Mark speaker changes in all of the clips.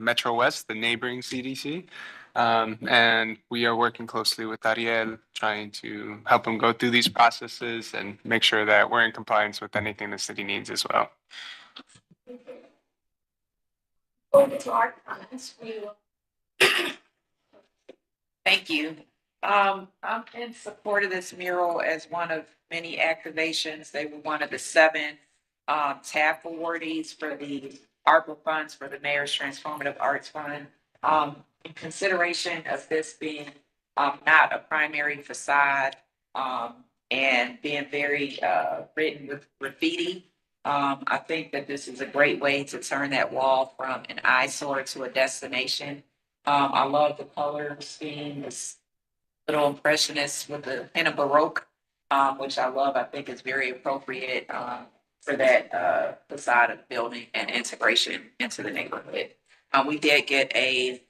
Speaker 1: Metro West, the neighboring CDC. And we are working closely with Ariel, trying to help him go through these processes and make sure that we're in compliance with anything the city needs as well.
Speaker 2: Over to our comments. Thank you. I'm in support of this mural as one of many activations. They were one of the 7 TAP awardees for the ARPA funds for the Mayor's Transformative Arts Fund. In consideration of this being not a primary facade and being very written with graffiti, I think that this is a great way to turn that wall from an eyesore to a destination. I love the color scheme, this little impressionist with the kind of Baroque, which I love. I think is very appropriate for that facade of the building and integration into the neighborhood. We did get an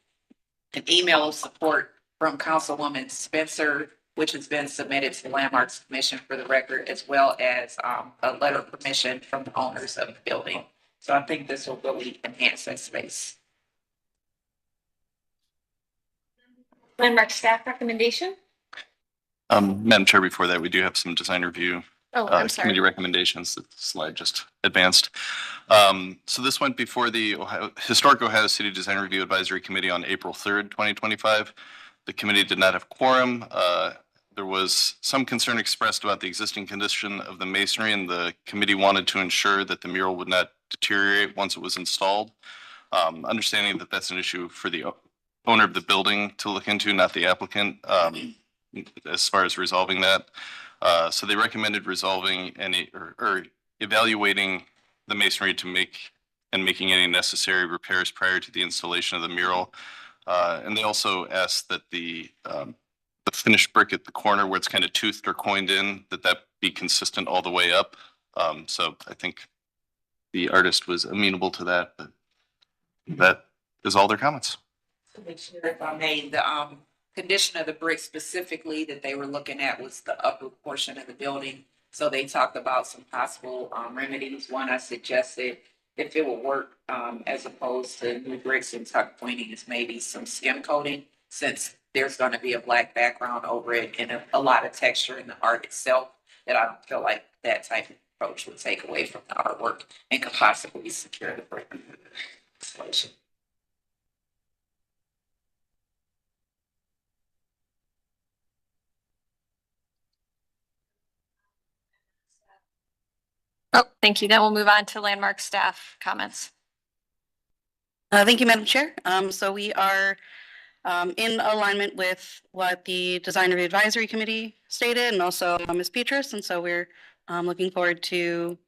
Speaker 2: email of support from Councilwoman Spencer, which has been submitted to the Landmarks Commission for the record, as well as a letter of permission from the owners of the building. So I think this will really enhance that space.
Speaker 3: Landmark staff recommendation?
Speaker 4: Madam Chair, before that, we do have some design review
Speaker 3: I'm sorry.
Speaker 4: committee recommendations. The slide just advanced. So this went before the Historic Ohio City Design Review Advisory Committee on April 3rd, 2025. The committee did not have quorum. There was some concern expressed about the existing condition of the masonry, and the committee wanted to ensure that the mural would not deteriorate once it was installed. Understanding that that's an issue for the owner of the building to look into, not the applicant, as far as resolving that. So they recommended resolving any or evaluating the masonry to making any necessary repairs prior to the installation of the mural. And they also asked that the finished brick at the corner where it's kind of toothed or coined in, that be consistent all the way up. So I think the artist was amenable to that, but that is all their comments.
Speaker 2: To make sure if I made the condition of the brick specifically that they were looking at was the upper portion of the building. So they talked about some possible remedies. One I suggested, if it would work as opposed to new bricks and tuck pointing, is maybe some skim coating, since there's going to be a black background over it and a lot of texture in the art itself, that I don't feel like that type of approach would take away from the artwork and could possibly secure the brick installation.
Speaker 3: Oh, thank you. Then we'll move on to Landmark staff comments.
Speaker 5: Thank you, Madam Chair. So we are in alignment with what the Design Review Advisory Committee stated, and also Ms. Petrus, and so we're looking forward to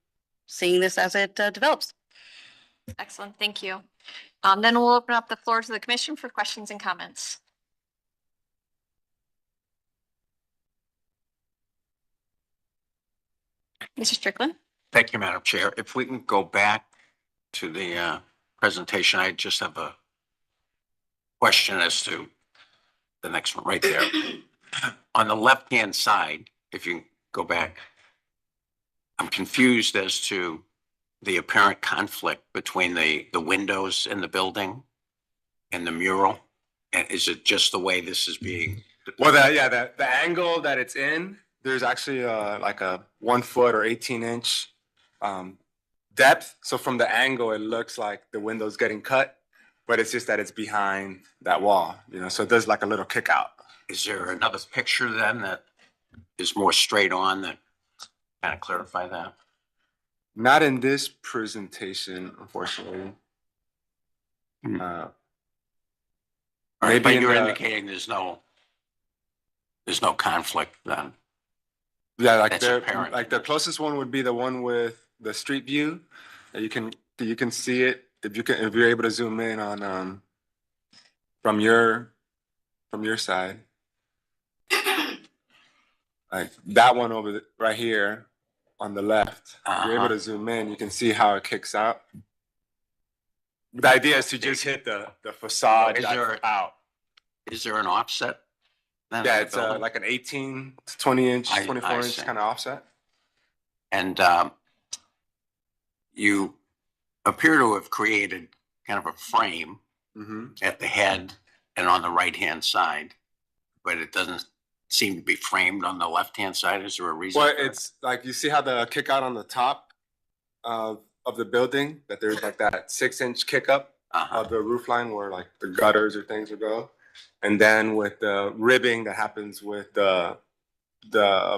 Speaker 5: seeing this as it develops.
Speaker 3: Excellent. Thank you. Then we'll open up the floor to the commission for questions and comments. Mr. Strickland.
Speaker 6: Thank you, Madam Chair. If we can go back to the presentation, I just have a question as to the next one right there. On the left-hand side, if you go back, I'm confused as to the apparent conflict between the windows in the building and the mural. And is it just the way this is being?
Speaker 1: Well, the angle that it's in, there's actually like a 1 foot or 18-inch depth. So from the angle, it looks like the window's getting cut, but it's just that it's behind that wall, so it does like a little kick out.
Speaker 6: Is there another picture then that is more straight on that kind of clarify that?
Speaker 1: Not in this presentation, unfortunately.
Speaker 6: All right, but you're indicating there's no conflict then.
Speaker 1: Yeah,
Speaker 6: That's apparent.
Speaker 1: like the closest one would be the one with the street view. You can see it if you're able to zoom in on from your side. Like that one right here on the left. If you're able to zoom in, you can see how it kicks out. The idea is to just hit the facade out.
Speaker 6: Is there an offset?
Speaker 1: Yeah, it's like an 18 to 20 inch, 24 inch kind of offset.
Speaker 6: And you appear to have created kind of a frame at the head and on the right-hand side, but it doesn't seem to be framed on the left-hand side. Is there a reason?
Speaker 1: Well,
Speaker 6: for it?
Speaker 1: it's like you see how the kick out on the top of the building, that there's like that 6-inch kick up
Speaker 6: Uh-huh.
Speaker 1: of the roof line where like the gutters or things would go. And then with the ribbing that happens with the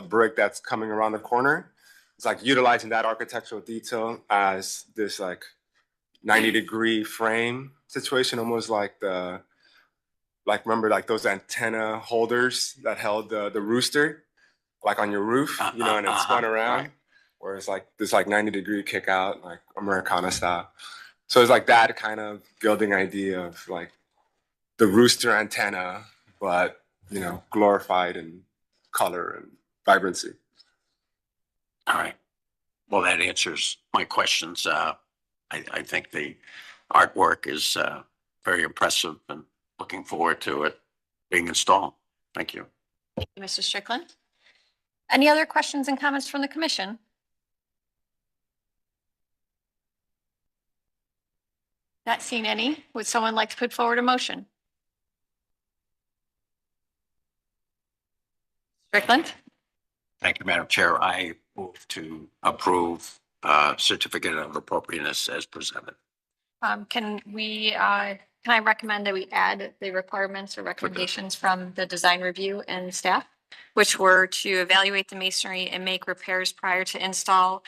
Speaker 1: brick that's coming around the corner, it's like utilizing that architectural detail as this like 90-degree frame situation, almost like remember like those antenna holders that held the rooster, like on your roof, and it spun around,
Speaker 6: right.
Speaker 1: where it's like this like 90-degree kick out, like Americana style. So it's like that kind of building idea of like the rooster antenna, but glorified in color and vibrancy.
Speaker 6: All right. Well, that answers my questions. I think the artwork is very impressive and looking forward to it being installed. Thank you.
Speaker 3: Thank you, Mr. Strickland. Any other questions and comments from the commission? Not seeing any. Would someone like to put forward a motion? Strickland?
Speaker 6: Thank you, Madam Chair. I move to approve certificate of appropriateness as presented.
Speaker 3: Can I recommend that we add the requirements or recommendations from the design review and staff, which were to evaluate the masonry and make repairs prior to install,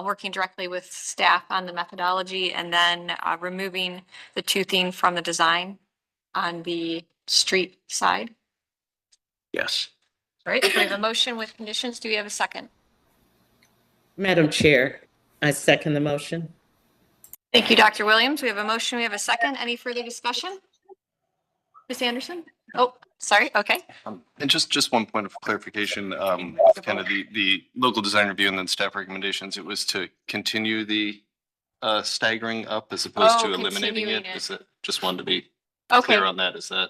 Speaker 3: working directly with staff on the methodology, and then removing the toothing from the design on the street side.
Speaker 6: Yes.
Speaker 3: All right, so we have a motion with conditions. Do we have a second?
Speaker 7: Madam Chair, I second the motion.
Speaker 3: Thank you, Dr. Williams. We have a motion. We have a second. Any further discussion? Ms. Anderson? Oh, sorry. Okay.
Speaker 4: And just one point of clarification, kind of the local design review and then staff recommendations, it was to continue the staggering up as opposed to eliminating
Speaker 3: continuing
Speaker 4: it.
Speaker 3: it.
Speaker 4: Is that, just wanted to be
Speaker 3: Okay.
Speaker 4: clear on that. Is that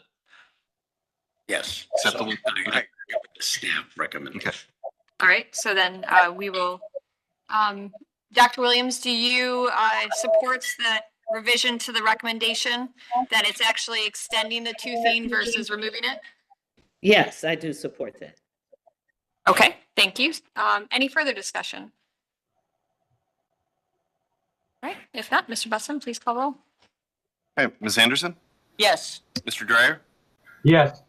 Speaker 6: Yes.
Speaker 4: acceptable?
Speaker 6: So, I agree with the staff recommendation.
Speaker 3: All right. So then we will, Dr. Williams, do you support the revision to the recommendation that it's actually extending the toothing versus removing it?
Speaker 7: Yes, I do support that.
Speaker 3: Okay, thank you. Any further discussion? All right, if not, Mr. Bussin, please call roll.
Speaker 4: All right, Ms. Anderson,
Speaker 2: Yes.
Speaker 4: Mr. Dryer,
Speaker 8: Yes.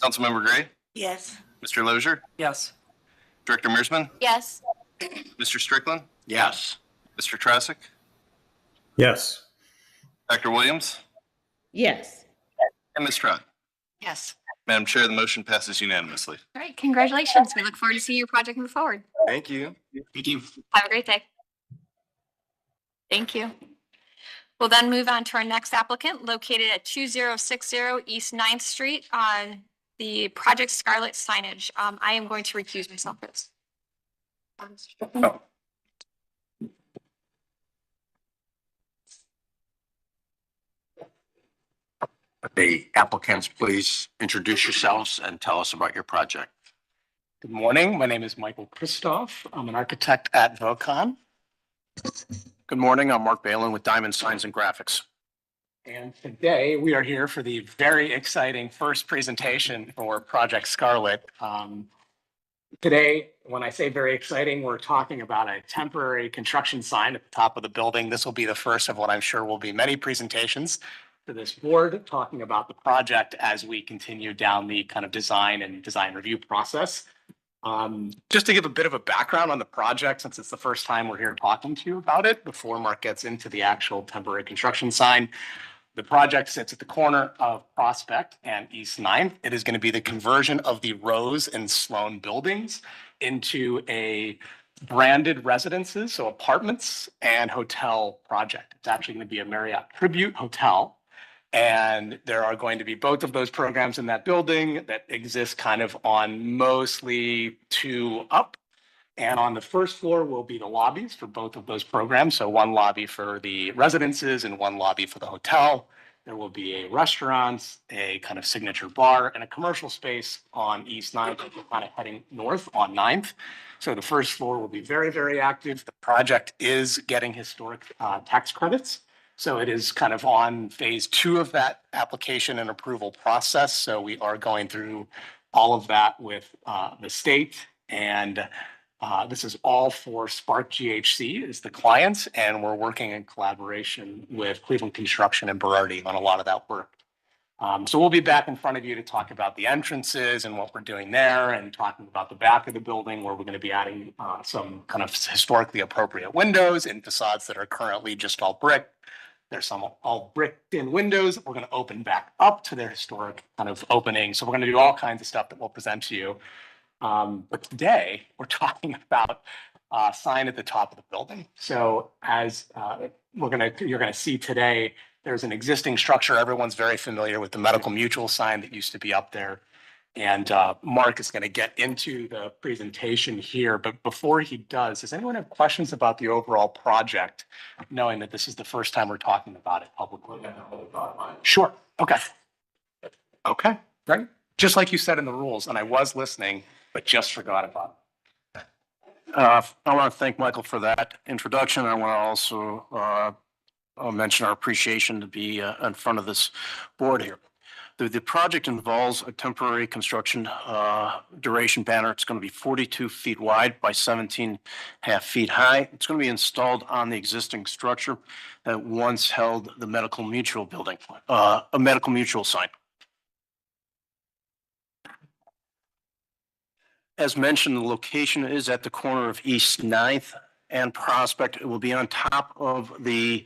Speaker 4: Councilmember Gray,
Speaker 2: Yes.
Speaker 4: Mr. Lozier,
Speaker 8: Yes.
Speaker 4: Director Mearsman,
Speaker 3: Yes.
Speaker 4: Mr. Strickland,
Speaker 6: Yes.
Speaker 4: Mr. Trassick,
Speaker 8: Yes.
Speaker 4: Dr. Williams,
Speaker 7: Yes.
Speaker 4: and Ms. Trot.
Speaker 3: Yes.
Speaker 4: Madam Chair, the motion passes unanimously.
Speaker 3: All right, congratulations. We look forward to seeing your project move forward.
Speaker 1: Thank you.
Speaker 6: Thank you.
Speaker 3: Have a great day. Thank you. We'll then move on to our next applicant located at 2060 East 9th Street on the Project Scarlet signage. I am going to recuse myself for this.
Speaker 6: The applicants, please introduce yourselves and tell us about your project.
Speaker 8: Good morning. My name is Michael Kristoff. I'm an architect at Vocon.
Speaker 6: Good morning. I'm Mark Balin with Diamond Signs and Graphics.
Speaker 8: And today we are here for the very exciting first presentation for Project Scarlet. Today, when I say very exciting, we're talking about a temporary construction sign at the top of the building. This will be the first of what I'm sure will be many presentations to this board talking about the project as we continue down the kind of design and design review process. Just to give a bit of a background on the project, since it's the first time we're here talking to you about it, before Mark gets into the actual temporary construction sign. The project sits at the corner of Prospect and East 9th. It is going to be the conversion of the Rose and Sloan buildings into a branded residences, so apartments and hotel project. It's actually going to be a Marriott Tribute Hotel. And there are going to be both of those programs in that building that exist kind of on mostly 2 up. And on the first floor will be the lobbies for both of those programs. So one lobby for the residences and one lobby for the hotel. There will be a restaurant, a kind of signature bar, and a commercial space on East 9th, kind of heading north on 9th. So the first floor will be very, very active. The project is getting historic tax credits. So it is kind of on phase 2 of that application and approval process. So we are going through all of that with the state. And this is all for Spark GHC is the client. And we're working in collaboration with Cleveland Construction and Berardi on a lot of that work. So we'll be back in front of you to talk about the entrances and what we're doing there and talking about the back of the building where we're going to be adding some kind of historically appropriate windows and facades that are currently just all brick. There's some all bricked in windows that we're going to open back up to their historic kind of opening. So we're going to do all kinds of stuff that we'll present to you. But today we're talking about a sign at the top of the building. So as you're going to see today, there's an existing structure. Everyone's very familiar with the Medical Mutual sign that used to be up there. And Mark is going to get into the presentation here. But before he does anyone have questions about the overall project, knowing that this is the first time we're talking about it publicly? Sure. Okay. Okay. Great. Just like you said in the rules, and I was listening, but just forgot about it.
Speaker 9: I want to thank Michael for that introduction. I want to also I'll mention our appreciation to be in front of this board here. The project involves a temporary construction duration banner. It's going to be 42 feet wide by 17.5 feet high. It's going to be installed on the existing structure that once held the Medical Mutual building, a Medical Mutual sign. As mentioned, the location is at the corner of East 9th and Prospect. It will be on top of the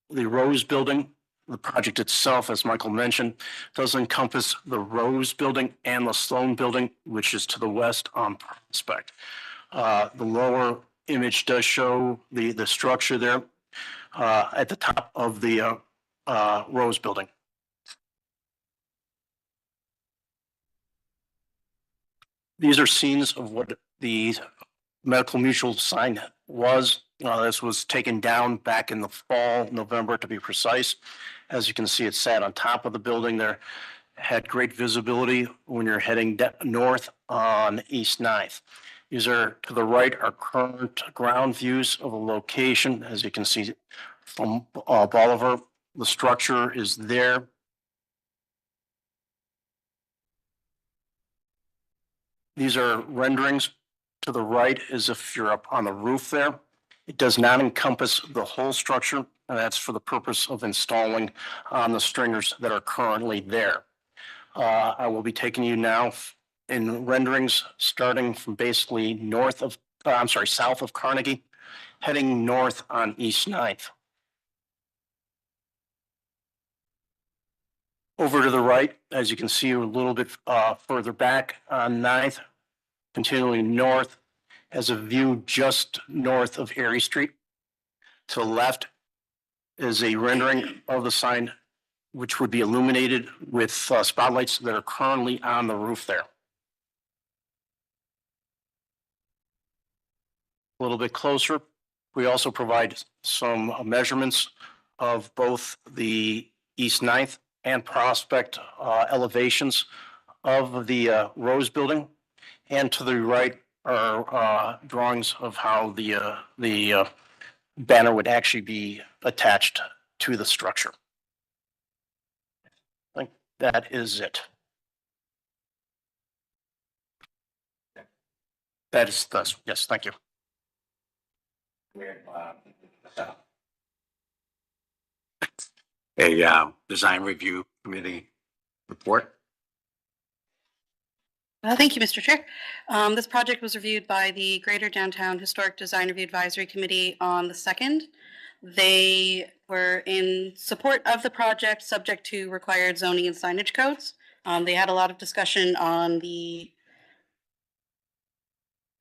Speaker 9: Rose Building. The project itself, as Michael mentioned, does encompass the Rose Building and the Sloan Building, which is to the west on Prospect. The lower image does show the structure there at the top of the Rose Building. These are scenes of what the Medical Mutual sign was. This was taken down back in the fall, November to be precise. As you can see, it sat on top of the building there, had great visibility when you're heading north on East 9th. These are to the right are current ground views of the location. As you can see from Bolivar, the structure is there. These are renderings to the right as if you're up on the roof there. It does not encompass the whole structure, and that's for the purpose of installing on the stringers that are currently there. I will be taking you now in renderings starting from basically south of Carnegie, heading north on East 9th. Over to the right, as you can see a little bit further back on 9th, continuing north, has a view just north of Erie Street. To the left is a rendering of the sign, which would be illuminated with spotlights that are currently on the roof there. A little bit closer, we also provide some measurements of both the East 9th and Prospect elevations of the Rose Building. And to the right are drawings of how the banner would actually be attached to the structure. I think that is it. That is thus. Yes, thank you.
Speaker 6: A design review committee report.
Speaker 5: Thank you, Mr. Chair. This project was reviewed by the Greater Downtown Historic Design Review Advisory Committee on the 2nd. They were in support of the project, subject to required zoning and signage codes. They had a lot of discussion on the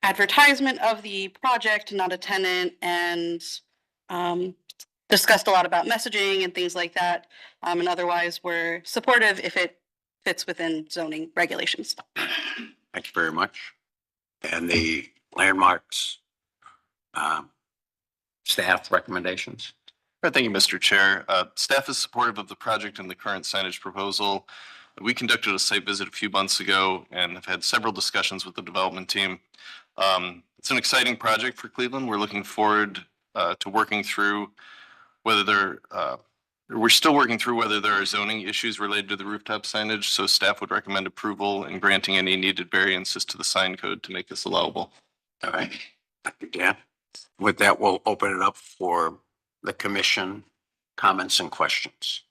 Speaker 5: advertisement of the project, not a tenant, and discussed a lot about messaging and things like that. And otherwise were supportive if it fits within zoning regulations.
Speaker 6: Thank you very much. And the landmarks staff recommendations.
Speaker 4: Thank you, Mr. Chair. Staff is supportive of the project and the current signage proposal. We conducted a site visit a few months ago and have had several discussions with the development team. It's an exciting project for Cleveland. We're looking forward to working through whether we're still working through whether there are zoning issues related to the rooftop signage, so staff would recommend approval and granting any needed variances to the sign code to make this allowable.
Speaker 6: All right. Thank you, Dan. With that, we'll open it up for the commission comments and questions.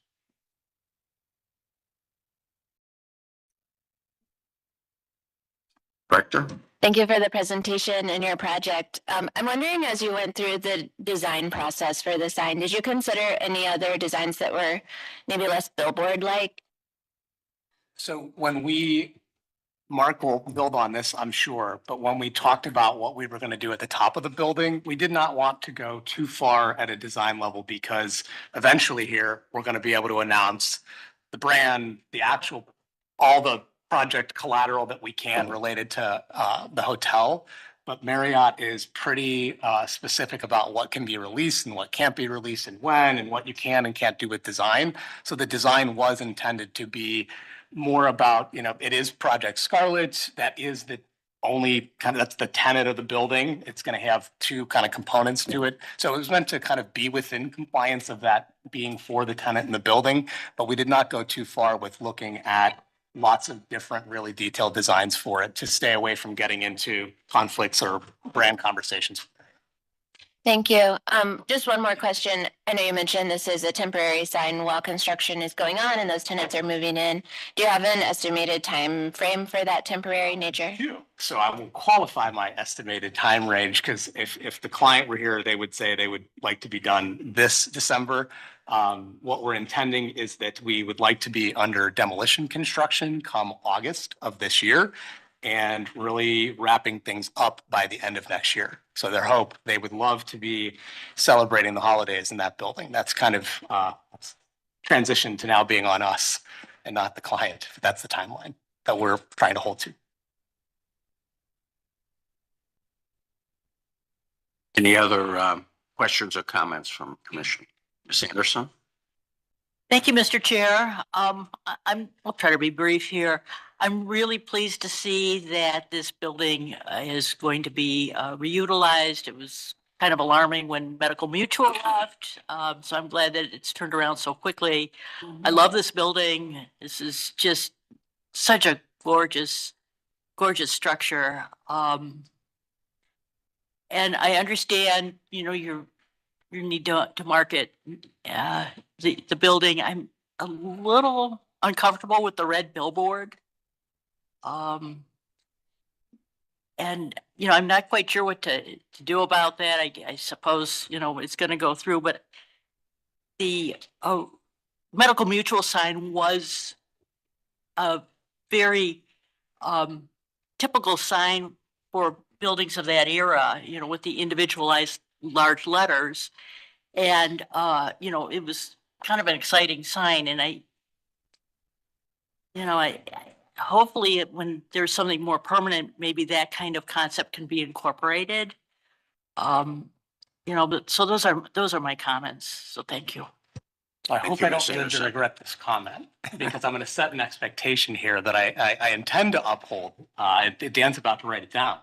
Speaker 6: Director?
Speaker 10: Thank you for the presentation and your project. I'm wondering, as you went through the design process for the sign, did you consider any other designs that were maybe less billboard-like?
Speaker 8: So when Mark will build on this, I'm sure, but when we talked about what we were going to do at the top of the building, we did not want to go too far at a design level because eventually here, we're going to be able to announce the brand, all the project collateral that we can related to the hotel. But Marriott is pretty specific about what can be released and what can't be released and when, and what you can and can't do with design. So the design was intended to be more about, it is Project Scarlet. That is the only that's the tenet of the building. It's going to have two kind of components to it. So it was meant to kind of be within compliance of that being for the tenant in the building, but we did not go too far with looking at lots of different really detailed designs for it to stay away from getting into conflicts or brand conversations.
Speaker 10: Thank you. Just one more question. I know you mentioned this is a temporary sign while construction is going on and those tenants are moving in. Do you have an estimated time frame for that temporary nature?
Speaker 8: So I will qualify my estimated time range because if the client were here, they would say they would like to be done this December. What we're intending is that we would like to be under demolition construction come August of this year and really wrapping things up by the end of next year. So they would love to be celebrating the holidays in that building. That's kind of transition to now being on us and not the client. That's the timeline that we're trying to hold to.
Speaker 6: Any other questions or comments from commission? Ms. Anderson?
Speaker 11: Thank you, Mr. Chair. I'll try to be brief here. I'm really pleased to see that this building is going to be reutilized. It was kind of alarming when Medical Mutual left, so I'm glad that it's turned around so quickly. I love this building. This is just such a gorgeous, gorgeous structure. And I understand, you need to market the building. I'm a little uncomfortable with the red billboard. And, I'm not quite sure what to do about that. I suppose, it's going to go through, but the Medical Mutual sign was a very typical sign for buildings of that era, with the individualized large letters. And, it was kind of an exciting sign. And I hopefully when there's something more permanent, maybe that kind of concept can be incorporated. But so those are my comments. So thank you.
Speaker 8: I hope I don't live to regret this comment because I'm going to set an expectation here that I intend to uphold. Dan's about to write it down.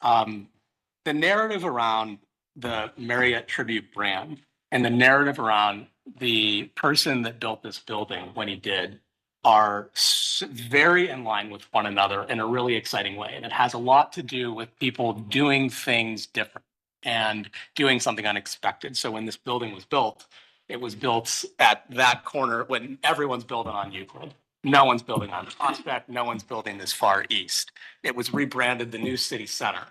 Speaker 8: The narrative around the Marriott Tribute brand and the narrative around the person that built this building when he did are very in line with one another in a really exciting way. And it has a lot to do with people doing things different and doing something unexpected. So when this building was built, it was built at that corner when everyone's building on Euclid. No one's building on Prospect. No one's building this far east. It was rebranded the new city center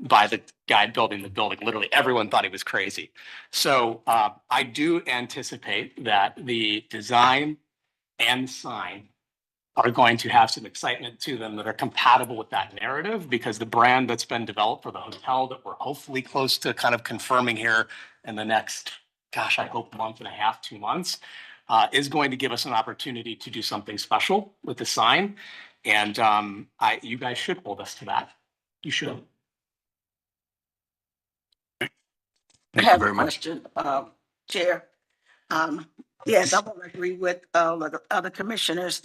Speaker 8: by the guy building the building. Literally everyone thought he was crazy. So I do anticipate that the design and sign are going to have some excitement to them that are compatible with that narrative because the brand that's been developed for the hotel that we're hopefully close to kind of confirming here in the next, I hope month and a half, 2 months, is going to give us an opportunity to do something special with the sign. And you guys should hold us to that. You should.
Speaker 6: Thank you very much.
Speaker 12: Chair. Yes, I want to agree with the other commissioners.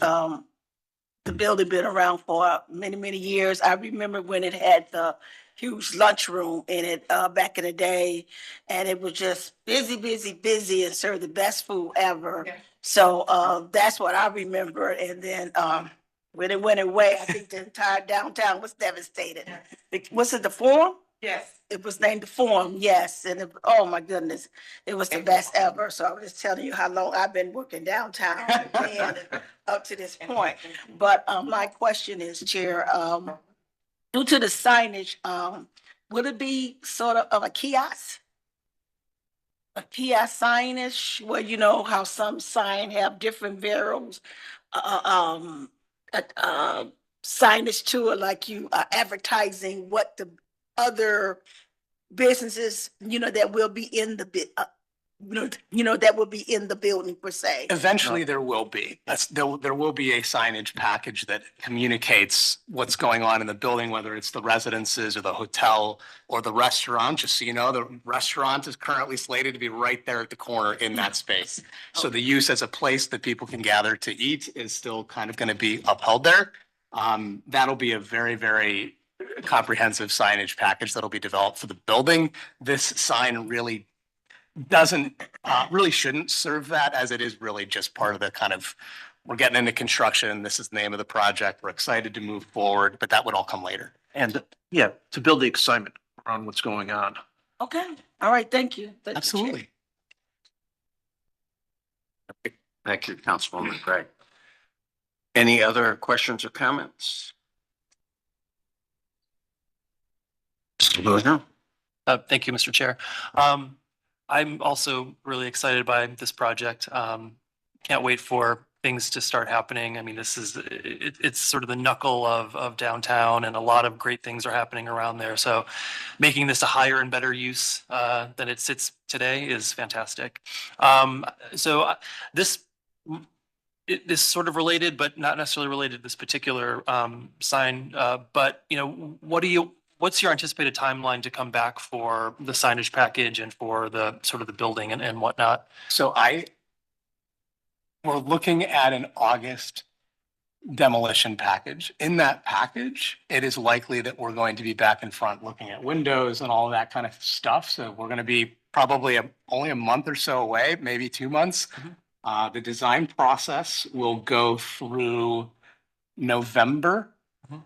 Speaker 12: The building been around for many, many years. I remember when it had the huge lunchroom in it, back in the day. And it was just busy, busy, busy and served the best food ever. So, that's what I remember. And then, when it went away, I think the entire downtown was devastated. Was it the Forum?
Speaker 2: Yes.
Speaker 12: It was named the Forum, yes, and it, oh my goodness, it was the best ever. So I was just telling you how long I've been working downtown and up to this point. But my question is, Chair, due to the signage, would it be sort of a kiosk? A kiosk signage where you know how some sign have different variables, signage to it, like you are advertising what the other businesses, that will be in the that will be in the building per se.
Speaker 8: Eventually, there will be. There will be a signage package that communicates what's going on in the building, whether it's the residences or the hotel or the restaurant. Just so you know, the restaurant is currently slated to be right there at the corner in that space. So the use as a place that people can gather to eat is still kind of going to be upheld there. That'll be a very, very comprehensive signage package that'll be developed for the building. This sign really shouldn't serve that, as it is really just part of the kind of, we're getting into construction. This is the name of the project. We're excited to move forward, but that would all come later.
Speaker 9: And yeah, to build the excitement around what's going on.
Speaker 12: Okay, all right, thank you. Thank you, Chair.
Speaker 8: Absolutely.
Speaker 6: Thank you, Councilwoman Gregg. Any other questions or comments? Mr. Lewis?
Speaker 13: Thank you, Mr. Chair. I'm also really excited by this project. Can't wait for things to start happening. I mean, it's sort of the knuckle of downtown, and a lot of great things are happening around there. So making this a higher and better use than it sits today is fantastic. This is sort of related, but not necessarily related to this particular sign. But what's your anticipated timeline to come back for the signage package and for the sort of the building and whatnot?
Speaker 8: So we're looking at an August demolition package. In that package, it is likely that we're going to be back in front looking at windows and all of that kind of stuff. So we're going to be probably only a month or so away, maybe 2 months. The design process will go through November.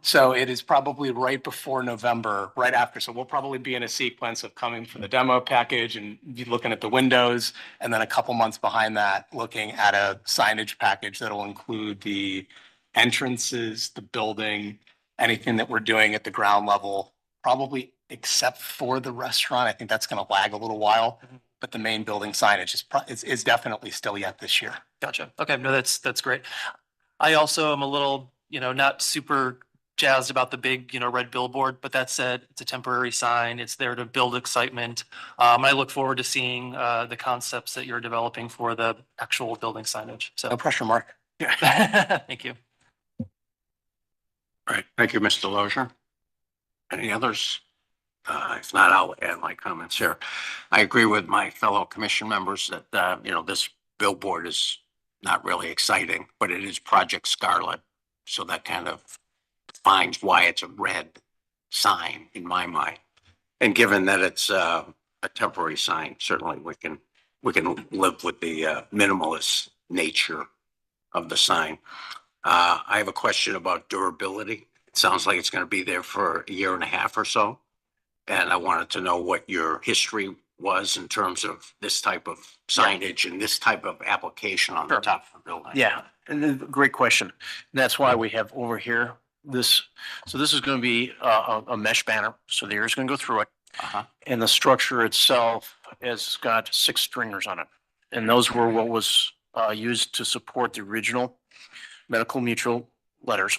Speaker 8: So it is probably right before November, right after. So we'll probably be in a sequence of coming for the demo package and be looking at the windows. And then a couple months behind that, looking at a signage package that'll include the entrances, the building, anything that we're doing at the ground level, probably except for the restaurant. I think that's going to lag a little while, but the main building signage is definitely still yet this year.
Speaker 13: Gotcha. Okay, no, that's great. I also am a little, not super jazzed about the big, red billboard, but that said, it's a temporary sign. It's there to build excitement. I look forward to seeing the concepts that you're developing for the actual building signage. So
Speaker 8: No pressure, Mark.
Speaker 13: thank you.
Speaker 6: All right, thank you, Mr. Lozier. Any others? If not, I'll add my comments here. I agree with my fellow commission members that, this billboard is not really exciting, but it is Project Scarlet. So that kind of defines why it's a red sign in my mind. And given that it's a temporary sign, certainly we can live with the minimalist nature of the sign. I have a question about durability. It sounds like it's going to be there for a year and a half or so. And I wanted to know what your history was in terms of this type of signage and this type of application on the top of the building.
Speaker 9: Yeah, and then great question. And that's why we have over here this is going to be a mesh banner. So the air is going to go through it. And the structure itself has got 6 stringers on it. And those were what was used to support the original Medical Mutual letters.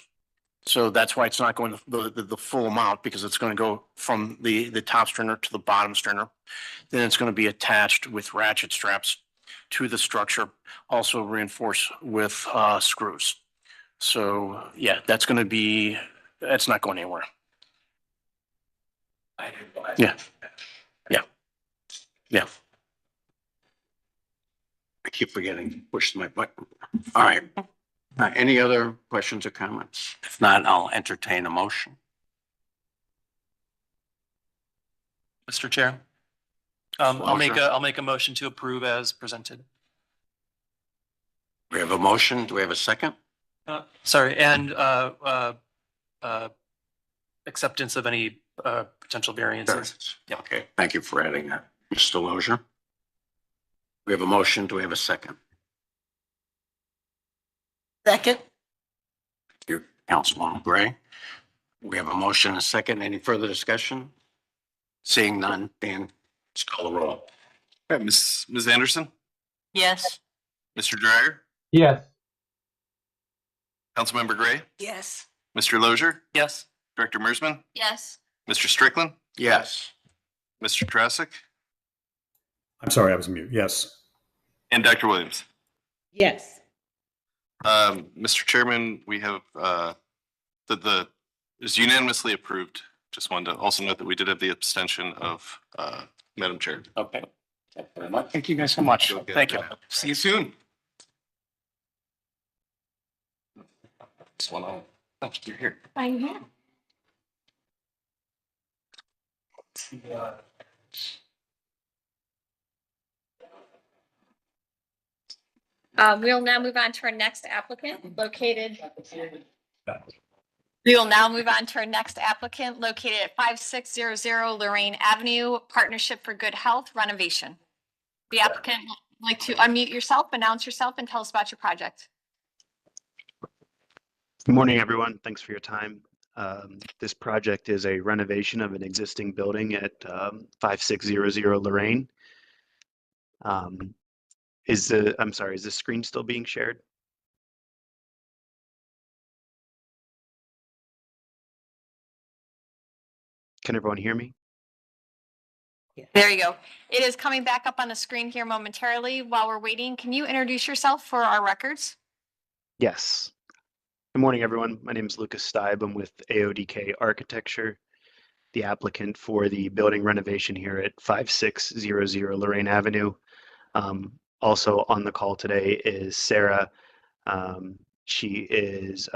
Speaker 9: So that's why it's not going the full amount, because it's going to go from the top stringer to the bottom stringer. Then it's going to be attached with ratchet straps to the structure, also reinforced with screws. So yeah, that's not going anywhere. Yeah.
Speaker 6: I keep forgetting to push my button. All right. Any other questions or comments? If not, I'll entertain a motion.
Speaker 13: Mr. Chair. I'll make a motion to approve as presented.
Speaker 6: We have a motion. Do we have a second?
Speaker 13: Sorry, and acceptance of any potential variances. Yeah.
Speaker 6: Okay, thank you for adding that. Mr. Lozier? We have a motion. Do we have a second?
Speaker 12: Second?
Speaker 6: You, Councilwoman Gray. We have a motion and a second. Any further discussion? Seeing none, Dan, let's call the roll.
Speaker 4: All right, Ms. Anderson,
Speaker 11: Yes.
Speaker 4: Mr. Dryer,
Speaker 8: Yes.
Speaker 4: Councilmember Gray,
Speaker 12: Yes.
Speaker 4: Mr. Lozier,
Speaker 13: Yes.
Speaker 4: Director Mersman,
Speaker 3: Yes.
Speaker 4: Mr. Strickland,
Speaker 6: Yes.
Speaker 4: Mr. Trasick,
Speaker 14: I'm sorry, I was mute. Yes.
Speaker 4: and Dr. Williams.
Speaker 7: Yes.
Speaker 4: Mr. Chairman, we have the is unanimously approved. Just wanted to also note that we did have the abstention of Madam Chair.
Speaker 6: Okay. Thank you very much.
Speaker 8: Thank you guys so much. Thank you.
Speaker 4: See you soon. Just want to thank you here.
Speaker 3: I know. We'll now move on to our next applicant located. We will now move on to our next applicant located at 5600 Lorraine Avenue, Partnership for Good Health renovation. The applicant would like to unmute yourself, announce yourself, and tell us about your project.
Speaker 15: Good morning, everyone. Thanks for your time. This project is a renovation of an existing building at 5600 Lorraine. Is the screen still being shared? Can everyone hear me?
Speaker 3: There you go. It is coming back up on the screen here momentarily. While we're waiting, can you introduce yourself for our records?
Speaker 15: Yes. Good morning, everyone. My name is Lucas Steib. I'm with AODK Architecture, the applicant for the building renovation here at 5600 Lorraine Avenue. Also on the call today is Sarah. She is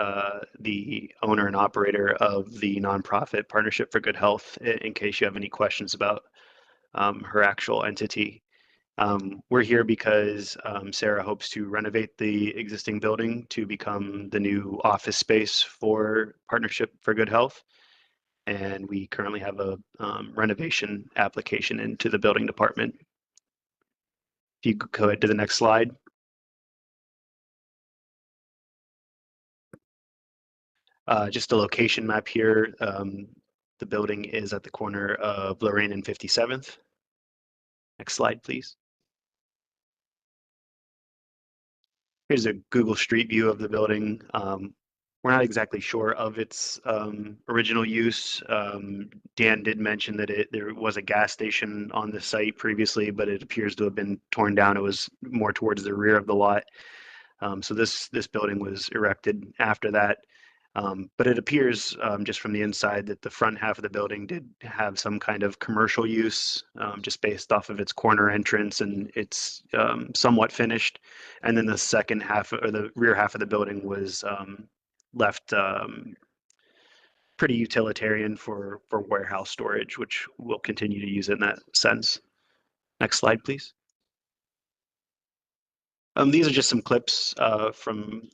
Speaker 15: the owner and operator of the nonprofit Partnership for Good Health, in case you have any questions about her actual entity. We're here because Sarah hopes to renovate the existing building to become the new office space for Partnership for Good Health. And we currently have a renovation application into the building department. If you could go ahead to the next slide. Just a location map here. The building is at the corner of Lorraine and 57th. Next slide, please. Here's a Google Street View of the building. We're not exactly sure of its original use. Dan did mention that there was a gas station on the site previously, but it appears to have been torn down. It was more towards the rear of the lot. So this building was erected after that. But it appears just from the inside that the front half of the building did have some kind of commercial use, just based off of its corner entrance, and it's somewhat finished. And then the second half, or the rear half of the building, was left pretty utilitarian for warehouse storage, which we'll continue to use in that sense. Next slide, please. These are just some clips from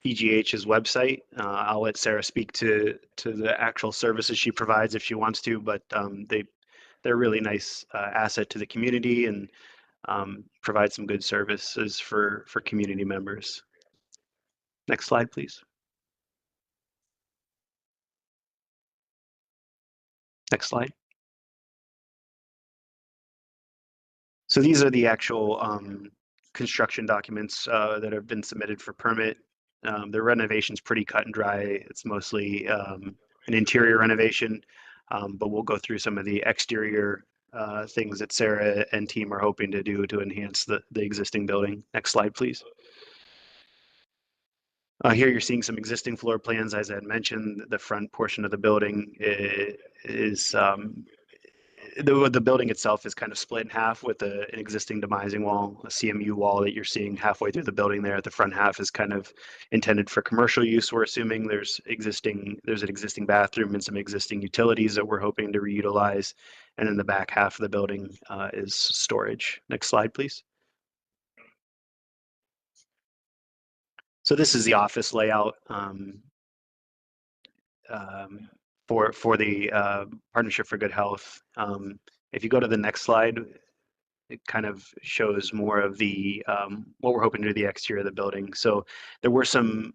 Speaker 15: PGH's website. I'll let Sarah speak to the actual services she provides if she wants to, but they're a really nice asset to the community and provide some good services for community members. Next slide, please. Next slide. So these are the actual construction documents that have been submitted for permit. The renovation's pretty cut and dry. It's mostly an interior renovation, but we'll go through some of the exterior things that Sarah and team are hoping to do to enhance the existing building. Next slide, please. Here you're seeing some existing floor plans. As I had mentioned, the front portion of the building is the building itself is kind of split in half with an existing demising wall, a CMU wall that you're seeing halfway through the building there. The front half is kind of intended for commercial use. We're assuming there's an existing bathroom and some existing utilities that we're hoping to reutilize. And then the back half of the building is storage. Next slide, please. So this is the office layout for the Partnership for Good Health. If you go to the next slide, it kind of shows more of the what we're hoping to do the exterior of the building. So there were some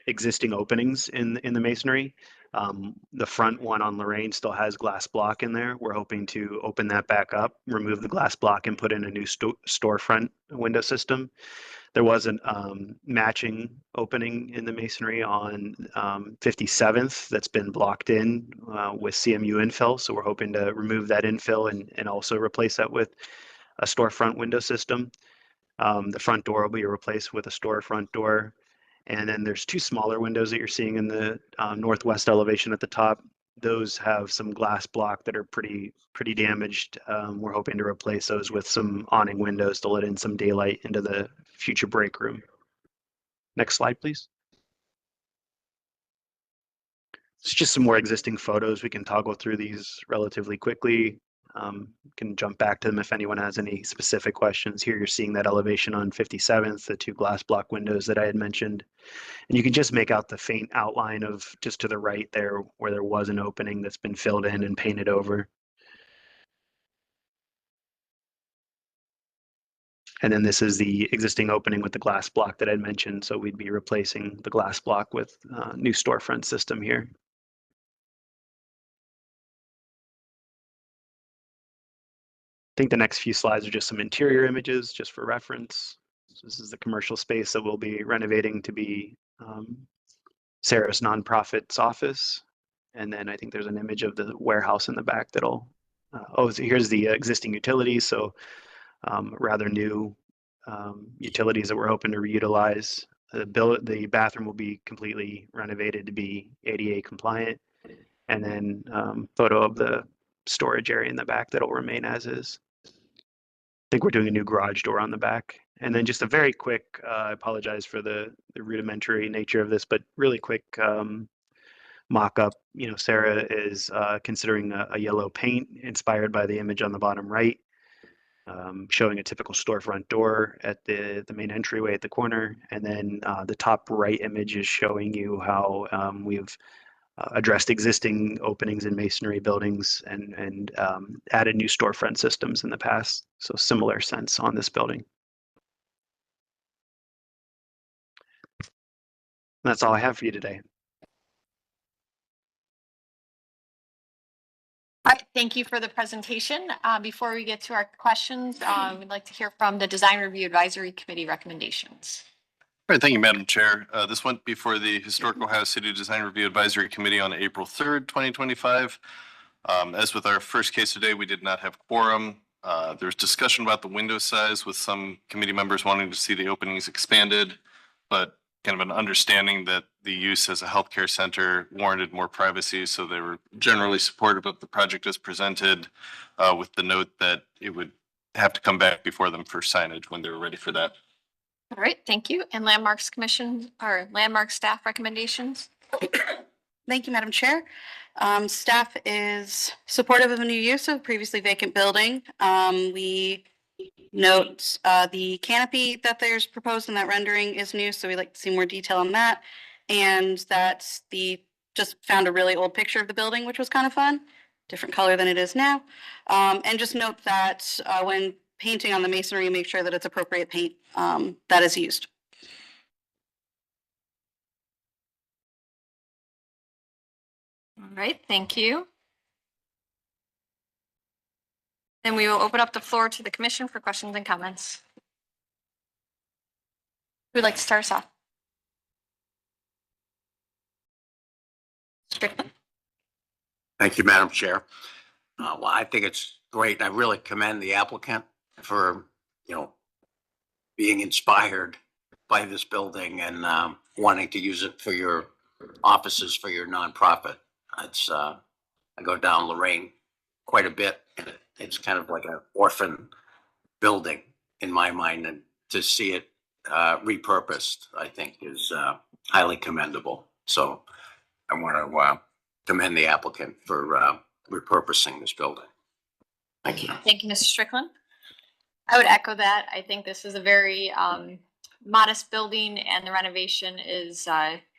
Speaker 15: existing openings in the masonry. The front one on Lorraine still has glass block in there. We're hoping to open that back up, remove the glass block, and put in a new storefront window system. There was a matching opening in the masonry on 57th that's been blocked in with CMU infill. So we're hoping to remove that infill and also replace that with a storefront window system. The front door will be replaced with a storefront door. And then there's two smaller windows that you're seeing in the northwest elevation at the top. Those have some glass block that are pretty damaged. We're hoping to replace those with some awning windows to let in some daylight into the future break room. Next slide, please. It's just some more existing photos. We can toggle through these relatively quickly. Can jump back to them if anyone has any specific questions. Here you're seeing that elevation on 57th, the two glass block windows that I had mentioned. And you can just make out the faint outline of just to the right there where there was an opening that's been filled in and painted over. And then this is the existing opening with the glass block that I'd mentioned. So we'd be replacing the glass block with a new storefront system here. I think the next few slides are just some interior images just for reference. So this is the commercial space that we'll be renovating to be Sarah's nonprofit's office. And then I think there's an image of the warehouse in the back that'll, so here's the existing utilities. So rather new utilities that we're hoping to reutilize. The bathroom will be completely renovated to be ADA compliant. And then photo of the storage area in the back that'll remain as is. I think we're doing a new garage door on the back. And then just a very quick, I apologize for the rudimentary nature of this, but really quick mock-up. You know, Sarah is considering a yellow paint inspired by the image on the bottom right, showing a typical storefront door at the main entryway at the corner. And then the top right image is showing you how we've addressed existing openings in masonry buildings and added new storefront systems in the past. So similar sense on this building. That's all I have for you today.
Speaker 3: All right, thank you for the presentation. Before we get to our questions, we'd like to hear from the Design Review Advisory Committee recommendations.
Speaker 4: All right, thank you, Madam Chair. This went before the Historic Ohio City Design Review Advisory Committee on April 3rd, 2025. As with our first case today, we did not have quorum. There was discussion about the window size with some committee members wanting to see the openings expanded, but kind of an understanding that the use as a healthcare center warranted more privacy. So they were generally supportive of the project as presented, with the note that it would have to come back before them for signage when they were ready for that.
Speaker 3: All right, thank you. And Landmarks Commission or Landmark staff recommendations?
Speaker 5: Thank you, Madam Chair. Staff is supportive of a new use of previously vacant building. We note the canopy that there's proposed in that rendering is new, so we'd like to see more detail on that. And that just found a really old picture of the building, which was kind of fun, different color than it is now. And just note that when painting on the masonry, make sure that it's appropriate paint that is used.
Speaker 3: All right, thank you. Then we will open up the floor to the commission for questions and comments. Who'd like to start us off? Strickland.
Speaker 6: Thank you, Madam Chair. Well, I think it's great. And I really commend the applicant for, being inspired by this building and wanting to use it for your offices, for your nonprofit. I go down Lorraine quite a bit, and it's kind of like an orphan building in my mind, and to see it repurposed, I think is highly commendable. So I want to commend the applicant for repurposing this building. Thank you.
Speaker 3: Thank you, Mr. Strickland. I would echo that. I think this is a very modest building and the renovation is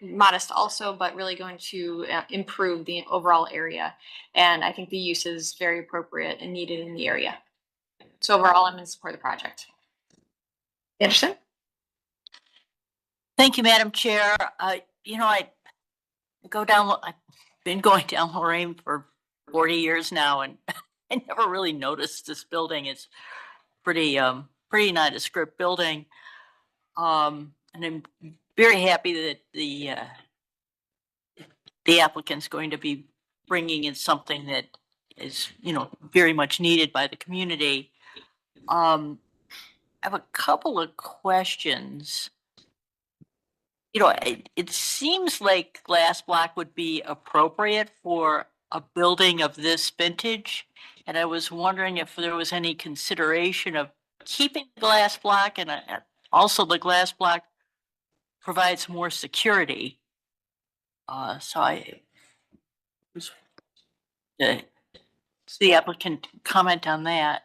Speaker 3: modest also, but really going to improve the overall area. And I think the use is very appropriate and needed in the area. So overall, I'm in support of the project. Anderson?
Speaker 11: Thank you, Madam Chair. You know, I've been going down Lorraine for 40 years now, and I never really noticed this building. It's pretty nondescript building. And I'm very happy that the applicant's going to be bringing in something that is, you know, very much needed by the community. I have a couple of questions. You know, it seems like glass block would be appropriate for a building of this vintage. And I was wondering if there was any consideration of keeping the glass block, and also the glass block provides more security. So I was the applicant comment on that.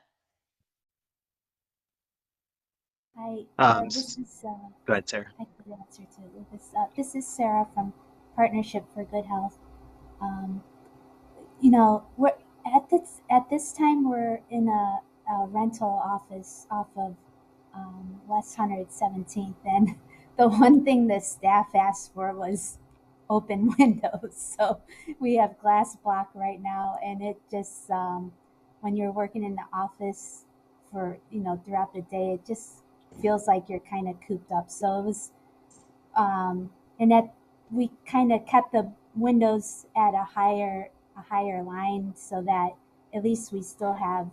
Speaker 16: Hi, this is,
Speaker 15: Go ahead, Sarah.
Speaker 16: I could answer to this. This is Sarah from Partnership for Good Health. You know, we're at this time we're in a rental office off of West 117th, and the one thing the staff asked for was open windows. So we have glass block right now, and it just when you're working in the office for, you know, throughout the day, it just feels like you're kind of cooped up. So it was, and that we kind of kept the windows at a higher line so that at least we still have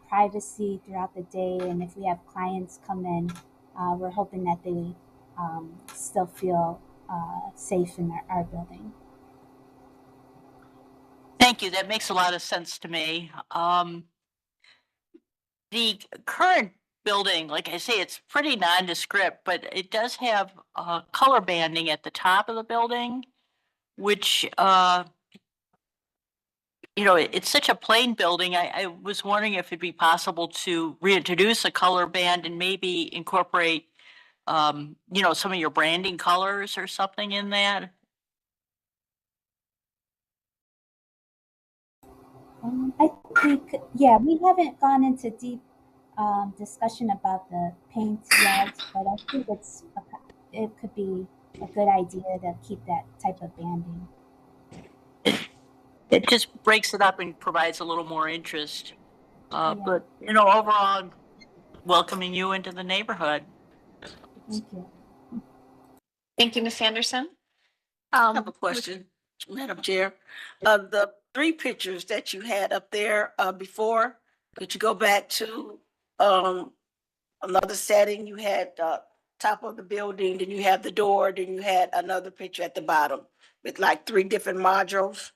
Speaker 16: privacy throughout the day. And if we have clients come in, we're hoping that they still feel safe in our building.
Speaker 11: Thank you. That makes a lot of sense to me. The current building, like I say, it's pretty nondescript, but it does have color banding at the top of the building, which, you know, it's such a plain building. I was wondering if it'd be possible to reintroduce a color band and maybe incorporate, you know, some of your branding colors or something in that.
Speaker 16: I think, yeah, we haven't gone into deep discussion about the paint yet, but I think it could be a good idea to keep that type of banding.
Speaker 11: It just breaks it up and provides a little more interest. But, you know, overall, I'm welcoming you into the neighborhood.
Speaker 16: Thank you.
Speaker 3: Thank you, Ms. Anderson.
Speaker 12: I have a question, Madam Chair. The 3 pictures that you had up there before, could you go back to another setting? You had top of the building, then you have the door, then you had another picture at the bottom with like 3 different modules.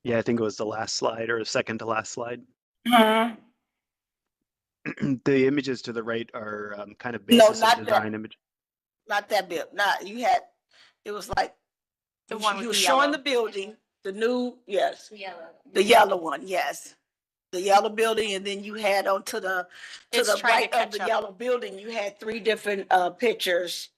Speaker 15: Yeah, I think it was the last slide or the second to last slide.
Speaker 12: Uh-huh.
Speaker 15: The images to the right are kind of
Speaker 12: No,
Speaker 15: basis
Speaker 12: not
Speaker 15: of
Speaker 12: that.
Speaker 15: design image.
Speaker 12: Not that bit. Not you had. It was like
Speaker 3: The one with
Speaker 12: you were
Speaker 3: the
Speaker 12: showing
Speaker 3: yellow.
Speaker 12: the building, the new, yes,
Speaker 3: Yellow.
Speaker 12: the yellow one, yes, the yellow building, and then you had onto the
Speaker 3: It's trying
Speaker 12: right
Speaker 3: to
Speaker 12: of the
Speaker 3: catch up.
Speaker 12: yellow building. You had 3 different pictures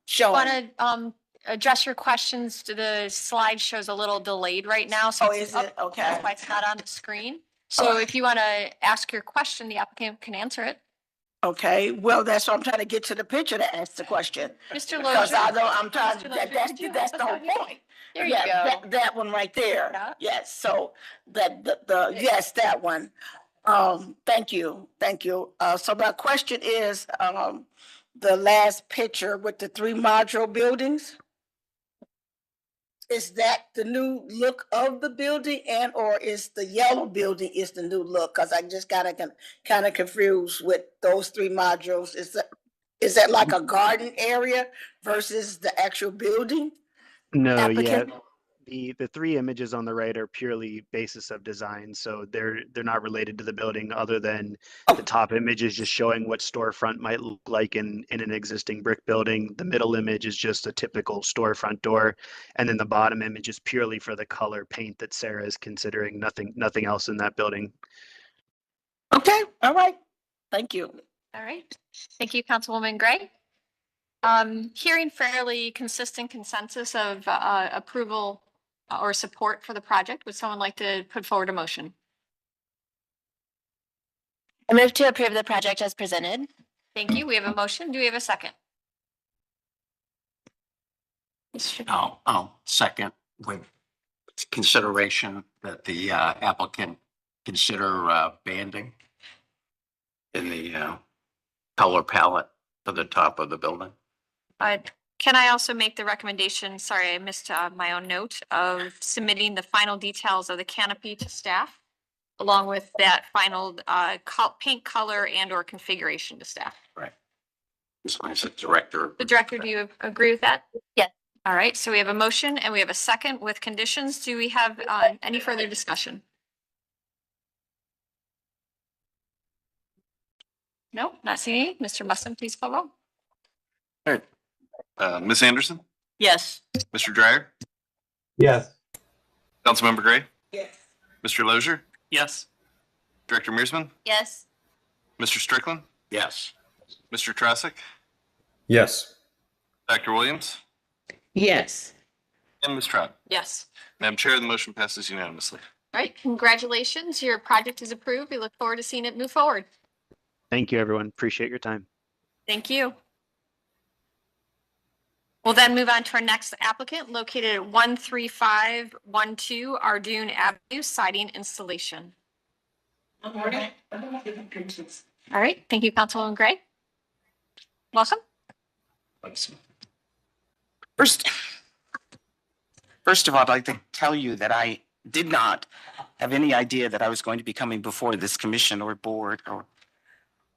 Speaker 12: showing.
Speaker 3: Want to address your questions? The slide shows a little delayed right now. So
Speaker 12: Oh,
Speaker 3: it's
Speaker 12: is
Speaker 3: up-
Speaker 12: it? Okay.
Speaker 3: That's why it's not on the screen. So
Speaker 12: Oh.
Speaker 3: if you want to ask your question, the applicant can answer it.
Speaker 12: Okay, well, that's what I'm trying to get to the picture to ask the question.
Speaker 3: Mr.
Speaker 12: Because I
Speaker 3: Lozier.
Speaker 12: know I'm trying,
Speaker 3: Mr. Lozier,
Speaker 12: that's
Speaker 3: could you
Speaker 12: the whole
Speaker 3: help us out here?
Speaker 12: point.
Speaker 3: There you
Speaker 12: Yeah,
Speaker 3: go.
Speaker 12: That one right there.
Speaker 3: Yeah.
Speaker 12: Yes, so yes, that one. Thank you. So my question is, the last picture with the 3 module buildings. Is that the new look of the building, and or is the yellow building is the new look? Cause I just got kind of confused with those 3 modules. Is that like a garden area versus the actual building?
Speaker 15: No, yeah.
Speaker 12: Applicant?
Speaker 15: The three images on the right are purely basis of design, so they're not related to the building other than the top image is just showing what storefront might look like in an existing brick building. The middle image is just a typical storefront door, and then the bottom image is purely for the color paint that Sarah is considering. Nothing else in that building.
Speaker 12: Okay, all right. Thank you.
Speaker 3: All right. Thank you, Councilwoman Gray. Hearing fairly consistent consensus of approval or support for the project, would someone like to put forward a motion?
Speaker 10: I move to approve the project as presented.
Speaker 3: Thank you. We have a motion. Do we have a second?
Speaker 6: I'll second with consideration that the applicant consider banding in the color palette for the top of the building.
Speaker 3: Can I also make the recommendation, sorry, I missed my own note, of submitting the final details of the canopy to staff, along with that final paint color and or configuration to staff?
Speaker 6: Right. This one is the director.
Speaker 3: The director, do you agree with that?
Speaker 10: Yes.
Speaker 3: All right, so we have a motion and we have a second with conditions. Do we have any further discussion? No, not seeing any. Mr. Muslim, please call roll.
Speaker 4: All right. Ms. Anderson,
Speaker 11: Yes.
Speaker 4: Mr. Dryer,
Speaker 1: Yes.
Speaker 4: Councilmember Gray,
Speaker 12: Yes.
Speaker 4: Mr. Lozier,
Speaker 13: Yes.
Speaker 4: Director Mearsman,
Speaker 10: Yes.
Speaker 4: Mr. Strickland,
Speaker 6: Yes.
Speaker 4: Mr. Trasick,
Speaker 14: Yes.
Speaker 4: Dr. Williams,
Speaker 7: Yes.
Speaker 4: and Ms. Trout.
Speaker 3: Yes.
Speaker 4: Madam Chair, the motion passes unanimously.
Speaker 3: All right, congratulations. Your project is approved. We look forward to seeing it move forward.
Speaker 15: Thank you, everyone. Appreciate your time.
Speaker 3: Thank you. We'll then move on to our next applicant located at 13512 Ardoon Avenue, siding installation. All right, thank you, Councilwoman Gray. Welcome.
Speaker 17: First of all, I'd like to tell you that I did not have any idea that I was going to be coming before this commission or board.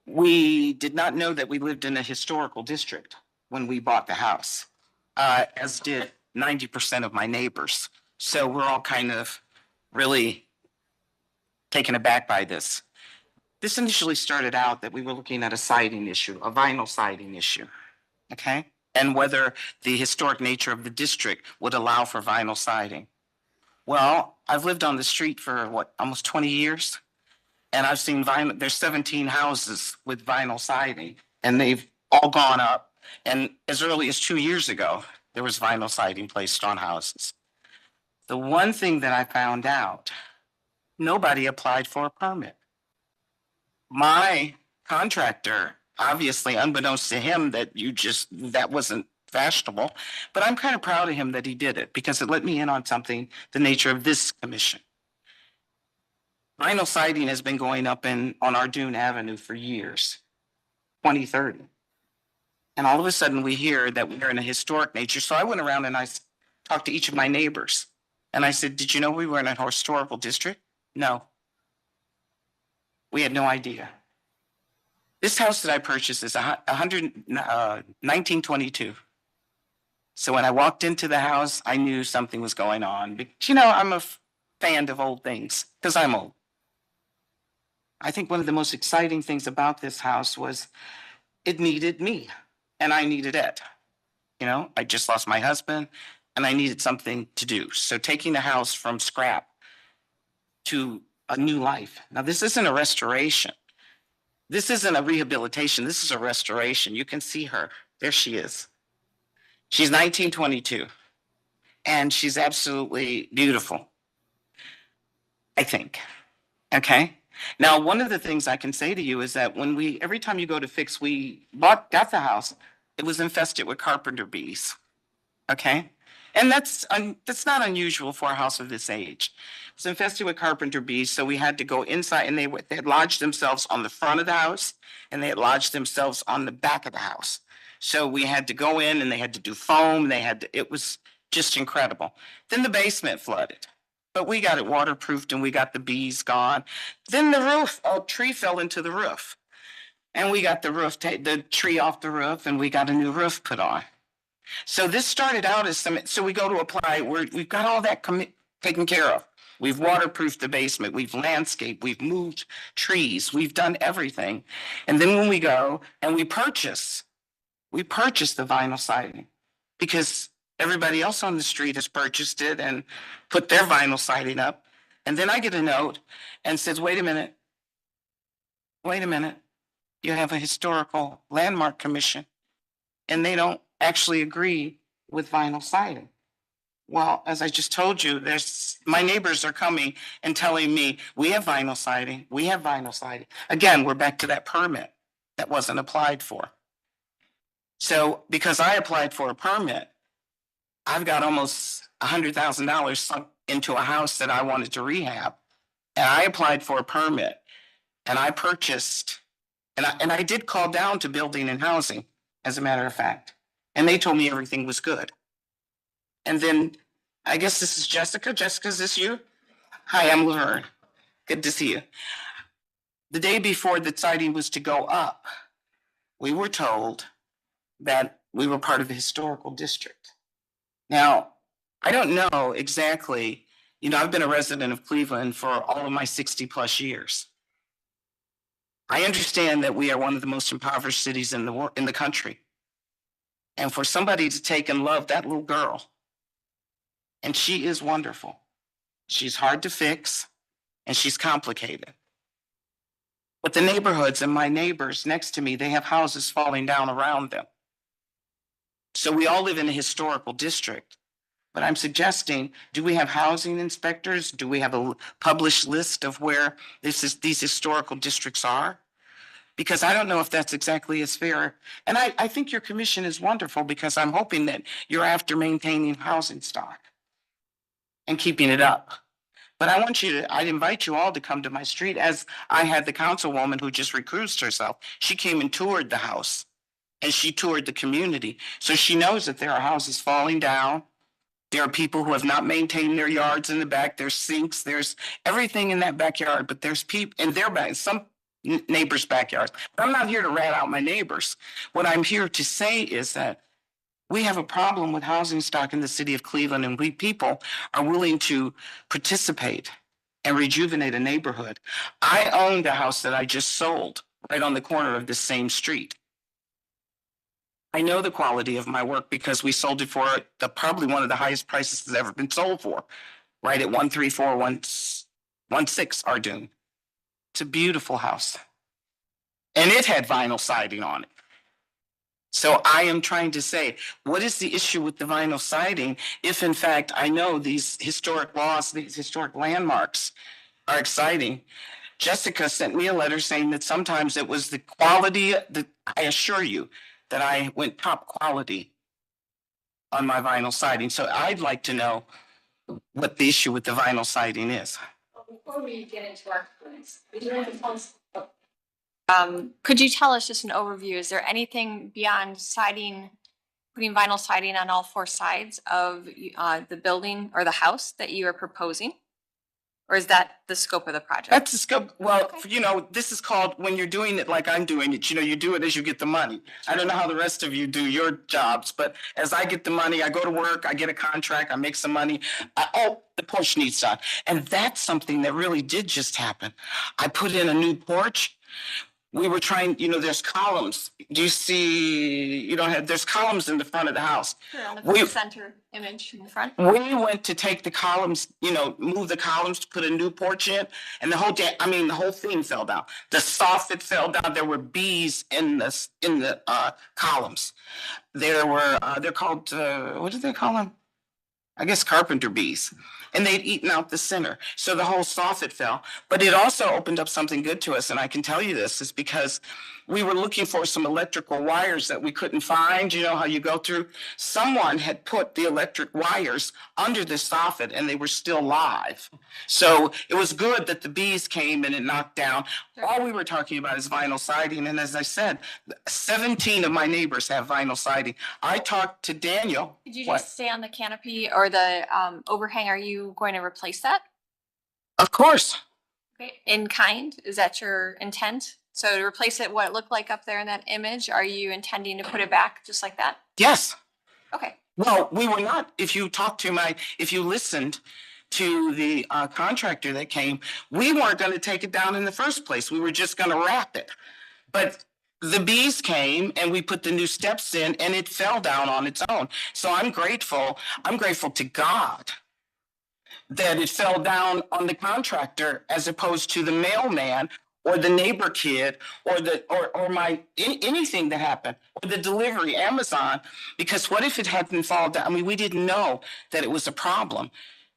Speaker 17: We did not know that we lived in a historical district when we bought the house, as did 90% of my neighbors. So we're all kind of really taken aback by this. This initially started out that we were looking at a siding issue, a vinyl siding issue, okay? And whether the historic nature of the district would allow for vinyl siding. Well, I've lived on the street for almost 20 years. And I've seen vinyl, there's 17 houses with vinyl siding and they've all gone up. And as early as 2 years ago, there was vinyl siding placed on houses. The one thing that I found out, nobody applied for a permit. My contractor, obviously unbeknownst to him that wasn't fashionable, but I'm kind of proud of him that he did it because it let me in on something, the nature of this commission. Vinyl siding has been going up on Ardoon Avenue for years, 2030. And all of a sudden we hear that we're in a historic nature. So I went around and I talked to each of my neighbors and I said, did you know we were in a historical district? No. We had no idea. This house that I purchased is 1922. So when I walked into the house, I knew something was going on. But, I'm a fan of old things because I'm old. I think one of the most exciting things about this house was it needed me and I needed it. I just lost my husband and I needed something to do. So taking the house from scrap to a new life. Now, this isn't a restoration. This isn't a rehabilitation. This is a restoration. You can see her. There she is. She's 1922 and she's absolutely beautiful, I think. Okay. Now, one of the things I can say to you is that every time you go to fix, we got the house, it was infested with carpenter bees. Okay. And that's not unusual for a house of this age. It was infested with carpenter bees. So we had to go inside and they had lodged themselves on the front of the house and they had lodged themselves on the back of the house. So we had to go in and they had to do foam. It was just incredible. Then the basement flooded. But we got it waterproofed and we got the bees gone. Then the roof, a tree fell into the roof. And we got the tree off the roof and we got a new roof put on. So this started out as some, so we go to apply, we've got all that taken care of. We've waterproofed the basement, we've landscaped, we've moved trees, we've done everything. And then when we go and we purchase the vinyl siding because everybody else on the street has purchased it and put their vinyl siding up. And then I get a note and says, wait a minute. You have a historical landmark commission and they don't actually agree with vinyl siding. Well, as I just told you, my neighbors are coming and telling me, we have vinyl siding. Again, we're back to that permit that wasn't applied for. So because I applied for a permit, I've got almost $100,000 sunk into a house that I wanted to rehab. And I applied for a permit and I purchased, and I did call down to building and housing, as a matter of fact. And they told me everything was good. And then I guess this is Jessica. Jessica, is this you? Hi, I'm Laverne. Good to see you. The day before the siding was to go up, we were told that we were part of the historical district. Now, I don't know exactly, I've been a resident of Cleveland for all of my 60 plus years. I understand that we are one of the most impoverished cities in the country. And for somebody to take and love that little girl, and she is wonderful. She's hard to fix and she's complicated. But the neighborhoods and my neighbors next to me, they have houses falling down around them. So we all live in a historical district. But I'm suggesting, do we have housing inspectors? Do we have a published list of where these historical districts are? Because I don't know if that's exactly as fair. And I think your commission is wonderful because I'm hoping that you're after maintaining housing stock and keeping it up. But I'd invite you all to come to my street, as I had the councilwoman who just recused herself. She came and toured the house and she toured the community. So she knows that there are houses falling down. There are people who have not maintained their yards in the back. There's sinks, there's everything in that backyard, but there's people in their back, some neighbors' backyards. But I'm not here to rat out my neighbors. What I'm here to say is that we have a problem with housing stock in the city of Cleveland, and we people are willing to participate and rejuvenate a neighborhood. I owned a house that I just sold right on the corner of this same street. I know the quality of my work because we sold it for probably one of the highest prices it's ever been sold for, right at 13416 Ardoon. It's a beautiful house. And it had vinyl siding on it. So I am trying to say, what is the issue with the vinyl siding if in fact I know these historic laws, these historic landmarks are exciting? Jessica sent me a letter saying that sometimes it was the quality that I assure you that I went top quality on my vinyl siding. So I'd like to know what the issue with the vinyl siding is.
Speaker 3: Before we get into our plans, could you tell us just an overview? Is there anything beyond siding, putting vinyl siding on all four sides of the building or the house that you are proposing? Or is that the scope of the project?
Speaker 17: That's the scope. Well, this is called, when you're doing it like I'm doing it, you do it as you get the money. I don't know how the rest of you do your jobs, but as I get the money, I go to work, I get a contract, I make some money. The porch needs done. And that's something that really did just happen. I put in a new porch. We were trying, there's columns. Do you see, there's columns in the front of the house.
Speaker 3: Sure, on the center image in the front.
Speaker 17: We went to take the columns, move the columns to put a new porch in, and the whole thing fell down. The soffit fell down. There were bees in the columns. There were, they're called, what do they call them? I guess carpenter bees. And they'd eaten out the center. So the whole soffit fell. But it also opened up something good to us. And I can tell you this is because we were looking for some electrical wires that we couldn't find. You know how you go through? Someone had put the electric wires under the soffit and they were still live. So it was good that the bees came and it knocked down. All we were talking about is vinyl siding. And as I said, 17 of my neighbors have vinyl siding. I talked to Daniel.
Speaker 3: Could you just stay on the canopy or the overhang? Are you going to replace that?
Speaker 17: Of course.
Speaker 3: Okay. In kind? Is that your intent? So to replace it, what it looked like up there in that image, are you intending to put it back just like that?
Speaker 17: Yes.
Speaker 3: Okay,
Speaker 17: Well, we were not, if you listened to the contractor that came, we weren't gonna take it down in the first place. We were just gonna wrap it. But the bees came and we put the new steps in and it fell down on its own. So I'm grateful to God that it fell down on the contractor as opposed to the mailman or the neighbor kid or anything that happened, or the delivery, Amazon, because what if it hadn't fallen down? I mean, we didn't know that it was a problem.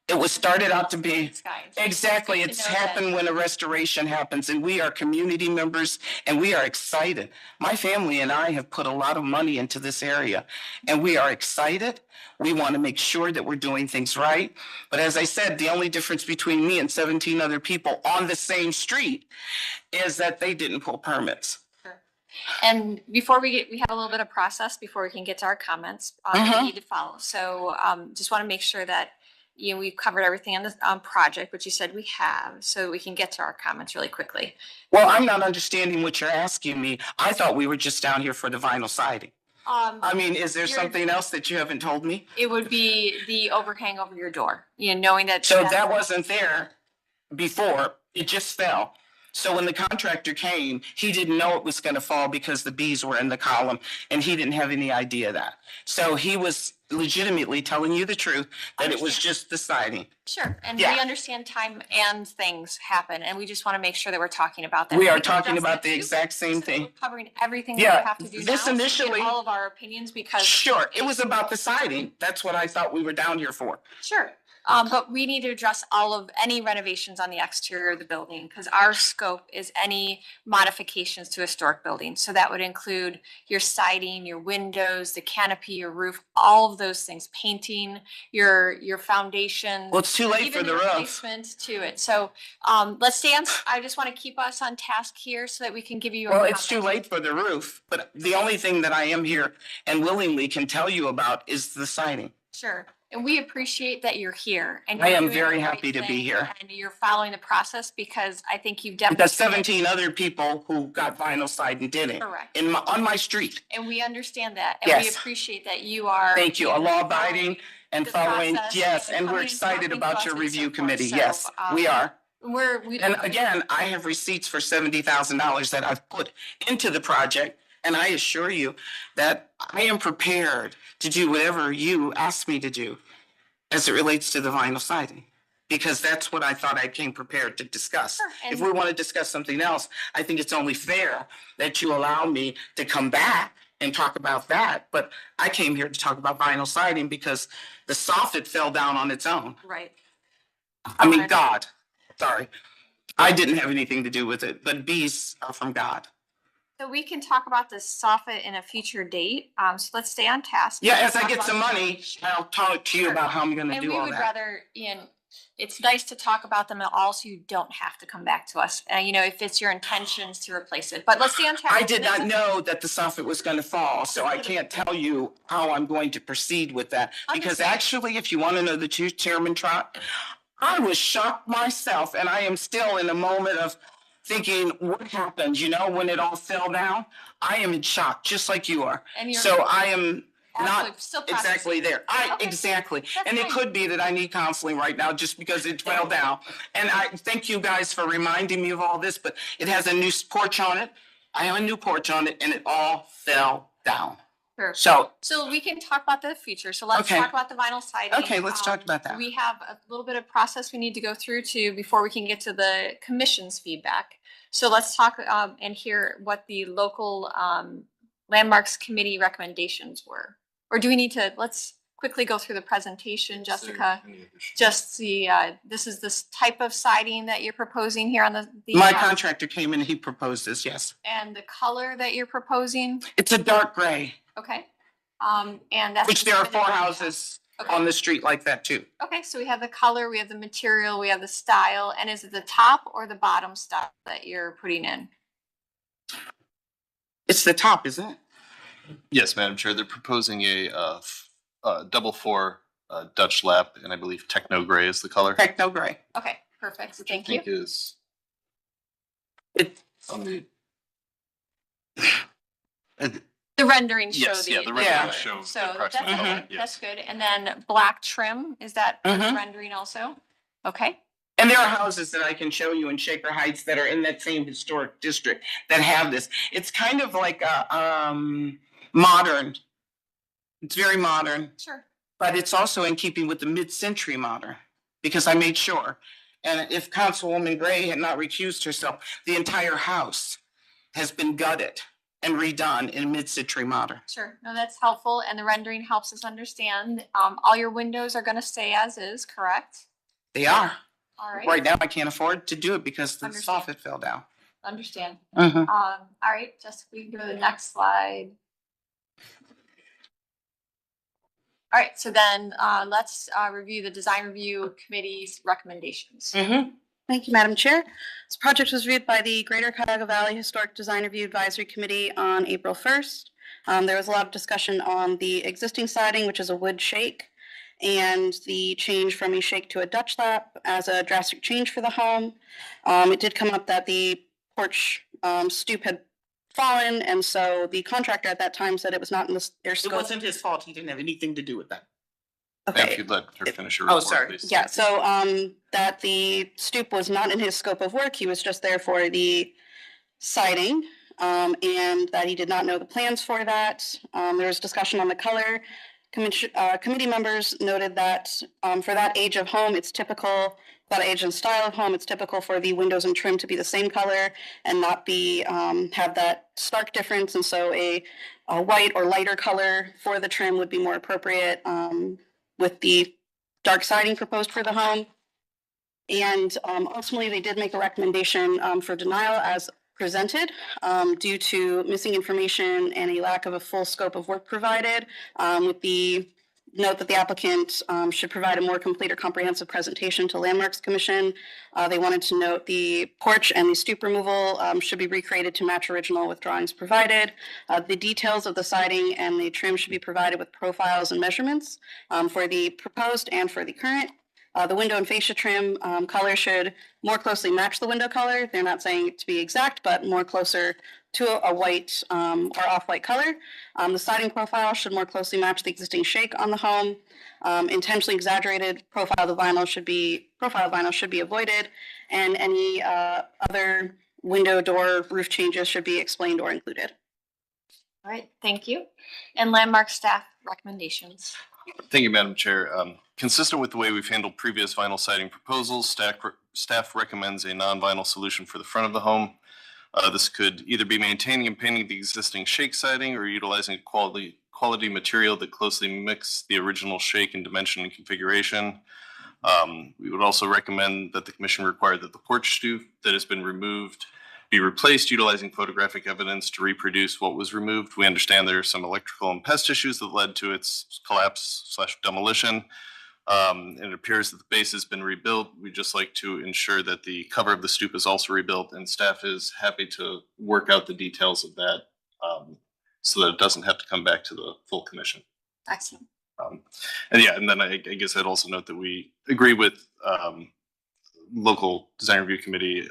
Speaker 17: It was started out to be, exactly,
Speaker 3: Good to
Speaker 17: it's
Speaker 3: know that.
Speaker 17: happened when a restoration happens, and we are community members and we are excited. My family and I have put a lot of money into this area and we are excited. We want to make sure that we're doing things right. But as I said, the only difference between me and 17 other people on the same street is that they didn't pull permits.
Speaker 3: and before we have a little bit of process before we can get to our comments, we need to follow. So just want to make sure that, you know, we've covered everything on this project, which you said we have, so we can get to our comments really quickly.
Speaker 17: Well, I'm not understanding what you're asking me. I thought we were just down here for the vinyl siding. I mean, is there something else that you haven't told me?
Speaker 3: It would be the overhang over your door, you know, knowing that.
Speaker 17: So that wasn't there before, it just fell. So when the contractor came, he didn't know it was gonna fall because the bees were in the column and he didn't have any idea of that. So he was legitimately telling you the truth, that it was just the siding.
Speaker 3: Sure, and
Speaker 17: Yeah.
Speaker 3: we understand time and things happen, and we just want to make sure that we're talking about that.
Speaker 17: We are
Speaker 3: can
Speaker 17: talking
Speaker 3: address
Speaker 17: about
Speaker 3: that
Speaker 17: the
Speaker 3: too.
Speaker 17: exact same
Speaker 3: We're
Speaker 17: thing.
Speaker 3: covering everything that
Speaker 17: Yeah,
Speaker 3: we have to do
Speaker 17: this
Speaker 3: now, so we get
Speaker 17: initially-
Speaker 3: all of our opinions because.
Speaker 17: Sure, it was about the siding. That's what I thought we were down here for.
Speaker 3: Sure, but we need to address all of any renovations on the exterior of the building, because our scope is any modifications to historic buildings. So that would include your siding, your windows, the canopy, your roof, all of those things, painting, your foundation.
Speaker 17: Well, it's too late
Speaker 3: even
Speaker 17: for the roof.
Speaker 3: replacement to it. So let's stay on, I just want to keep us on task here so that we can give you.
Speaker 17: Well, it's too late for the roof, but the only thing that I am here and willingly can tell you about is the siding.
Speaker 3: Sure, and we appreciate that you're here. And
Speaker 17: I
Speaker 3: you're
Speaker 17: am
Speaker 3: doing
Speaker 17: very
Speaker 3: the right
Speaker 17: happy to be
Speaker 3: thing,
Speaker 17: here.
Speaker 3: And you're following the process because I think you've definitely.
Speaker 17: Because 17 other people who got vinyl siding didn't.
Speaker 3: Correct.
Speaker 17: On my street.
Speaker 3: And we understand that, and we
Speaker 17: Yes.
Speaker 3: appreciate that you are.
Speaker 17: Thank you. A law abiding and
Speaker 3: the
Speaker 17: following,
Speaker 3: process
Speaker 17: yes,
Speaker 3: and
Speaker 17: and we're
Speaker 3: coming and
Speaker 17: excited
Speaker 3: talking to
Speaker 17: about
Speaker 3: us
Speaker 17: your
Speaker 3: and
Speaker 17: review
Speaker 3: so forth.
Speaker 17: committee.
Speaker 3: So,
Speaker 17: Yes, we are.
Speaker 3: We.
Speaker 17: And again, I have receipts for $70,000 that I've put into the project. And I assure you that I am prepared to do whatever you ask me to do as it relates to the vinyl siding. Because that's what I thought I came prepared to discuss.
Speaker 3: Sure,
Speaker 17: If
Speaker 3: and-
Speaker 17: we want to discuss something else, I think it's only fair that you allow me to come back and talk about that. But I came here to talk about vinyl siding because the soffit fell down on its own.
Speaker 3: Right.
Speaker 17: I mean, God, sorry. I didn't have anything to do with it, but bees are from God.
Speaker 3: So we can talk about this soffit in a future date. So let's stay on task.
Speaker 17: Yeah, as I
Speaker 3: Talk
Speaker 17: get
Speaker 3: about
Speaker 17: some
Speaker 3: the-
Speaker 17: money, I'll talk to you about how I'm gonna
Speaker 3: And
Speaker 17: do
Speaker 3: we
Speaker 17: all
Speaker 3: would
Speaker 17: that.
Speaker 3: rather, Ian, it's nice to talk about them all so you don't have to come back to us. You know, if it's your intentions to replace it, but let's stay on task.
Speaker 17: I did not know that the soffit was gonna fall, so I can't tell you how I'm going to proceed with that. Because
Speaker 3: Understand.
Speaker 17: actually, if you want to know the truth, Chairman Trot, I was shocked myself, and I am still in a moment of thinking, what happened, you know, when it all fell down? I am in shock, just like you are.
Speaker 3: And you're-
Speaker 17: So I am
Speaker 3: Absolutely,
Speaker 17: not
Speaker 3: still processing.
Speaker 17: exactly there.
Speaker 3: Okay,
Speaker 17: Exactly.
Speaker 3: that's
Speaker 17: And it
Speaker 3: fine.
Speaker 17: could be that I need counseling right now just because it fell down. And I thank you guys for reminding me of all this, but it has a new porch on it. I have a new porch on it and it all fell down.
Speaker 3: Sure.
Speaker 17: So,
Speaker 3: we can talk about the future. So let's
Speaker 17: Okay.
Speaker 3: talk about the vinyl siding.
Speaker 17: okay, let's talk about that.
Speaker 3: We have a little bit of process we need to go through before we can get to the commission's feedback. So let's talk and hear what the local landmarks committee recommendations were. Or do we need to, let's quickly go through the presentation, Jessica. Just this is this type of siding that you're proposing here on the.
Speaker 17: My contractor came in and he proposed this, yes.
Speaker 3: And the color that you're proposing,
Speaker 17: It's a dark gray,
Speaker 3: okay. And that's.
Speaker 17: which there are 4 houses
Speaker 3: Okay.
Speaker 17: on the street like that too.
Speaker 3: Okay, so we have the color, we have the material, we have the style, and is it the top or the bottom style that you're putting in?
Speaker 17: It's the top, isn't it?
Speaker 4: Yes, Madam Chair, they're proposing a double 4 Dutch lap, and I believe techno gray is the color.
Speaker 17: Techno gray.
Speaker 3: Okay, perfect,
Speaker 4: Which I
Speaker 3: thank you.
Speaker 4: think is
Speaker 17: It,
Speaker 4: on the.
Speaker 3: The renderings show
Speaker 4: Yes, yeah, the
Speaker 3: yeah.
Speaker 4: renderings show the
Speaker 3: So that's,
Speaker 4: approximate
Speaker 3: okay,
Speaker 4: color, yes.
Speaker 3: that's good. And then black trim, is that for the
Speaker 17: Mhm.
Speaker 3: rendering also? Okay,
Speaker 17: And there are houses that I can show you in Shaker Heights that are in that same historic district that have this. It's kind of like a, modern. It's very modern,
Speaker 3: sure.
Speaker 17: but it's also in keeping with the mid-century modern, because I made sure. And if Councilwoman Gray had not recused herself, the entire house has been gutted and redone in mid-century modern.
Speaker 3: Sure, no, that's helpful, and the rendering helps us understand. All your windows are gonna stay as is, correct?
Speaker 17: They are.
Speaker 3: All right.
Speaker 17: Right now, I can't afford to do it because the
Speaker 3: Understand.
Speaker 17: soffit fell down.
Speaker 3: Understand.
Speaker 17: Mhm.
Speaker 3: All right, Jessica, we can go to the next slide. All right, so then, let's, review the design review committee's recommendations.
Speaker 5: Thank you, Madam Chair. This project was reviewed by the Greater Cuyahoga Valley Historic Design Review Advisory Committee on April 1st. There was a lot of discussion on the existing siding, which is a wood shake, and the change from a shake to a Dutch lap as a drastic change for the home. It did come up that the porch stoop had fallen, and so the contractor at that time said it was not in their
Speaker 17: It
Speaker 5: scope.
Speaker 17: wasn't his fault. He didn't have anything to do with that.
Speaker 4: Ma'am, if you'd let her finish her
Speaker 17: Oh,
Speaker 4: report,
Speaker 17: sorry.
Speaker 4: please.
Speaker 5: Yeah, so that the stoop was not in his scope of work, he was just there for the siding, and that he did not know the plans for that. There was discussion on the color. Committee members noted that for that age of home, it's typical, that age and style of home, it's typical for the windows and trim to be the same color and not be have that stark difference. And so a white or lighter color for the trim would be more appropriate with the dark siding proposed for the home. And ultimately, they did make a recommendation for denial as presented due to missing information and a lack of a full scope of work provided, with the note that the applicant should provide a more complete or comprehensive presentation to Landmarks Commission. They wanted to note the porch and the stoop removal should be recreated to match original with drawings provided. The details of the siding and the trim should be provided with profiles and measurements for the proposed and for the current. The window and fascia trim color should more closely match the window color. They're not saying it to be exact, but more closer to a white or off-white color. The siding profile should more closely match the existing shake on the home. Intentionally exaggerated profile of vinyl should be avoided, and any other window, door, roof changes should be explained or included.
Speaker 3: All right, thank you. And Landmark staff recommendations.
Speaker 4: Thank you, Madam Chair. Consistent with the way we've handled previous vinyl siding proposals, staff recommends a non-vinyl solution for the front of the home. This could either be maintaining and painting the existing shake siding or utilizing a quality material that closely mimics the original shake in dimension and configuration. We would also recommend that the commission require that the porch stoop that has been removed be replaced utilizing photographic evidence to reproduce what was removed. We understand there are some electrical and pest issues that led to its collapse/demolition. And it appears that the base has been rebuilt. We'd just like to ensure that the cover of the stoop is also rebuilt, and staff is happy to work out the details of that so that it doesn't have to come back to the full commission.
Speaker 3: Excellent.
Speaker 4: And then I guess I'd also note that we agree with local design review committee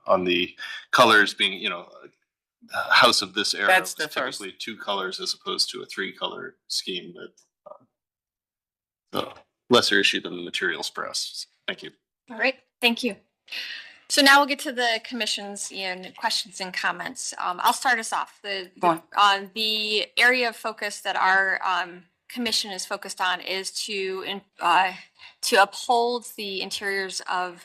Speaker 4: on the colors being, a house of this era
Speaker 17: That's
Speaker 4: was
Speaker 17: the first.
Speaker 4: typically 2 colors as opposed to a 3-color scheme, but the lesser issue than the materials for us. Thank you.
Speaker 3: All right, thank you. So now we'll get to the commission's questions and comments. I'll start us off. The area of focus that our commission is focused on is to uphold the interiors of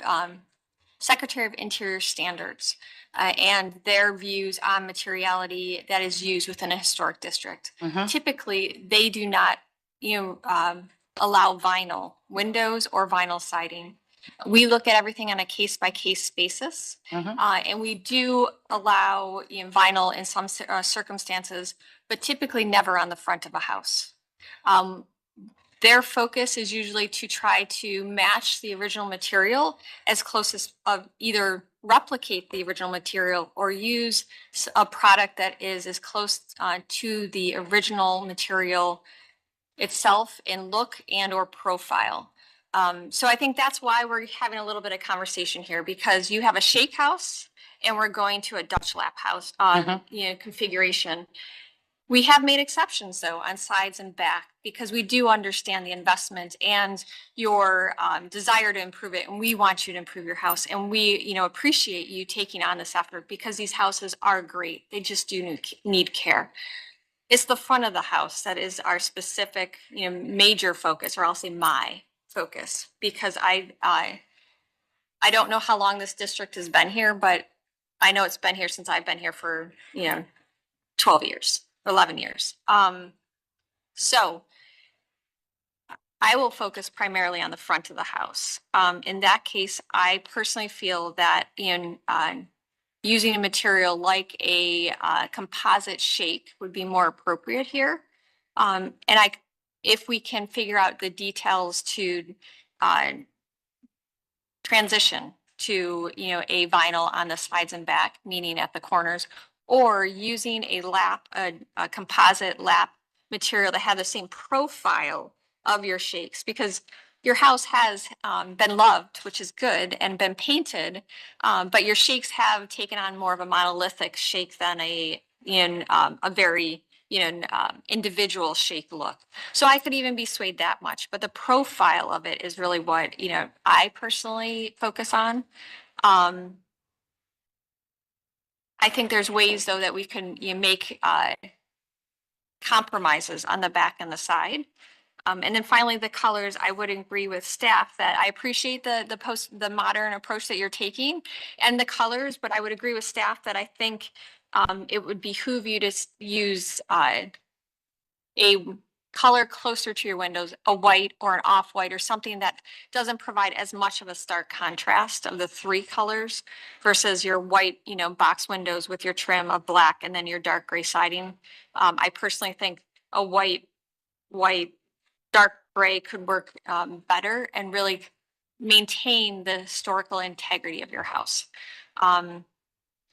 Speaker 3: Secretary of Interior standards and their views on materiality that is used within a historic district. Typically, they do not allow vinyl windows or vinyl siding. We look at everything on a case-by-case basis, and we do allow vinyl in some circumstances, but typically never on the front of a house. Their focus is usually to try to match the original material as close as either replicate the original material or use a product that is as close to the original material itself in look and or profile. So I think that's why we're having a little bit of conversation here, because you have a shake house and we're going to a Dutch lap house configuration. We have made exceptions though on sides and back because we do understand the investment and your desire to improve it. And we want you to improve your house. And we, appreciate you taking on this effort because these houses are great. They just do need care. It's the front of the house that is our specific, major focus, or I'll say my focus, because I don't know how long this district has been here, but I know it's been here since I've been here for, 12 years, 11 years. So I will focus primarily on the front of the house. In that case, I personally feel that in using a material like a composite shake would be more appropriate here. And if we can figure out the details to transition to, a vinyl on the sides and back, meaning at the corners, or using a composite lap material that have the same profile of your shakes, because your house has been loved, which is good, and been painted, but your shakes have taken on more of a monolithic shake than a very individual shake look. So I could even be swayed that much, but the profile of it is really what I personally focus on. I think there's ways though that we can make compromises on the back and the side. And then finally, the colors, I would agree with staff that I appreciate the modern approach that you're taking and the colors, but I would agree with staff that I think it would behoove you to use a color closer to your windows, a white or an off-white or something that doesn't provide as much of a stark contrast of the three colors versus your white, box windows with your trim of black and then your dark gray siding. I personally think a white, dark gray could work better and really maintain the historical integrity of your house.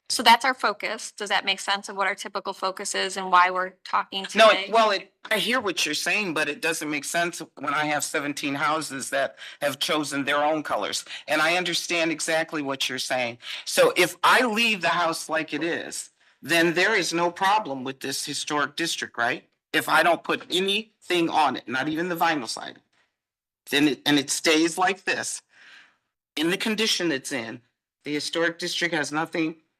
Speaker 3: So that's our focus. Does that make sense of what our typical focus is and why we're talking
Speaker 17: No,
Speaker 3: today?
Speaker 17: well, I hear what you're saying, but it doesn't make sense when I have 17 houses that have chosen their own colors. And I understand exactly what you're saying. So if I leave the house like it is, then there is no problem with this historic district, right? If I don't put anything on it, not even the vinyl side, then it stays like this, in the condition it's in, the historic district has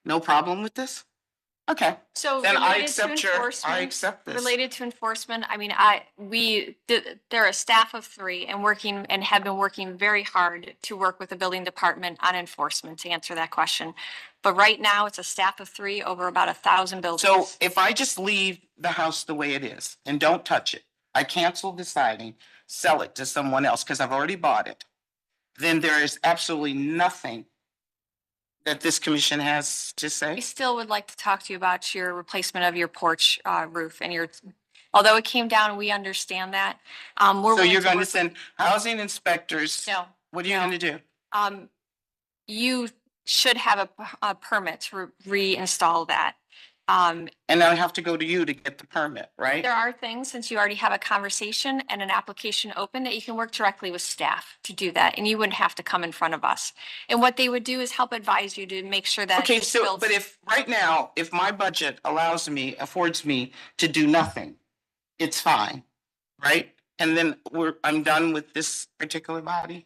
Speaker 17: no problem with this? Okay.
Speaker 3: So
Speaker 17: Then I
Speaker 3: related to
Speaker 17: accept I
Speaker 3: enforcement-
Speaker 17: accept this.
Speaker 3: Related to enforcement, I mean, they're a staff of 3 and have been working very hard to work with the building department on enforcement to answer that question. But right now, it's a staff of 3 over about 1,000 buildings.
Speaker 17: So if I just leave the house the way it is and don't touch it, I cancel the siding, sell it to someone else because I've already bought it, then there is absolutely nothing that this commission has to say?
Speaker 3: I still would like to talk to you about your replacement of your porch roof and although it came down, we understand that.
Speaker 17: So you're going to send housing inspectors?
Speaker 3: No.
Speaker 17: What are you going to do?
Speaker 3: You should have a permit to reinstall that.
Speaker 17: And I have to go to you to get the permit, right?
Speaker 3: There are things, since you already have a conversation and an application open, that you can work directly with staff to do that, and you wouldn't have to come in front of us. And what they would do is help advise you to make sure that.
Speaker 17: Okay, so, but if right now, if my budget affords me to do nothing, it's fine, right? And then I'm done with this particular body?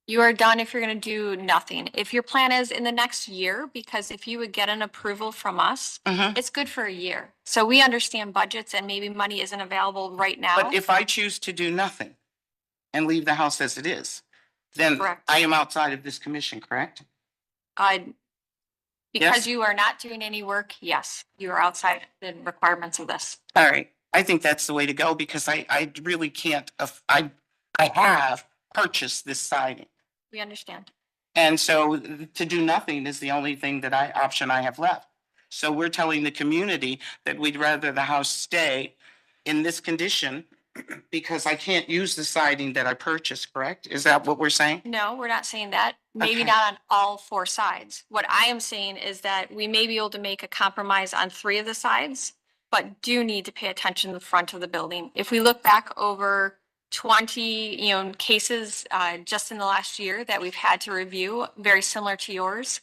Speaker 3: You are done if you're going to do nothing. If your plan is in the next year, because if you would get an approval from us, it's good for a year. So we understand budgets and maybe money isn't available right now.
Speaker 17: But if I choose to do nothing and leave the house as it is, then
Speaker 3: Correct.
Speaker 17: I am outside of this commission, correct?
Speaker 3: Because
Speaker 17: Yes.
Speaker 3: you are not doing any work, yes, you are outside the requirements of this.
Speaker 17: All right, I think that's the way to go because I really can't, I have purchased this siding.
Speaker 3: We understand.
Speaker 17: And so to do nothing is the only thing option I have left. So we're telling the community that we'd rather the house stay in this condition because I can't use the siding that I purchased, correct? Is that what we're saying?
Speaker 3: No, we're not saying that. Maybe
Speaker 17: Okay.
Speaker 3: not on all 4 sides. What I am saying is that we may be able to make a compromise on 3 of the sides, but do need to pay attention to the front of the building. If we look back over 20, cases just in the last year that we've had to review, very similar to yours,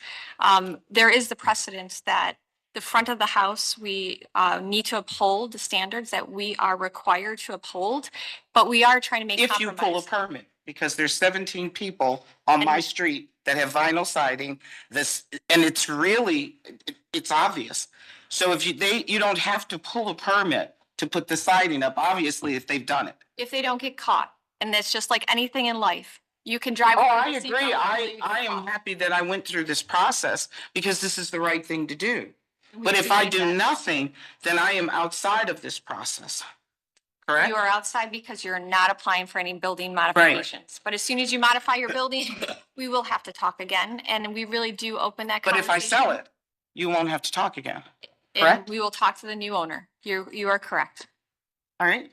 Speaker 3: there is the precedence that the front of the house, we need to uphold the standards that we are required to uphold, but we are trying to make
Speaker 17: If you pull a
Speaker 3: compromise.
Speaker 17: permit, because there's 17 people on my street that have vinyl siding, this, and it's really, it's obvious. So if you don't have to pull a permit to put the siding up, obviously, if they've done it.
Speaker 3: If they don't get caught, and that's just like anything in life, you can drive.
Speaker 17: Oh,
Speaker 3: over
Speaker 17: I
Speaker 3: the
Speaker 17: agree.
Speaker 3: seatbelt until you get
Speaker 17: I am
Speaker 3: caught.
Speaker 17: happy that I went through this process because this is the right thing to do.
Speaker 3: We
Speaker 17: But if I
Speaker 3: appreciate
Speaker 17: do
Speaker 3: that.
Speaker 17: nothing, then I am outside of this process. Correct?
Speaker 3: You are outside because you're not applying for any building modifications. But as soon as you modify your building, we will have to talk again, and we really do open that
Speaker 17: But if I sell
Speaker 3: conversation.
Speaker 17: it, you won't have to talk again.
Speaker 3: And
Speaker 17: correct?
Speaker 3: we will talk to the new owner. You are correct.
Speaker 17: All right?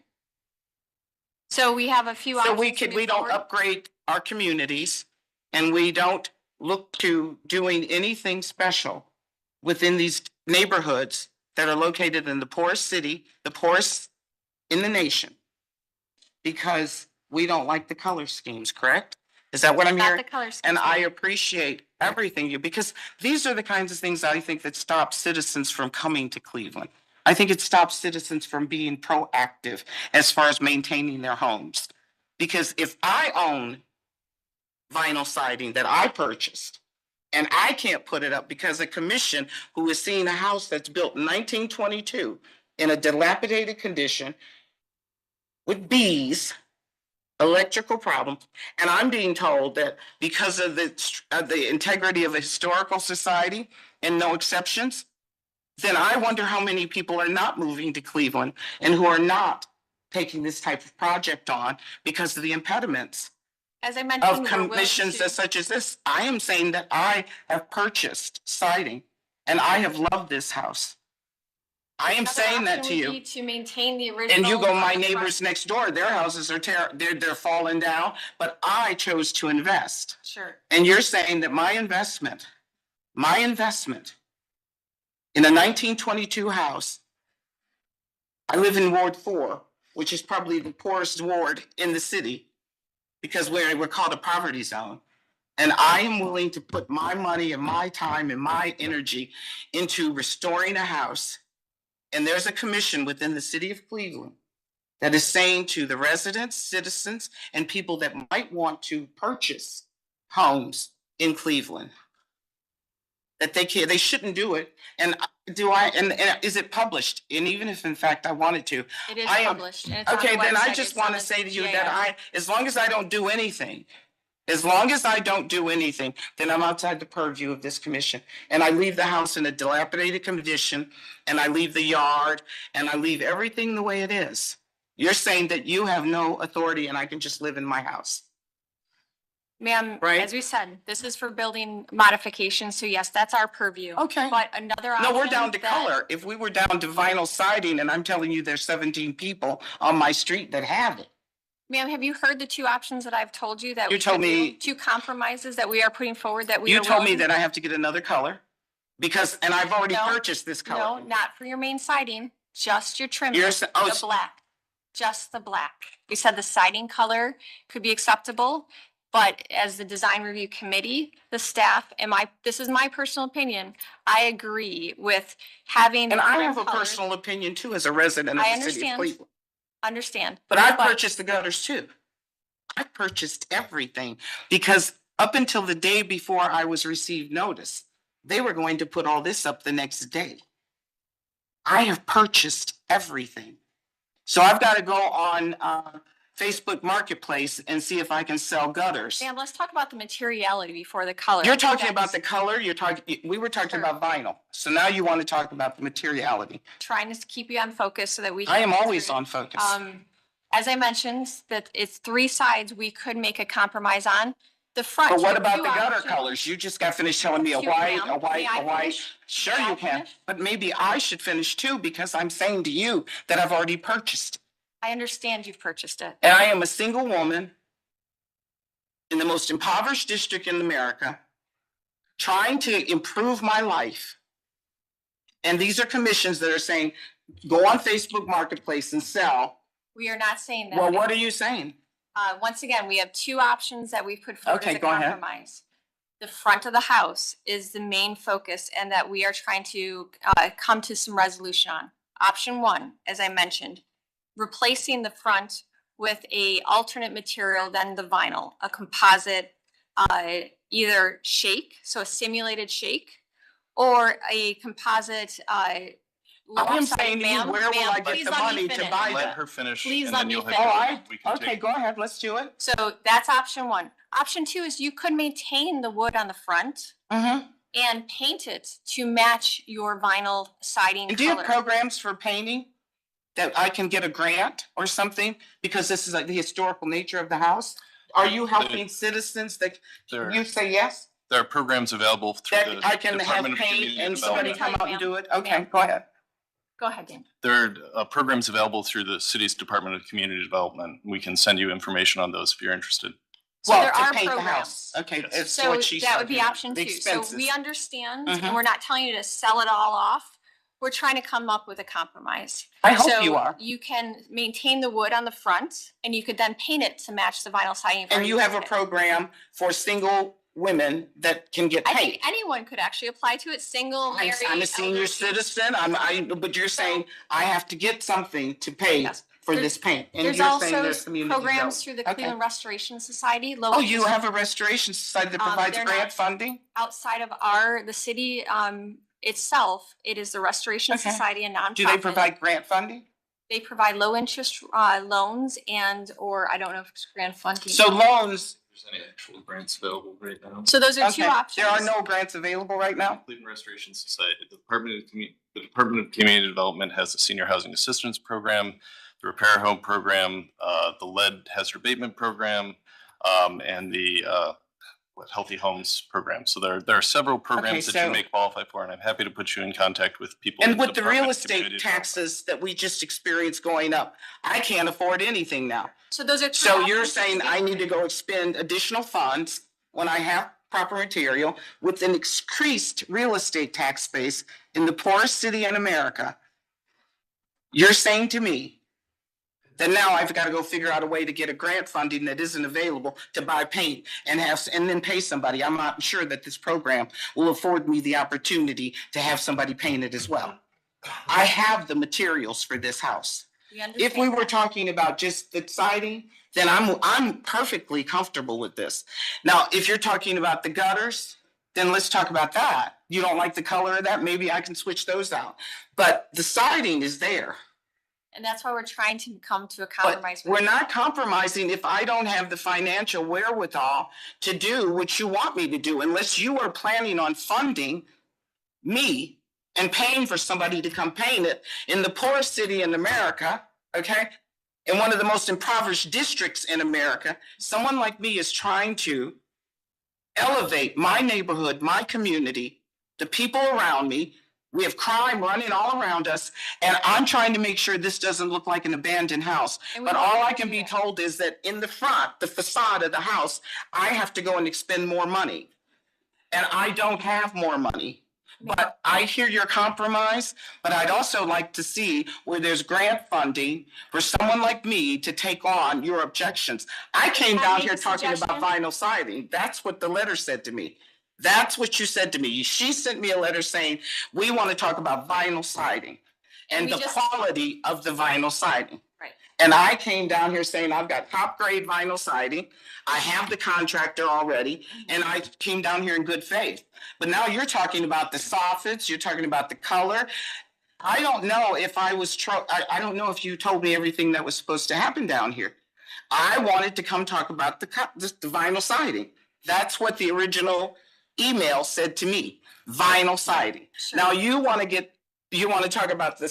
Speaker 3: So we have a few
Speaker 17: So
Speaker 3: options. to
Speaker 17: we
Speaker 3: move
Speaker 17: don't
Speaker 3: forward.
Speaker 17: upgrade our communities and we don't look to doing anything special within these neighborhoods that are located in the poorest city, the poorest in the nation. Because we don't like the color schemes, correct? Is that what I'm
Speaker 3: Not
Speaker 17: hearing?
Speaker 3: the color schemes,
Speaker 17: And I
Speaker 3: ma'am.
Speaker 17: appreciate everything you, because these are the kinds of things I think that stop citizens from coming to Cleveland. I think it stops citizens from being proactive as far as maintaining their homes. Because if I own vinyl siding that I purchased and I can't put it up because a commission who is seeing a house that's built in 1922 in a dilapidated condition with bees, electrical problems, and I'm being told that because of the integrity of a historical society and no exceptions, then I wonder how many people are not moving to Cleveland and who are not taking this type of project on because of the impediments
Speaker 3: As I mentioned,
Speaker 17: of
Speaker 3: we're willing
Speaker 17: commissions
Speaker 3: to-
Speaker 17: such as this. I am saying that I have purchased siding and I have loved this house. I am
Speaker 3: Another
Speaker 17: saying that
Speaker 3: option
Speaker 17: to
Speaker 3: would be
Speaker 17: you.
Speaker 3: to maintain the original.
Speaker 17: And you go, my
Speaker 3: front.
Speaker 17: neighbors next door, their houses are they're falling down, but I chose to invest.
Speaker 3: Sure.
Speaker 17: And you're saying that my investment in a 1922 house, I live in Ward 4, which is probably the poorest ward in the city because we're called a poverty zone. And I am willing to put my money and my time and my energy into restoring a house. And there's a commission within the city of Cleveland that is saying to the residents, citizens, and people that might want to purchase homes in Cleveland that they shouldn't do it. And and is it published? And even if in fact I wanted to,
Speaker 3: It is
Speaker 17: I am-
Speaker 3: published. and it's on
Speaker 17: okay,
Speaker 3: the
Speaker 17: then I
Speaker 3: website,
Speaker 17: just
Speaker 3: it's on
Speaker 17: want to
Speaker 3: the
Speaker 17: say to you
Speaker 3: GIS.
Speaker 17: that as long as I don't do anything, then I'm outside the purview of this commission. And I leave the house in a dilapidated condition, and I leave the yard, and I leave everything the way it is. You're saying that you have no authority and I can just live in my house.
Speaker 3: Ma'am,
Speaker 17: Right?
Speaker 3: as we said, this is for building modifications, so yes, that's our purview.
Speaker 17: Okay.
Speaker 3: But another option.
Speaker 17: No, we're down to
Speaker 3: that-
Speaker 17: color. If we were down to vinyl siding and I'm telling you there's 17 people on my street that have it.
Speaker 3: Ma'am, have you heard the two options that I've told you that
Speaker 17: You
Speaker 3: we
Speaker 17: told
Speaker 3: could do?
Speaker 17: me-
Speaker 3: Two compromises that we are putting forward that we
Speaker 17: You
Speaker 3: are
Speaker 17: told me
Speaker 3: willing-
Speaker 17: that I have to get another color and I've already
Speaker 3: No,
Speaker 17: purchased this
Speaker 3: No,
Speaker 17: color.
Speaker 3: not for your main siding, just your trim,
Speaker 17: You're
Speaker 3: the
Speaker 17: sa- oh, s-
Speaker 3: black, just the black. We said the siding color could be acceptable, but as the design review committee, the staff, this is my personal opinion, I agree with having.
Speaker 17: And
Speaker 3: the
Speaker 17: I
Speaker 3: trim
Speaker 17: have a
Speaker 3: colors.
Speaker 17: personal opinion too as a resident of
Speaker 3: I
Speaker 17: the city of
Speaker 3: understand.
Speaker 17: Cleveland.
Speaker 3: Understand.
Speaker 17: But I purchased the gutters too. I purchased everything because up until the day before I was received notice, they were going to put all this up the next day. I have purchased everything. So I've got to go on Facebook Marketplace and see if I can sell gutters.
Speaker 3: Sam, let's talk about the materiality before the color.
Speaker 17: You're talking about the color, we were talking about vinyl. So now you want to talk about the materiality.
Speaker 3: Trying to keep you on focus so that we.
Speaker 17: I
Speaker 3: can
Speaker 17: am
Speaker 3: get
Speaker 17: always
Speaker 3: through.
Speaker 17: on focus.
Speaker 3: As I mentioned, that it's three sides we could make a compromise on. The front.
Speaker 17: But what
Speaker 3: you have
Speaker 17: about
Speaker 3: two
Speaker 17: the gutter
Speaker 3: options.
Speaker 17: colors? You just got finished telling me a
Speaker 3: Excuse me,
Speaker 17: white,
Speaker 3: ma'am.
Speaker 17: a white,
Speaker 3: May I
Speaker 17: a white.
Speaker 3: finish?
Speaker 17: Sure
Speaker 3: May I
Speaker 17: you can,
Speaker 3: finish?
Speaker 17: but maybe I should finish too because I'm saying to you that I've already purchased.
Speaker 3: I understand you've purchased it.
Speaker 17: And I am a single woman in the most impoverished district in America, trying to improve my life. And these are commissions that are saying, go on Facebook Marketplace and sell.
Speaker 3: We are not saying that.
Speaker 17: Well, what are you saying?
Speaker 3: Once again, we have two options that we put forward
Speaker 17: Okay,
Speaker 3: as a
Speaker 17: go ahead.
Speaker 3: compromise. the front of the house is the main focus and that we are trying to come to some resolution on. Option one, as I mentioned, replacing the front with a alternate material than the vinyl, a composite, either shake, so a simulated shake, or a composite.
Speaker 17: I'm saying to you, where will I get the money to buy
Speaker 4: Let
Speaker 17: that?
Speaker 4: her finish.
Speaker 3: Please
Speaker 4: and
Speaker 3: let
Speaker 4: then
Speaker 3: me
Speaker 4: you'll have
Speaker 3: finish.
Speaker 17: Oh,
Speaker 4: your- we can
Speaker 17: okay,
Speaker 4: take-
Speaker 17: go ahead, let's do it.
Speaker 3: So that's option one. Option two is you could maintain the wood on the front
Speaker 17: Mm-hmm.
Speaker 3: and paint it to match your vinyl siding
Speaker 17: And do you have
Speaker 3: color.
Speaker 17: programs for painting that I can get a grant or something? Because this is like the historical nature of the house. Are you helping citizens that,
Speaker 4: There,
Speaker 17: you say yes?
Speaker 4: there are programs available through
Speaker 17: That
Speaker 4: the
Speaker 17: I can have
Speaker 4: Department of
Speaker 17: paint
Speaker 4: Community
Speaker 17: and somebody
Speaker 4: Development.
Speaker 17: come out and do it? Okay, go ahead.
Speaker 3: Go ahead, Dan.
Speaker 4: There are programs available through the city's Department of Community Development. We can send you information on those if you're interested.
Speaker 3: So
Speaker 17: Well,
Speaker 3: there
Speaker 17: to
Speaker 3: are
Speaker 17: paint the
Speaker 3: programs.
Speaker 17: house. Okay, it's
Speaker 3: So
Speaker 17: what she said.
Speaker 3: that would be
Speaker 17: here,
Speaker 3: option
Speaker 17: the
Speaker 3: two. So
Speaker 17: expenses.
Speaker 3: we understand,
Speaker 17: Mhm.
Speaker 3: and we're not telling you to sell it all off. We're trying to come up with a compromise.
Speaker 17: I hope
Speaker 3: So
Speaker 17: you are.
Speaker 3: You can maintain the wood on the front and you could then paint it to match the vinyl siding. you've
Speaker 17: And
Speaker 3: already
Speaker 17: you have a
Speaker 3: painted.
Speaker 17: program for single women that can get
Speaker 3: I
Speaker 17: paid.
Speaker 3: think anyone could actually apply to it, single, married.
Speaker 17: I'm a senior
Speaker 3: elderly.
Speaker 17: citizen, but you're saying I have to get something to pay
Speaker 3: Yes.
Speaker 17: for
Speaker 3: There's-
Speaker 17: this paint. And
Speaker 3: There's
Speaker 17: you're
Speaker 3: also
Speaker 17: saying there's community
Speaker 3: programs
Speaker 17: development.
Speaker 3: through the
Speaker 17: Okay.
Speaker 3: Cleveland Restoration Society. low
Speaker 17: Oh, you
Speaker 3: interest-
Speaker 17: have a restoration society that provides
Speaker 3: they're
Speaker 17: grant
Speaker 3: not-
Speaker 17: funding?
Speaker 3: Outside of the city itself, it is the Restoration
Speaker 17: Okay.
Speaker 3: Society, a nonprofit.
Speaker 17: Do they provide grant funding?
Speaker 3: They provide low interest loans or I don't know if it's grant funding.
Speaker 17: So loans,
Speaker 4: There's any actual grants available right now?
Speaker 3: So those are two
Speaker 17: okay,
Speaker 3: options.
Speaker 17: there are no grants available right now?
Speaker 4: Cleveland Restoration Society, the Department of Community Development has the Senior Housing Assistance Program, the Repair Home Program, the Lead Hazard Abatement Program, and the Healthy Homes Program. So there are several programs that
Speaker 17: so-
Speaker 4: you may qualify for, and I'm happy to put you in contact with people.
Speaker 17: And
Speaker 4: in
Speaker 17: with the
Speaker 4: Department
Speaker 17: real
Speaker 4: of Community
Speaker 17: estate
Speaker 4: Development.
Speaker 17: taxes that we just experienced going up, I can't afford anything now.
Speaker 3: So those are. three
Speaker 17: So you're
Speaker 3: options.
Speaker 17: saying I need to go expend additional funds when I have proper material with an increased real estate tax base in the poorest city in America? You're saying to me that now I've got to go figure out a way to get a grant funding that isn't available to buy paint and then pay somebody. I'm not sure that this program will afford me the opportunity to have somebody paint it as well. I have the materials for this house.
Speaker 3: We
Speaker 17: If we
Speaker 3: understand
Speaker 17: were
Speaker 3: that.
Speaker 17: talking about just the siding, then I'm perfectly comfortable with this. Now, if you're talking about the gutters, then let's talk about that. You don't like the color of that? Maybe I can switch those out. But the siding is there.
Speaker 3: And that's why we're trying to come to a
Speaker 17: But
Speaker 3: compromise. with
Speaker 17: we're
Speaker 3: you.
Speaker 17: not compromising if I don't have the financial wherewithal to do what you want me to do, unless you are planning on funding me and paying for somebody to come paint it in the poorest city in America, okay? In one of the most impoverished districts in America, someone like me is trying to elevate my neighborhood, my community, the people around me. We have crime running all around us, and I'm trying to make sure this doesn't look like an abandoned house.
Speaker 3: And we
Speaker 17: But
Speaker 3: don't
Speaker 17: all I
Speaker 3: wanna
Speaker 17: can
Speaker 3: do
Speaker 17: be
Speaker 3: that.
Speaker 17: told is that in the front, the facade of the house, I have to go and expend more money. And I don't have more money. But I hear your compromise, but I'd also like to see where there's grant funding for someone like me to take on your objections. I came
Speaker 3: Can I
Speaker 17: down
Speaker 3: make
Speaker 17: here
Speaker 3: a
Speaker 17: talking about
Speaker 3: suggestion?
Speaker 17: vinyl siding. That's what the letter said to me. That's what you said to me. She sent me a letter saying, we want to talk about vinyl siding and
Speaker 3: we
Speaker 17: the
Speaker 3: just-
Speaker 17: quality of the vinyl siding.
Speaker 3: Right.
Speaker 17: And I came down here saying, I've got top grade vinyl siding. I have the contractor already, and I came down here in good faith. But now you're talking about the soffits, you're talking about the color. I don't know if I don't know if you told me everything that was supposed to happen down here. I wanted to come talk about the vinyl siding. That's what the original email said to me, vinyl siding.
Speaker 3: Sure.
Speaker 17: Now you want to talk about the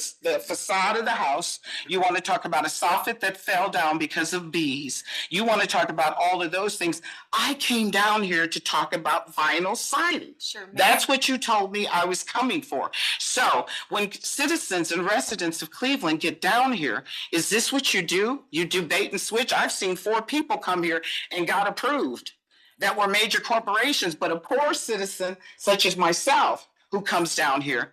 Speaker 17: facade of the house. You want to talk about a soffit that fell down because of bees. You want to talk about all of those things. I came down here to talk about vinyl siding.
Speaker 3: Sure. ma'am.
Speaker 17: That's what you told me I was coming for. So when citizens and residents of Cleveland get down here, is this what you do? You do bait and switch? I've seen 4 people come here and got approved that were major corporations, but a poor citizen such as myself who comes down here,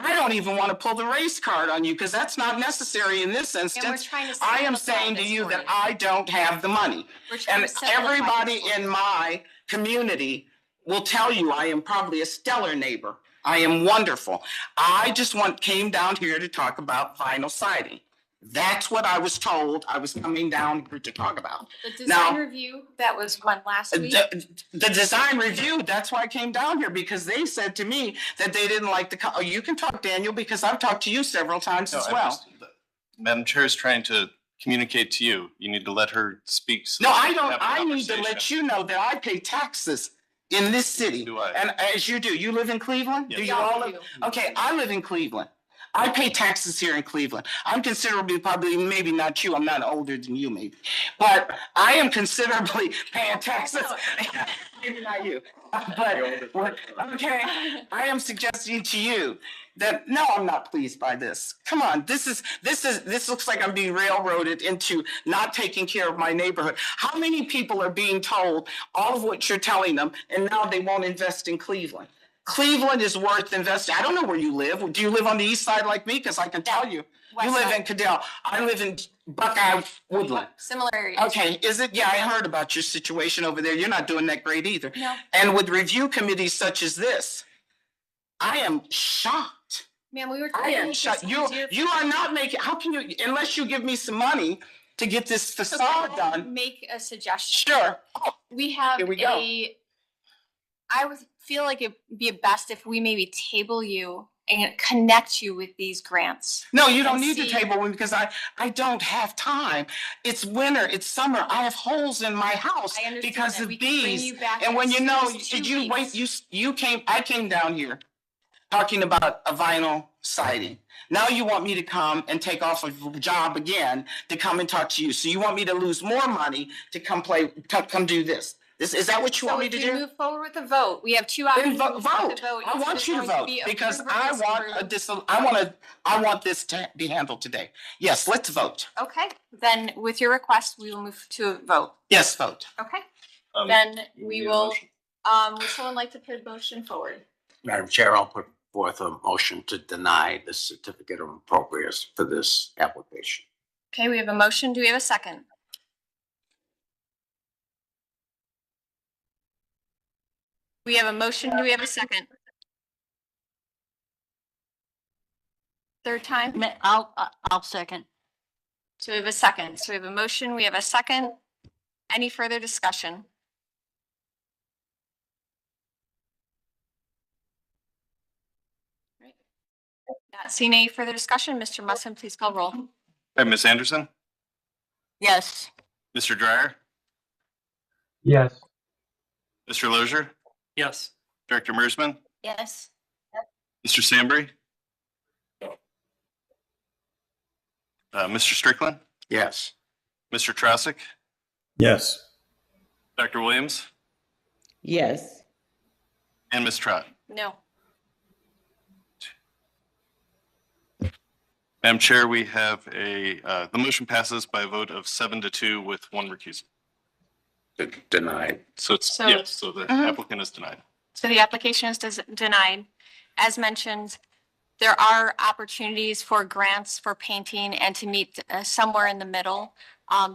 Speaker 17: I don't even want to pull the race card on you because that's not necessary in this
Speaker 3: And we're
Speaker 17: instance.
Speaker 3: trying to.
Speaker 17: I am
Speaker 3: simplify
Speaker 17: saying to
Speaker 3: this
Speaker 17: you
Speaker 3: for
Speaker 17: that I don't have the money.
Speaker 3: We're trying
Speaker 17: And
Speaker 3: to simplify
Speaker 17: everybody
Speaker 3: this for you.
Speaker 17: in my community will tell you I am probably a stellar neighbor. I am wonderful. I just came down here to talk about vinyl siding. That's what I was told I was coming down here to talk about.
Speaker 3: The
Speaker 17: Now-
Speaker 3: design review, that was one last week.
Speaker 17: The design review, that's why I came down here, because they said to me that they didn't like the, you can talk, Daniel, because I've talked to you several times
Speaker 4: No,
Speaker 17: as
Speaker 4: I'm
Speaker 17: well.
Speaker 4: just- Madam Chair is trying to communicate to you. You need to let her speak. so
Speaker 17: No,
Speaker 4: that
Speaker 17: I
Speaker 4: we can
Speaker 17: don't,
Speaker 4: have a
Speaker 17: I need to let
Speaker 4: conversation.
Speaker 17: you know that I pay taxes in this city.
Speaker 4: Do I?
Speaker 17: And as you do, you live in Cleveland? Do
Speaker 4: Yes.
Speaker 17: you all live? Okay, I live in Cleveland. I pay taxes here in Cleveland. I'm considerably, probably, maybe not you, I'm not older than you maybe, but I am considerably paying taxes. Maybe not you, but, okay, I am suggesting to you that, no, I'm not pleased by this. Come on, this looks like I'm being railroaded into not taking care of my neighborhood. How many people are being told all of what you're telling them, and now they won't invest in Cleveland? Cleveland is worth investing. I don't know where you live. Do you live on the east side like me? Because I can tell you. You live in Cadell. I live in Buckeye Woodland.
Speaker 3: Similar areas.
Speaker 17: Okay, is it? Yeah, I heard about your situation over there. You're not doing that great either.
Speaker 3: No.
Speaker 17: And with review committees such as this, I am shocked.
Speaker 3: Man, we were.
Speaker 17: I am shocked. You are not making, how can you, unless you give me some money to get this facade done?
Speaker 3: Make a suggestion.
Speaker 17: Sure.
Speaker 3: We have
Speaker 17: Here we go.
Speaker 3: I would feel like it'd be best if we maybe table you and connect you with these grants.
Speaker 17: No, you don't
Speaker 3: And
Speaker 17: need to
Speaker 3: see-
Speaker 17: table me because I don't have time. It's winter, it's summer. I have holes in my house
Speaker 3: I understand
Speaker 17: because
Speaker 3: that.
Speaker 17: of
Speaker 3: We can bring
Speaker 17: bees.
Speaker 3: you back
Speaker 17: And when
Speaker 3: as
Speaker 17: you
Speaker 3: soon
Speaker 17: know,
Speaker 3: as 2
Speaker 17: did you wait,
Speaker 3: weeks.
Speaker 17: I came down here talking about a vinyl siding. Now you want me to come and take off a job again to come and talk to you. So you want me to lose more money to come do this. Is that what you
Speaker 3: So
Speaker 17: want me
Speaker 3: if
Speaker 17: to
Speaker 3: we
Speaker 17: do?
Speaker 3: move forward with the vote, we have two
Speaker 17: Then
Speaker 3: options.
Speaker 17: vote.
Speaker 3: We have
Speaker 17: I
Speaker 3: It's
Speaker 17: want you to
Speaker 3: going
Speaker 17: vote
Speaker 3: be
Speaker 17: because
Speaker 3: approve or
Speaker 17: I want I want this to be handled today. Yes, let's vote.
Speaker 3: Okay, then with your request, we will move to a vote.
Speaker 17: Yes, vote.
Speaker 3: Okay,
Speaker 4: Um,
Speaker 3: then
Speaker 4: we
Speaker 3: we
Speaker 4: need a
Speaker 3: will,
Speaker 4: motion.
Speaker 3: would someone like to put a motion forward?
Speaker 6: Madam Chair, I'll put forth a motion to deny the certificate of appropriateness for this application.
Speaker 3: Okay, we have a motion. Do we have a second? We have a motion. Do we have a second? Third time?
Speaker 11: I'll second.
Speaker 3: So we have a second. So we have a motion. We have a second. Any further discussion? Right. Not seeing any further discussion. Mr. Mussin, please call roll.
Speaker 4: Hi, Ms. Anderson,
Speaker 11: Yes.
Speaker 4: Mr. Dryer,
Speaker 14: Yes.
Speaker 4: Mr. Lozier,
Speaker 13: Yes.
Speaker 4: Director Mersman,
Speaker 10: Yes.
Speaker 4: Mr. Sambry, Mr. Strickland,
Speaker 6: Yes.
Speaker 4: Mr. Trasick,
Speaker 14: Yes.
Speaker 4: Dr. Williams,
Speaker 7: Yes.
Speaker 4: and Ms. Trot.
Speaker 3: No.
Speaker 4: Madam Chair, we have the motion passes by a vote of 7-2 with one recusal.
Speaker 6: Denied.
Speaker 4: So it's,
Speaker 3: So-
Speaker 4: yes, so the
Speaker 3: Mhm.
Speaker 4: applicant is denied.
Speaker 3: So the application is denied. As mentioned, there are opportunities for grants for painting and to meet somewhere in the middle.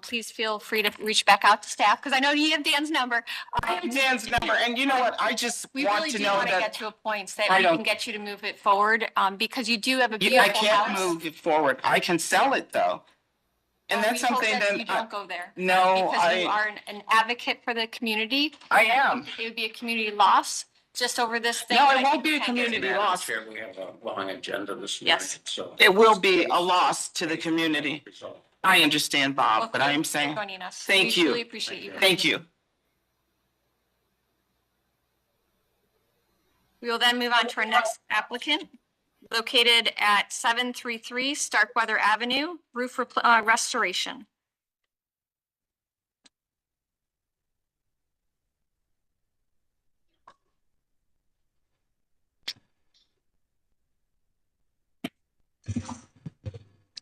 Speaker 3: Please feel free to reach back out to staff because I know you have Dan's number.
Speaker 17: I have Dan's number, and you know what? I just
Speaker 3: We
Speaker 17: want
Speaker 3: really
Speaker 17: to
Speaker 3: do
Speaker 17: know
Speaker 3: want to get
Speaker 17: that
Speaker 3: to a point that
Speaker 17: I
Speaker 3: we
Speaker 17: don't-
Speaker 3: can get you to move it forward, because you do have a
Speaker 17: I
Speaker 3: beautiful
Speaker 17: can't
Speaker 3: house.
Speaker 17: move it forward. I can sell it though. And
Speaker 3: Well,
Speaker 17: that's
Speaker 3: we hope
Speaker 17: something
Speaker 3: that
Speaker 17: that
Speaker 3: you don't go there.
Speaker 17: No,
Speaker 3: Because you
Speaker 17: I-
Speaker 3: are an advocate for the community.
Speaker 17: I am.
Speaker 3: It would be a community loss just over this thing.
Speaker 17: No,
Speaker 3: but
Speaker 17: it
Speaker 3: I
Speaker 17: won't
Speaker 3: think
Speaker 17: be
Speaker 3: we
Speaker 17: a
Speaker 3: can get to
Speaker 17: community
Speaker 3: that.
Speaker 17: loss.
Speaker 6: Chair, we have a long agenda this morning.
Speaker 3: Yes.
Speaker 6: So.
Speaker 17: It will be a loss to the community. I understand,
Speaker 3: Well,
Speaker 17: Bob, but I am
Speaker 3: thanks for
Speaker 17: saying,
Speaker 3: joining us.
Speaker 17: thank
Speaker 3: We
Speaker 17: you.
Speaker 3: truly appreciate you.
Speaker 17: Thank you.
Speaker 3: We will then move on to our next applicant, located at 733 Starkweather Avenue, roof restoration.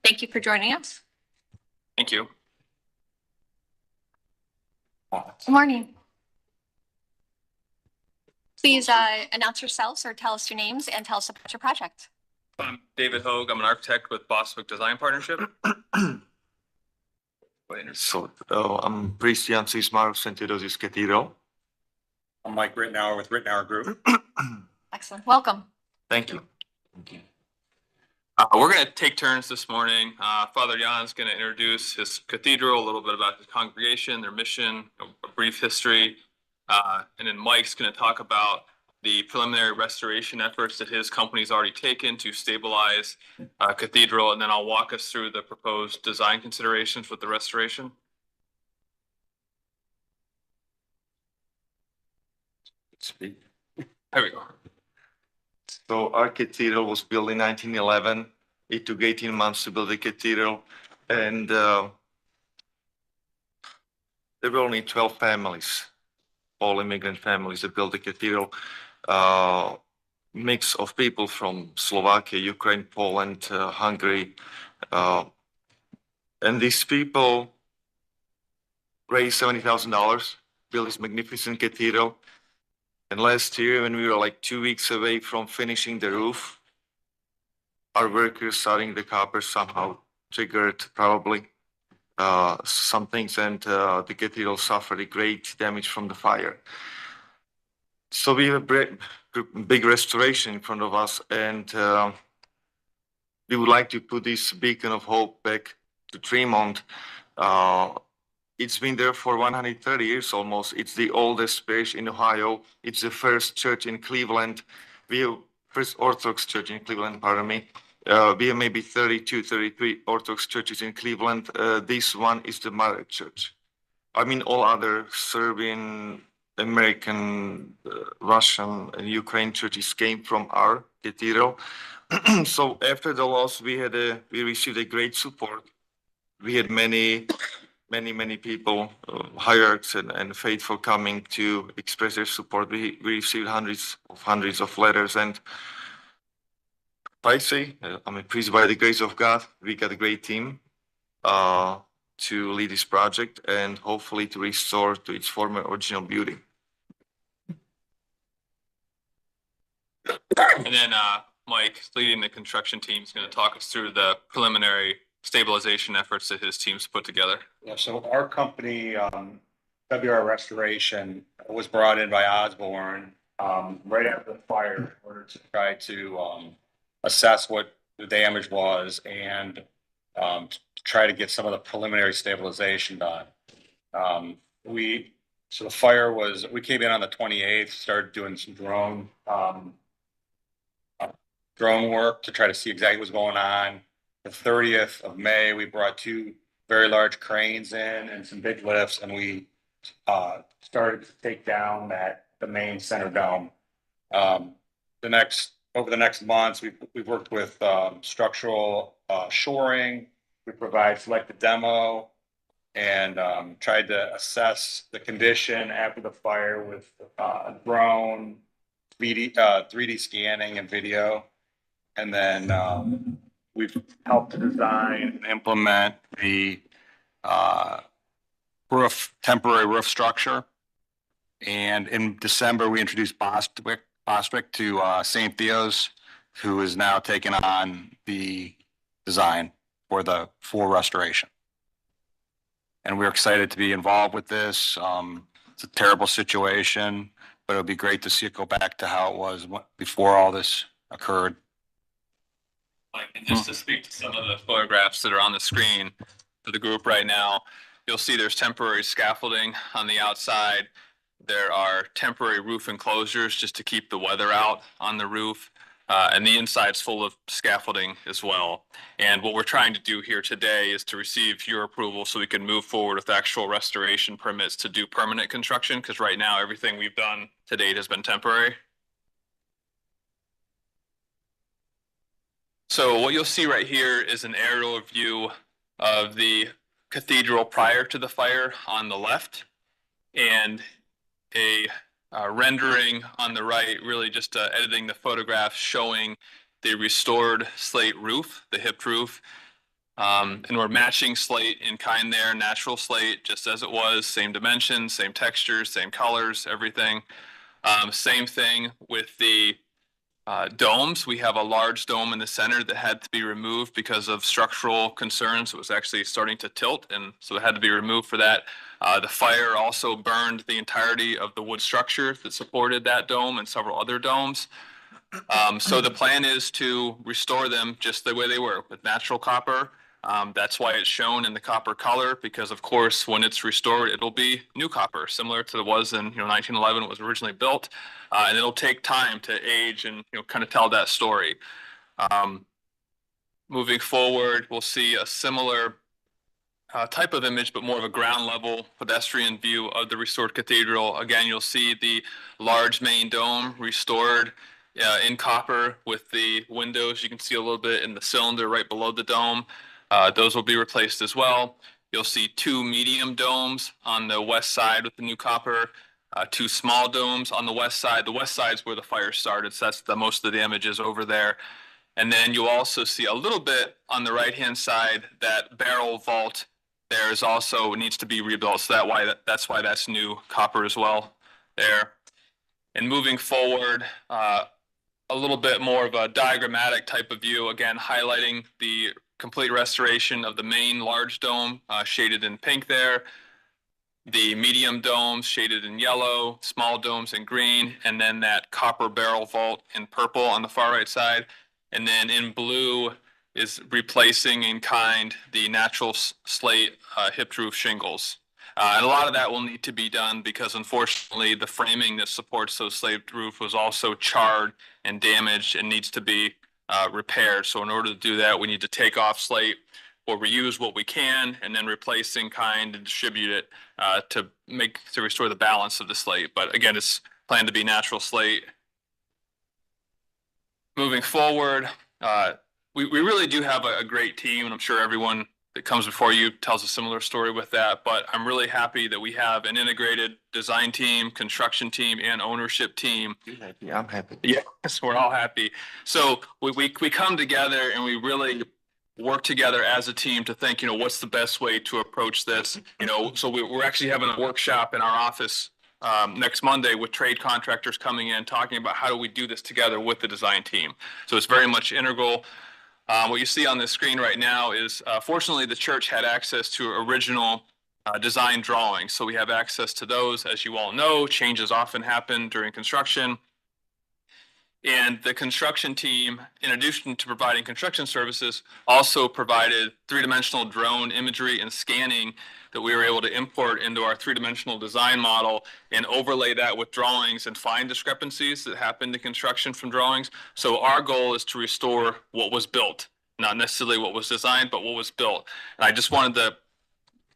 Speaker 3: Thank you for joining us.
Speaker 18: Thank you.
Speaker 3: Good morning. Please announce yourselves or tell us your names and tell us about your project.
Speaker 18: I'm David Hoag. I'm an architect with Bostwick Design Partnership.
Speaker 19: So, I'm Christian Cismar Sentido Zisquetiro. I'm Mike Rittenauer with Rittenauer Group.
Speaker 3: Excellent. Welcome.
Speaker 19: Thank you.
Speaker 18: We're going to take turns this morning. Father Jan's going to introduce his cathedral, a little bit about his congregation, their mission, a brief history. And then Mike's going to talk about the preliminary restoration efforts that his company's already taken to stabilize cathedral. And then I'll walk us through the proposed design considerations with the restoration. There we go.
Speaker 20: So our cathedral was built in 1911. It took 18 months to build the cathedral, and there were only 12 families, all immigrant families that built the cathedral. Mix of people from Slovakia, Ukraine, Poland, Hungary. And these people raised $70,000, built this magnificent cathedral. And last year, when we were like 2 weeks away from finishing the roof, our workers starting the copper somehow triggered probably some things, and the cathedral suffered a great damage from the fire. So we have a big restoration in front of us, and we would like to put this beacon of hope back to Tremont. It's been there for 130 years almost. It's the oldest parish in Ohio. It's the first church in Cleveland. First Orthodox church in Cleveland, pardon me. We have maybe 32, 33 Orthodox churches in Cleveland. This one is the mother church. I mean, all other Serbian, American, Russian, and Ukraine churches came from our cathedral. So after the loss, we received a great support. We had many people, hierarchs and faithful, coming to express their support. We received hundreds of letters, and I say, I'm pleased by the grace of God. We got a great team to lead this project and hopefully to restore to its former original beauty.
Speaker 18: And then Mike, leading the construction team, is going to talk us through the preliminary stabilization efforts that his team's put together.
Speaker 19: Yeah, so our company, WR Restoration, was brought in by Osborne right after the fire in order to try to assess what the damage was and try to get some of the preliminary stabilization done. So the fire was, we came in on the 28th, started doing some drone work to try to see exactly what's going on. The 30th of May, we brought 2 very large cranes in and some big lifts, and we started to take down the main center dome. Over the next months, we've worked with structural shoring. We provide selected demo and tried to assess the condition after the fire with drone, 3D scanning and video. And then we've helped to design and implement the temporary roof structure. And in December, we introduced Bostwick to St. Theo's, who is now taking on the design for the full restoration. And we're excited to be involved with this. It's a terrible situation, but it'll be great to see it go back to how it was before all this occurred.
Speaker 18: And just to speak to some of the photographs that are on the screen for the group right now, you'll see there's temporary scaffolding on the outside. There are temporary roof enclosures just to keep the weather out on the roof. And the inside's full of scaffolding as well. And what we're trying to do here today is to receive your approval so we can move forward with actual restoration permits to do permanent construction, because right now everything we've done to date has been temporary. So what you'll see right here is an aerial view of the cathedral prior to the fire on the left, and a rendering on the right, really just editing the photograph showing the restored slate roof, the hipped roof. And we're matching slate in kind there, natural slate, just as it was, same dimensions, same textures, same colors, everything. Same thing with the domes. We have a large dome in the center that had to be removed because of structural concerns. It was actually starting to tilt, and so it had to be removed for that. The fire also burned the entirety of the wood structure that supported that dome and several other domes. So the plan is to restore them just the way they were with natural copper. That's why it's shown in the copper color, because of course, when it's restored, it'll be new copper, similar to it was in 1911 when it was originally built. And it'll take time to age and kind of tell that story. Moving forward, we'll see a similar type of image, but more of a ground level pedestrian view of the restored cathedral. Again, you'll see the large main dome restored in copper with the windows. You can see a little bit in the cylinder right below the dome. Those will be replaced as well. You'll see two medium domes on the west side with the new copper, two small domes on the west side. The west side is where the fire started, so that's the most of the damage is over there. And then you'll also see a little bit on the right-hand side, that barrel vault there is also needs to be rebuilt. So that's why that's new copper as well there. And moving forward, a little bit more of a diagrammatic type of view, again, highlighting the complete restoration of the main large dome, shaded in pink there, the medium domes shaded in yellow, small domes in green, and then that copper barrel vault in purple on the far right side. And then in blue is replacing in kind the natural slate hipped roof shingles. And a lot of that will need to be done because unfortunately the framing that supports those slate roof was also charred and damaged and needs to be repaired. So in order to do that, we need to take off slate or reuse what we can and then replace in kind and distribute it to restore the balance of the slate. But again, it's planned to be natural slate. Moving forward, we really do have a great team, and I'm sure everyone that comes before you tells a similar story with that, but I'm really happy that we have an integrated design team, construction team, and ownership team.
Speaker 20: Yeah, I'm happy.
Speaker 18: Yes, we're all happy. So we come together and we really work together as a team to think, what's the best way to approach this? So we're actually having a workshop in our office next Monday with trade contractors coming in, talking about how do we do this together with the design team. So it's very much integral. What you see on the screen right now is, fortunately, the church had access to original design drawings. So we have access to those. As you all know, changes often happen during construction. And the construction team, in addition to providing construction services, also provided three-dimensional drone imagery and scanning that we were able to import into our three-dimensional design model and overlay that with drawings and find discrepancies that happen in construction from drawings. So our goal is to restore what was built, not necessarily what was designed, but what was built. And I just wanted to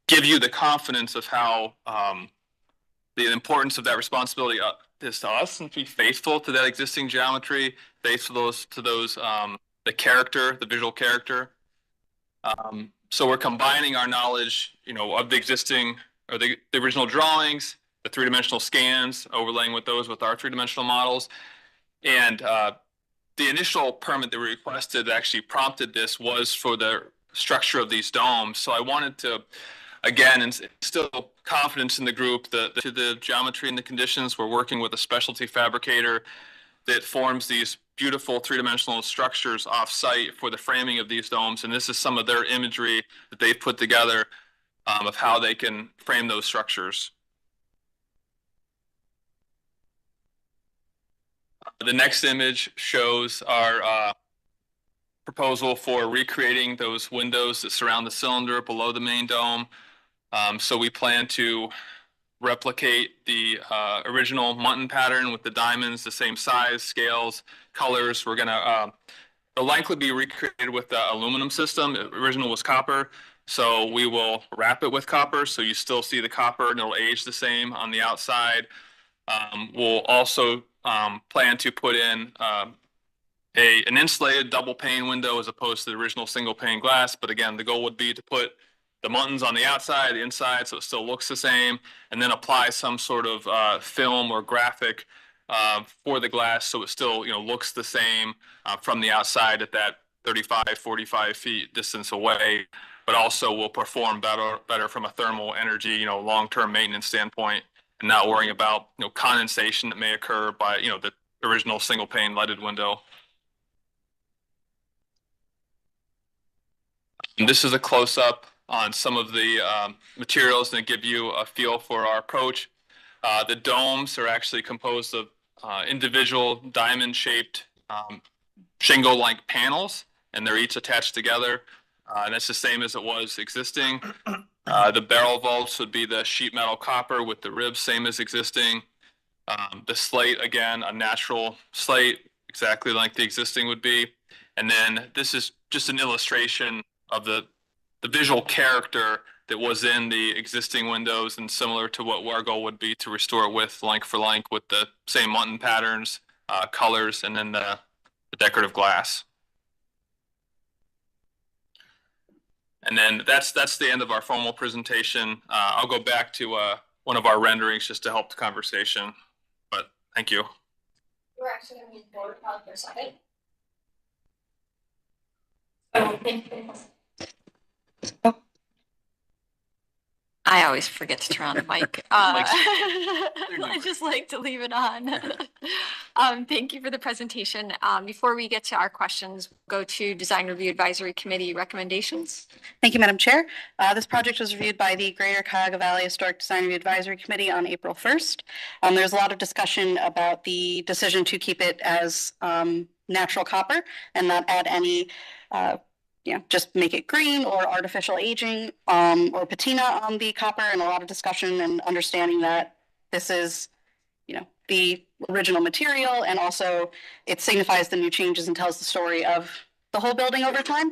Speaker 18: give you the confidence of how the importance of that responsibility is to us, and to be faithful to that existing geometry, faithful to those the character, the visual character. So we're combining our knowledge, of the existing or the original drawings, the three-dimensional scans, overlaying with those with our three-dimensional models. And the initial permit that we requested that actually prompted this was for the structure of these domes. So I wanted to, again, instill confidence in the group, the geometry and the conditions. We're working with a specialty fabricator that forms these beautiful three-dimensional structures off-site for the framing of these domes. And this is some of their imagery that they've put together of how they can frame those structures. The next image shows our proposal for recreating those windows that surround the cylinder below the main dome. So we plan to replicate the original Muntin pattern with the diamonds, the same size, scales, colors. We're gonna, it'll likely be recreated with the aluminum system. The original was copper. So we will wrap it with copper. So you still see the copper and it'll age the same on the outside. We'll also plan to put in an insulated double pane window as opposed to the original single pane glass. But again, the goal would be to put the Muntins on the outside, the inside, so it still looks the same, and then apply some sort of film or graphic for the glass so it still looks the same from the outside at that 35, 45 feet distance away, but also will perform better from a thermal energy, long-term maintenance standpoint, and not worrying about condensation that may occur by original single pane lighted window. And this is a close-up on some of the materials and give you a feel for our approach. The domes are actually composed of individual diamond-shaped shingle-like panels, and they're each attached together. And that's the same as it was existing. The barrel vaults would be the sheet metal copper with the ribs, same as existing. The slate, again, a natural slate, exactly like the existing would be. And then this is just an illustration of the visual character that was in the existing windows, and similar to what our goal would be to restore it with link for link with the same mutton patterns, colors, and then the decorative glass. And then that's the end of our formal presentation. I'll go back to one of our renderings just to help the conversation, but thank you.
Speaker 3: We're actually going to be board for a second. Oh, thank you. I always forget to turn on the mic. I just like to leave it on. Thank you for the presentation. Before we get to our questions, go to Design Review Advisory Committee recommendations.
Speaker 5: Thank you, Madam Chair. This project was reviewed by the Greater Cuyahoga Valley Historic Design Review Advisory Committee on April 1st. There's a lot of discussion about the decision to keep it as natural copper and not add any just make it green or artificial aging or patina on the copper, and a lot of discussion and understanding that this is, the original material, and also it signifies the new changes and tells the story of the whole building over time.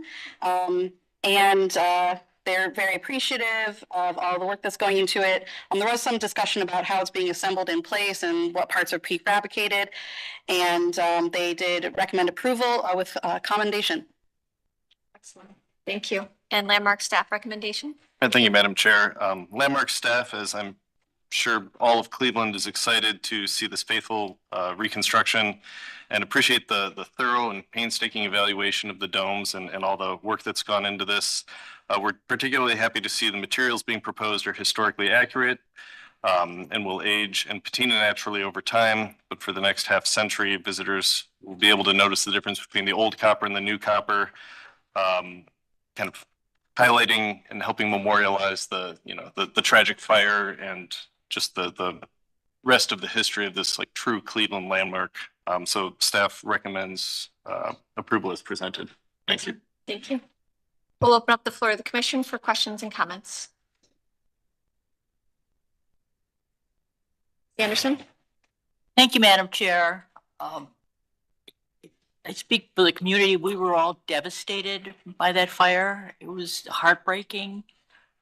Speaker 5: They're very appreciative of all the work that's going into it. There was some discussion about how it's being assembled in place and what parts are prefabricated, and they did recommend approval with commendation.
Speaker 3: Excellent. Thank you. And Landmark staff recommendation?
Speaker 4: And thank you, Madam Chair. Landmark staff, as I'm sure all of Cleveland is excited to see this faithful reconstruction and appreciate the thorough and painstaking evaluation of the domes and all the work that's gone into this. We're particularly happy to see the materials being proposed are historically accurate and will age and patina naturally over time. But for the next half century, visitors will be able to notice the difference between the old copper and the new copper. Kind of highlighting and helping memorialize the tragic fire and just the rest of the history of this like true Cleveland landmark. So staff recommends approval as presented. Thank you.
Speaker 3: Thank you. We'll open up the floor of the commission for questions and comments. Anderson?
Speaker 11: Thank you, Madam Chair. I speak for the community. We were all devastated by that fire. It was heartbreaking.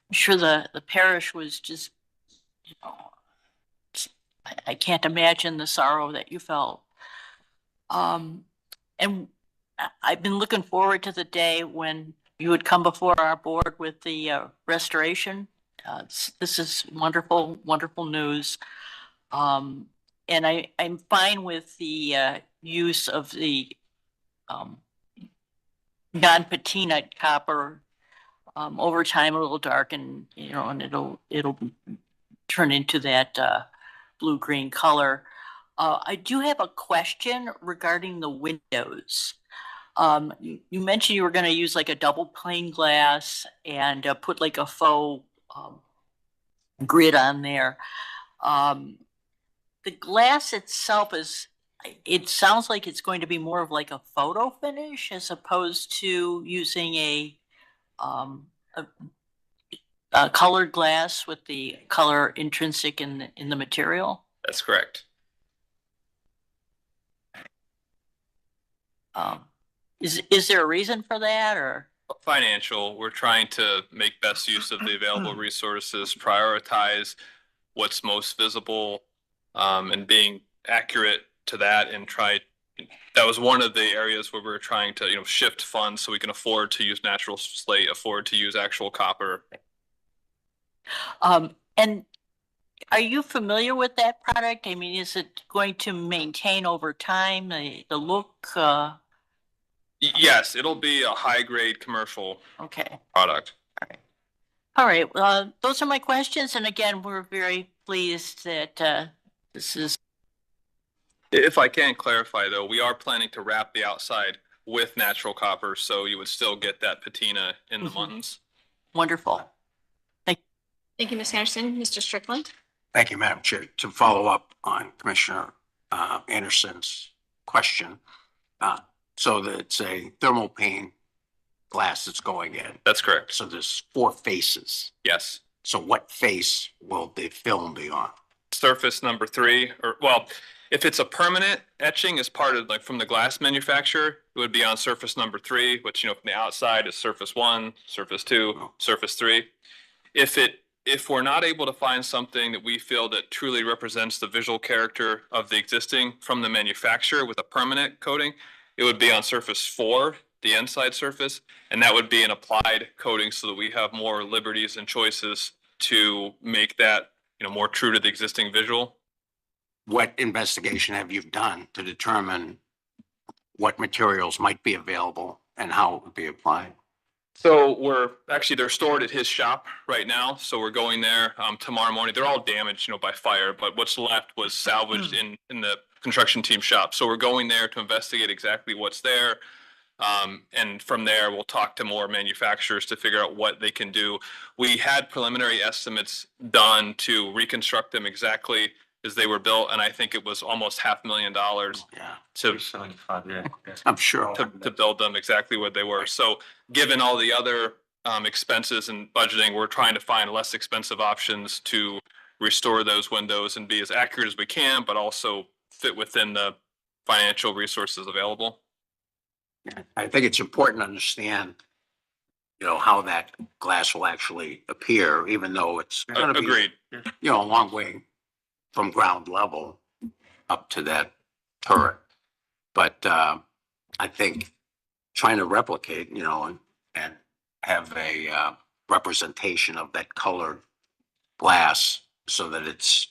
Speaker 11: I'm sure the parish was just, I can't imagine the sorrow that you felt. And I've been looking forward to the day when you would come before our board with the restoration. This is wonderful, wonderful news. And I'm fine with the use of the non-patina copper. Over time it'll darken, and it'll turn into that blue-green color. I do have a question regarding the windows. You mentioned you were going to use like a double pane glass and put like a faux grid on there. The glass itself it sounds like it's going to be more of like a photo finish as opposed to using a colored glass with the color intrinsic in the material.
Speaker 18: That's correct.
Speaker 11: Is there a reason for that, or?
Speaker 18: Financial, we're trying to make best use of the available resources, prioritize what's most visible, and being accurate to that, and that was one of the areas where we were trying to, shift funds so we can afford to use natural slate, afford to use actual copper.
Speaker 11: And are you familiar with that product? I mean, is it going to maintain over time the look?
Speaker 18: Yes, it'll be a high-grade commercial product.
Speaker 11: All right. Well, those are my questions. And again, we're very pleased that this is
Speaker 18: If I can clarify though, we are planning to wrap the outside with natural copper, so you would still get that patina in the muntins.
Speaker 11: Wonderful.
Speaker 3: Thank you, Ms. Anderson. Mr. Strickland?
Speaker 6: Thank you, Madam Chair. To follow up on Commissioner Anderson's question, so that it's a thermal pane glass that's going in.
Speaker 18: That's correct.
Speaker 6: So there's 4 faces.
Speaker 18: Yes.
Speaker 6: So what face will the film be on?
Speaker 18: Surface number 3, or well, if it's a permanent etching as part of like from the glass manufacturer, it would be on surface number 3, which, you know, from the outside is surface 1, surface 2, surface 3. If we're not able to find something that we feel that truly represents the visual character of the existing from the manufacturer with a permanent coating, it would be on surface 4, the inside surface, and that would be an applied coating so that we have more liberties and choices to make that, you know, more true to the existing visual.
Speaker 6: What investigation have you done to determine what materials might be available and how it would be applied?
Speaker 18: So they're stored at his shop right now. So we're going there tomorrow morning. They're all damaged, you know, by fire, but what's left was salvaged in the construction team shop. So we're going there to investigate exactly what's there. And from there, we'll talk to more manufacturers to figure out what they can do. We had preliminary estimates done to reconstruct them exactly as they were built, and I think it was almost $500,000
Speaker 6: I'm sure.
Speaker 18: to build them exactly what they were. So given all the other expenses and budgeting, we're trying to find less expensive options to restore those windows and be as accurate as we can, but also fit within the financial resources available.
Speaker 6: I think it's important to understand, you know, how that glass will actually appear, even though it's going to be,
Speaker 18: Agreed.
Speaker 6: you know, a long way from ground level up to that turret. But I think trying to replicate, you know, and have a representation of that colored glass so that it's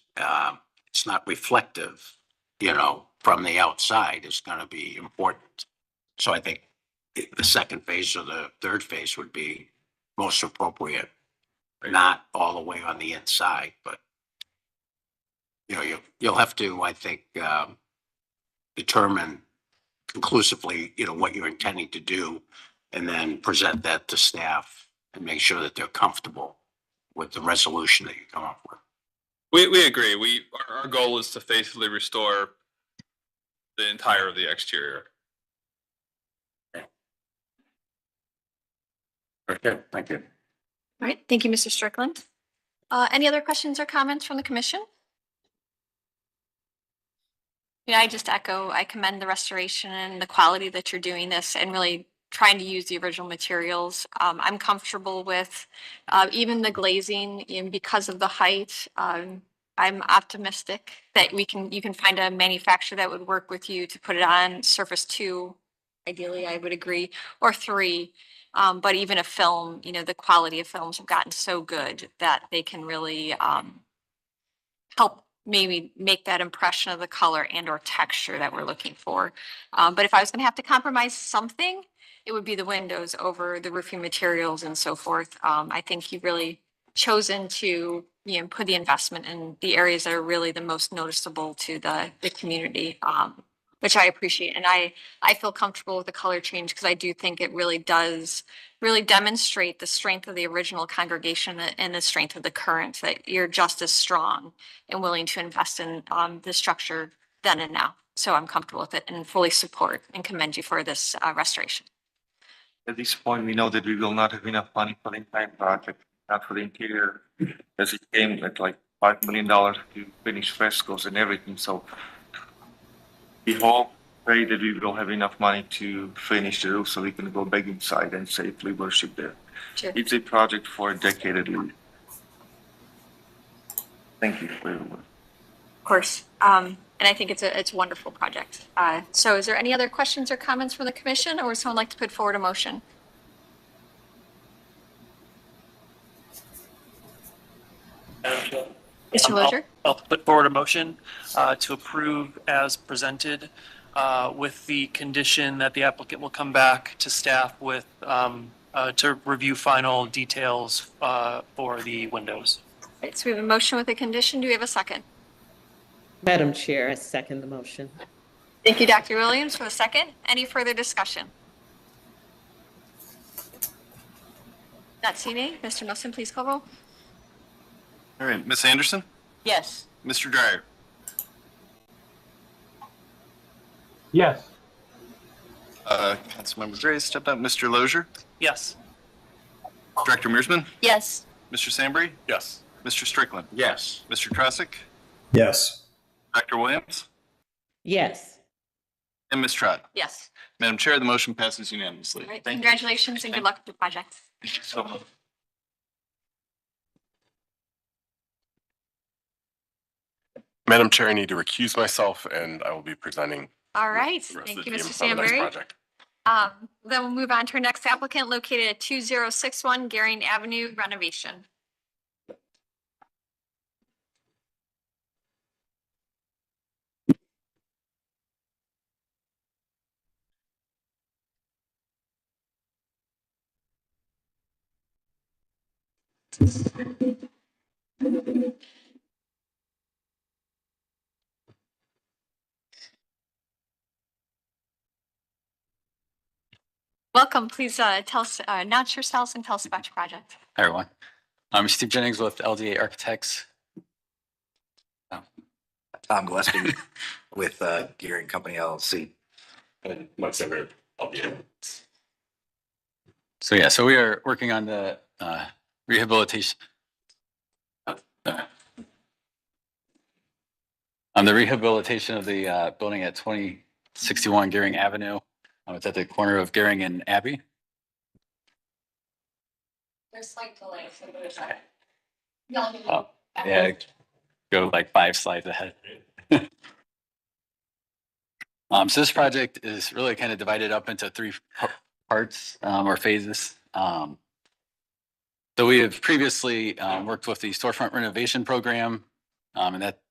Speaker 6: not reflective, you know, from the outside is going to be important. So I think the second phase or the third phase would be most appropriate, not all the way on the inside, but you know, you'll have to, I think, determine conclusively, you know, what you're intending to do, and then present that to staff and make sure that they're comfortable with the resolution that you come up with.
Speaker 18: We agree. Our goal is to faithfully restore the entire of the exterior.
Speaker 6: Okay, thank you.
Speaker 3: All right, thank you, Mr. Strickland. Any other questions or comments from the commission? Yeah, I just echo, I commend the restoration and the quality that you're doing this and really trying to use the original materials. I'm comfortable with even the glazing, and because of the height, I'm optimistic that you can find a manufacturer that would work with you to put it on surface 2. Ideally, I would agree, or 3. But even a film, you know, the quality of films have gotten so good that they can really help maybe make that impression of the color and or texture that we're looking for. But if I was going to have to compromise something, it would be the windows over the roofing materials and so forth. I think you've really chosen to, you know, put the investment in the areas that are really the most noticeable to the community, which I appreciate. And I feel comfortable with the color change because I do think it really does really demonstrate the strength of the original congregation and the strength of the current, that you're just as strong and willing to invest in the structure then and now. So I'm comfortable with it and fully support and commend you for this restoration.
Speaker 14: At this point, we know that we will not have enough money for the entire project, not for the interior, as it came at like $5 million to finish frescoes and everything. So we hope, pray that we will have enough money to finish the roof so we can go back inside and safely worship there.
Speaker 3: Sure.
Speaker 14: It's a project for a decade at least. Thank you for your work.
Speaker 3: Of course. And I think it's a wonderful project. So is there any other questions or comments from the commission, or would someone like to put forward a motion? Mr. Lozier?
Speaker 13: I'll put forward a motion to approve as presented with the condition that the applicant will come back to staff with to review final details for the windows.
Speaker 3: Right, so we have a motion with a condition. Do we have a second?
Speaker 7: Madam Chair, I second the motion.
Speaker 3: Thank you, Dr. Williams, for the second. Any further discussion? Not seeing any. Mr. Nelson, please call roll.
Speaker 4: All right, Ms. Anderson,
Speaker 11: Yes.
Speaker 4: Mr. Dryer,
Speaker 8: Yes.
Speaker 4: Councilmember Gray stepped up, Mr. Lozier,
Speaker 13: Yes.
Speaker 4: Director Mearsman,
Speaker 10: Yes.
Speaker 4: Mr. Sambry,
Speaker 19: Yes.
Speaker 4: Mr. Strickland,
Speaker 6: Yes.
Speaker 4: Mr. Krasick,
Speaker 14: Yes.
Speaker 4: Dr. Williams,
Speaker 7: Yes.
Speaker 4: and Ms. Trot.
Speaker 3: Yes.
Speaker 4: Madam Chair, the motion passes unanimously.
Speaker 3: All right.
Speaker 4: Thank you.
Speaker 3: Congratulations and good luck with your project.
Speaker 4: Thank you so much.
Speaker 21: Madam Chair, I need to recuse myself and I will be presenting.
Speaker 3: All right.
Speaker 21: the rest
Speaker 3: Thank
Speaker 21: of
Speaker 3: you,
Speaker 21: the
Speaker 3: Mr.
Speaker 21: team on the next
Speaker 3: Sambry.
Speaker 21: project.
Speaker 3: Then we'll move on to our next applicant located at 2061 Garing Avenue renovation. Welcome. Please tell us, announce yourselves and tell us about your project.
Speaker 22: Hi, everyone. I'm Steve Jennings with LDA Architects.
Speaker 23: Tom Gillespie with Gearing Company LLC.
Speaker 21: And Mike Sever, I'll be in.
Speaker 22: So yeah, so we are working on the rehabilitation. On the rehabilitation of the building at 2061 Gearing Avenue. It's at the corner of Gearing and Abbey.
Speaker 3: There's slight delay, so there's
Speaker 22: Oh, yeah, go like 5 slides ahead. So this project is really kind of divided up into 3 parts or phases. So we have previously worked with the storefront renovation program, and that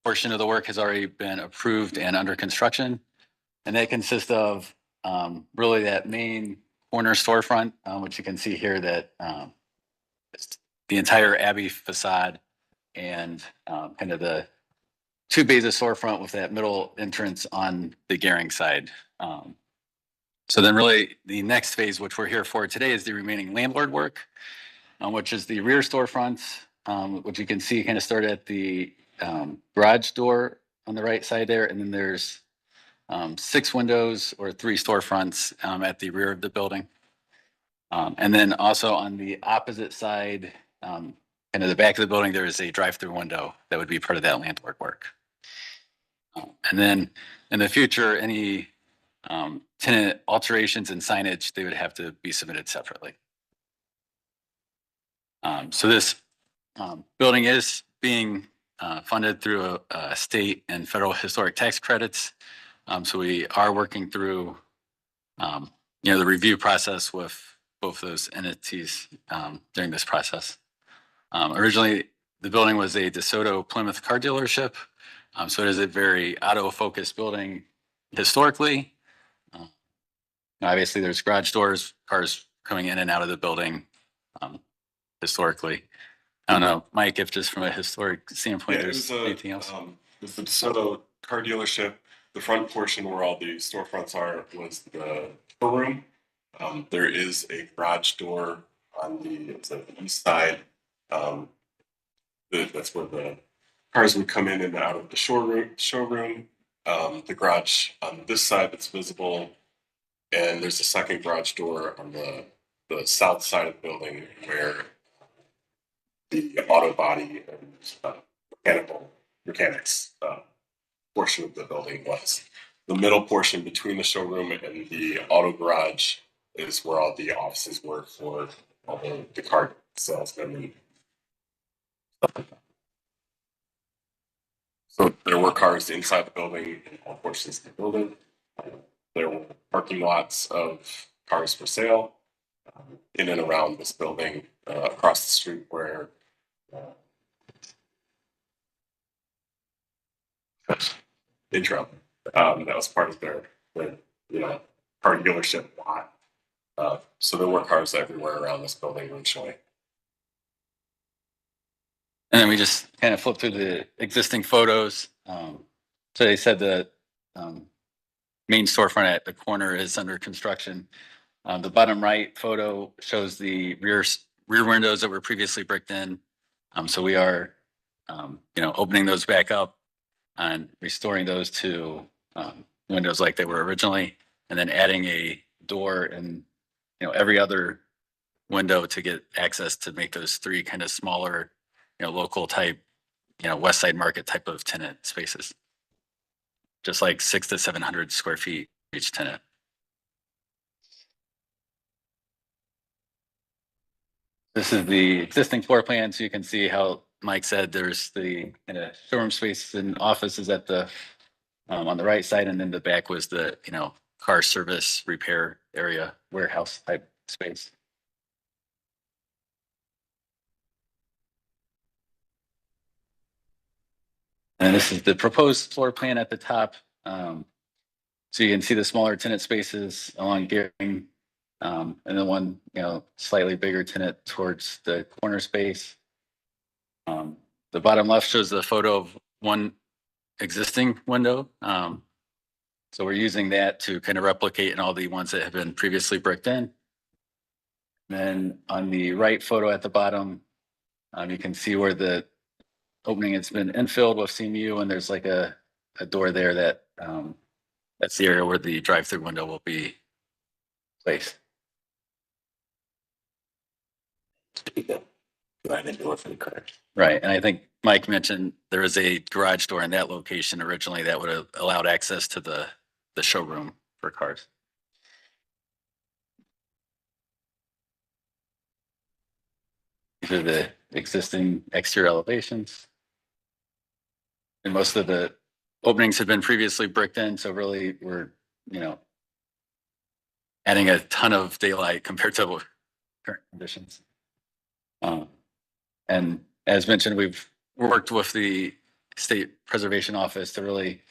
Speaker 22: portion of the work has already been approved and under construction. And that consists of really that main corner storefront, which you can see here that the entire Abbey facade and kind of the 2 bays of storefront with that middle entrance on the Gearing side. So then really the next phase, which we're here for today, is the remaining landlord work, which is the rear storefronts, which you can see kind of start at the garage door on the right side there. And then there's 6 windows or 3 storefronts at the rear of the building. And then also on the opposite side, and at the back of the building, there is a drive-through window that would be part of that landlord work. And then in the future, any tenant alterations and signage, they would have to be submitted separately. So this building is being funded through a state and federal historic tax credits. So we are working through, the review process with both those entities during this process. Originally, the building was a DeSoto Plymouth car dealership. So it is a very auto-focused building historically. Obviously, there's garage doors, cars coming in and out of the building historically. I don't know, Mike, if just from a historic standpoint, there's anything else?
Speaker 21: With the DeSoto car dealership, the front portion where all the storefronts are was the showroom. There is a garage door on the east side. That's where the cars would come in and out of the showroom. The garage on this side that's visible, and there's a second garage door on the south side of the building where the auto body and mechanics portion of the building was. The middle portion between the showroom and the auto garage is where all the offices were for all the car salesmen and stuff like that. So there were cars inside the building in all portions of the building. There were parking lots of cars for sale in and around this building across the street where intro. That was part of their car dealership lot. So there were cars everywhere around this building originally.
Speaker 22: And then we just kind of flip through the existing photos. So they said the main storefront at the corner is under construction. The bottom right photo shows the rear windows that were previously bricked in. So we are, opening those back up and restoring those to windows like they were originally, and then adding a door in, every other window to get access to make those three kind of smaller, local type, West Side Market type of tenant spaces. Just like 600 to 700 square feet each tenant. This is the existing floor plan, so you can see how Mike said there's the showroom space and offices at the on the right side, and then the back was the car service repair area, warehouse type space. And this is the proposed floor plan at the top. So you can see the smaller tenant spaces along Gearing, and then one, slightly bigger tenant towards the corner space. The bottom left shows the photo of one existing window. So we're using that to kind of replicate in all the ones that have been previously bricked in. Then on the right photo at the bottom, you can see where the opening has been infilled with CMU, and there's like a door there that that's the area where the drive-through window will be placed. Right, and I think Mike mentioned there is a garage door in that location originally that would have allowed access to the showroom for cars. These are the existing exterior elevations. And most of the openings have been previously bricked in, so really we're, adding a ton of daylight compared to current conditions. And as mentioned, we've worked with the State Preservation Office to really,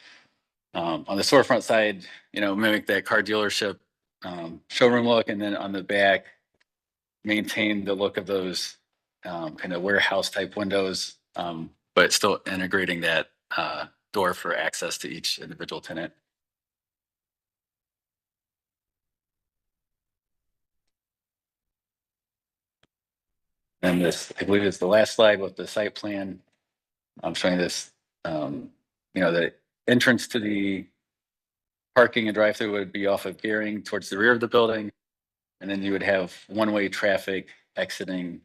Speaker 22: on the storefront side, mimic that car dealership showroom look, and then on the back, maintain the look of those kind of warehouse type windows, but still integrating that door for access to each individual tenant. And this, I believe, is the last slide with the site plan. I'm showing this, the entrance to the parking and drive-through would be off of Gearing towards the rear of the building. And then you would have one-way traffic exiting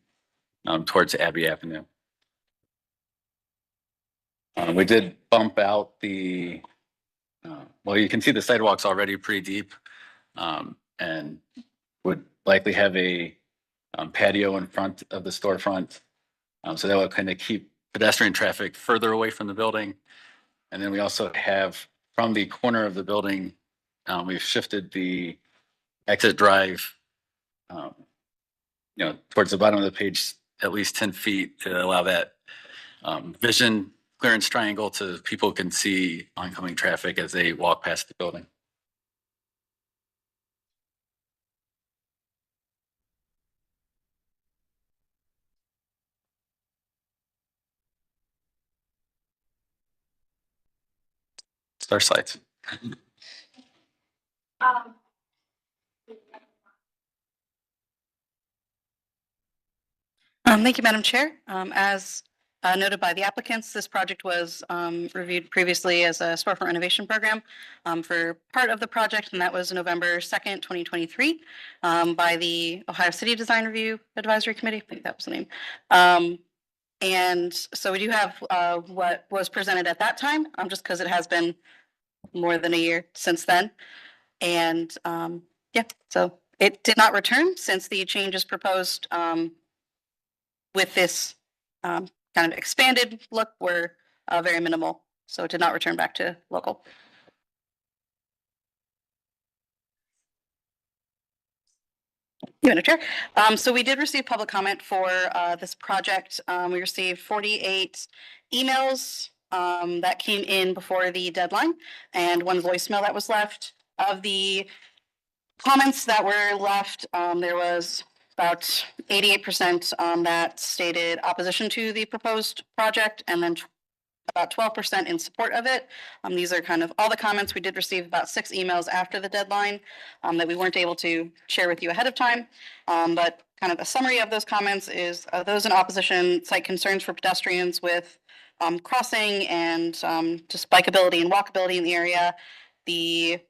Speaker 22: towards Abbey Avenue. We did bump out the, well, you can see the sidewalks already pretty deep, and would likely have a patio in front of the storefront. So that would kind of keep pedestrian traffic further away from the building. And then we also have from the corner of the building, we've shifted the exit drive, towards the bottom of the page, at least 10 feet to allow that vision clearance triangle to people can see oncoming traffic as they walk past the building. Star slides.
Speaker 5: Thank you, Madam Chair. As noted by the applicants, this project was reviewed previously as a storefront renovation program for part of the project, and that was November 2nd, 2023, by the Ohio City Design Review Advisory Committee. I think that was the name. And so we do have what was presented at that time, just because it has been more than a year since then. And yeah, so it did not return since the changes proposed with this kind of expanded look were very minimal. So it did not return back to local. Madam Chair. So we did receive public comment for this project. We received 48 emails that came in before the deadline and one voicemail that was left. Of the comments that were left, there was about 88% that stated opposition to the proposed project, and then about 12% in support of it. These are kind of all the comments. We did receive about 6 emails after the deadline that we weren't able to share with you ahead of time. But kind of a summary of those comments is those in opposition cite concerns for pedestrians with crossing and just bikeability and walkability in the area. The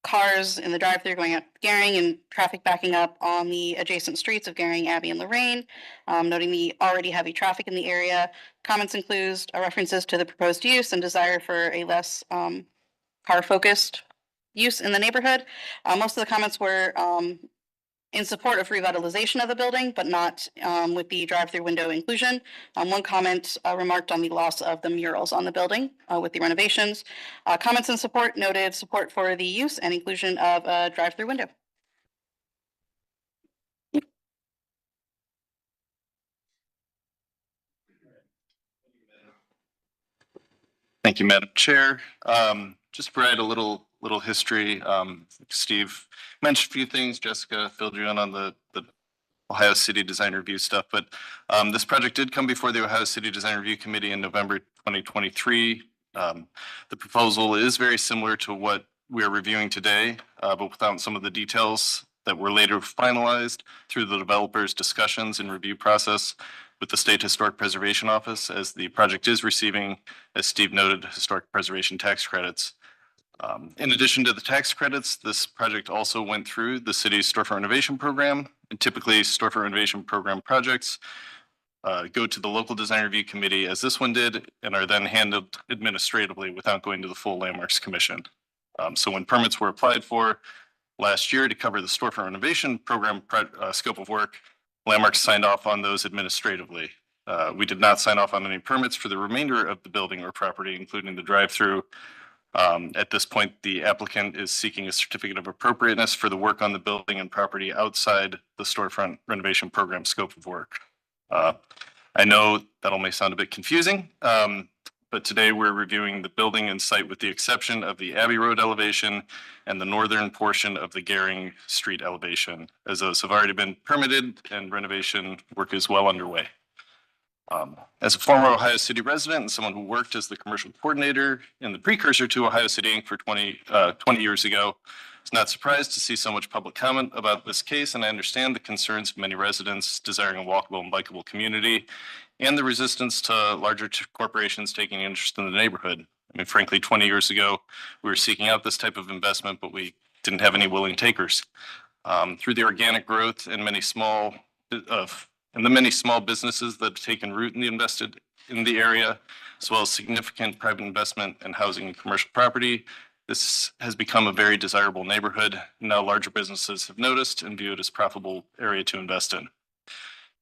Speaker 5: cars in the drive-through going up Gehring and traffic backing up on the adjacent streets of Gehring, Abbey, and Lorraine, noting the already heavy traffic in the area. Comments include references to the proposed use and desire for a less car-focused use in the neighborhood. Most of the comments were in support of revitalization of the building, but not with the drive-through window inclusion. One comment remarked on the loss of the murals on the building with the renovations. Comments in support noted support for the use and inclusion of a drive-through window.
Speaker 4: Thank you, Madam Chair. Just to provide a little history. Steve mentioned a few things. Jessica filled you in on the Ohio City Design Review stuff, but this project did come before the Ohio City Design Review Committee in November 2023. The proposal is very similar to what we're reviewing today, but without some of the details that were later finalized through the developers' discussions and review process with the State Historic Preservation Office, as the project is receiving, as Steve noted, historic preservation tax credits. In addition to the tax credits, this project also went through the city's storefront renovation program. And typically, storefront renovation program projects go to the local design review committee, as this one did, and are then handled administratively without going to the full Landmarks Commission. So when permits were applied for last year to cover the storefront renovation program scope of work, Landmarks signed off on those administratively. We did not sign off on any permits for the remainder of the building or property, including the drive-through. At this point, the applicant is seeking a certificate of appropriateness for the work on the building and property outside the storefront renovation program scope of work. I know that'll may sound a bit confusing, but today we're reviewing the building and site with the exception of the Abbey Road elevation and the northern portion of the Gehring Street elevation, as those have already been permitted and renovation work is well underway. As a former Ohio City resident and someone who worked as the commercial coordinator in the precursor to Ohio City Inc. for 20 years ago, I was not surprised to see so much public comment about this case, and I understand the concerns of many residents desiring a walkable and bikeable community and the resistance to larger corporations taking interest in the neighborhood. I mean, frankly, 20 years ago, we were seeking out this type of investment, but we didn't have any willing takers. Through the organic growth and the many small businesses that have taken root and invested in the area, as well as significant private investment in housing and commercial property, this has become a very desirable neighborhood. Now larger businesses have noticed and view it as a profitable area to invest in.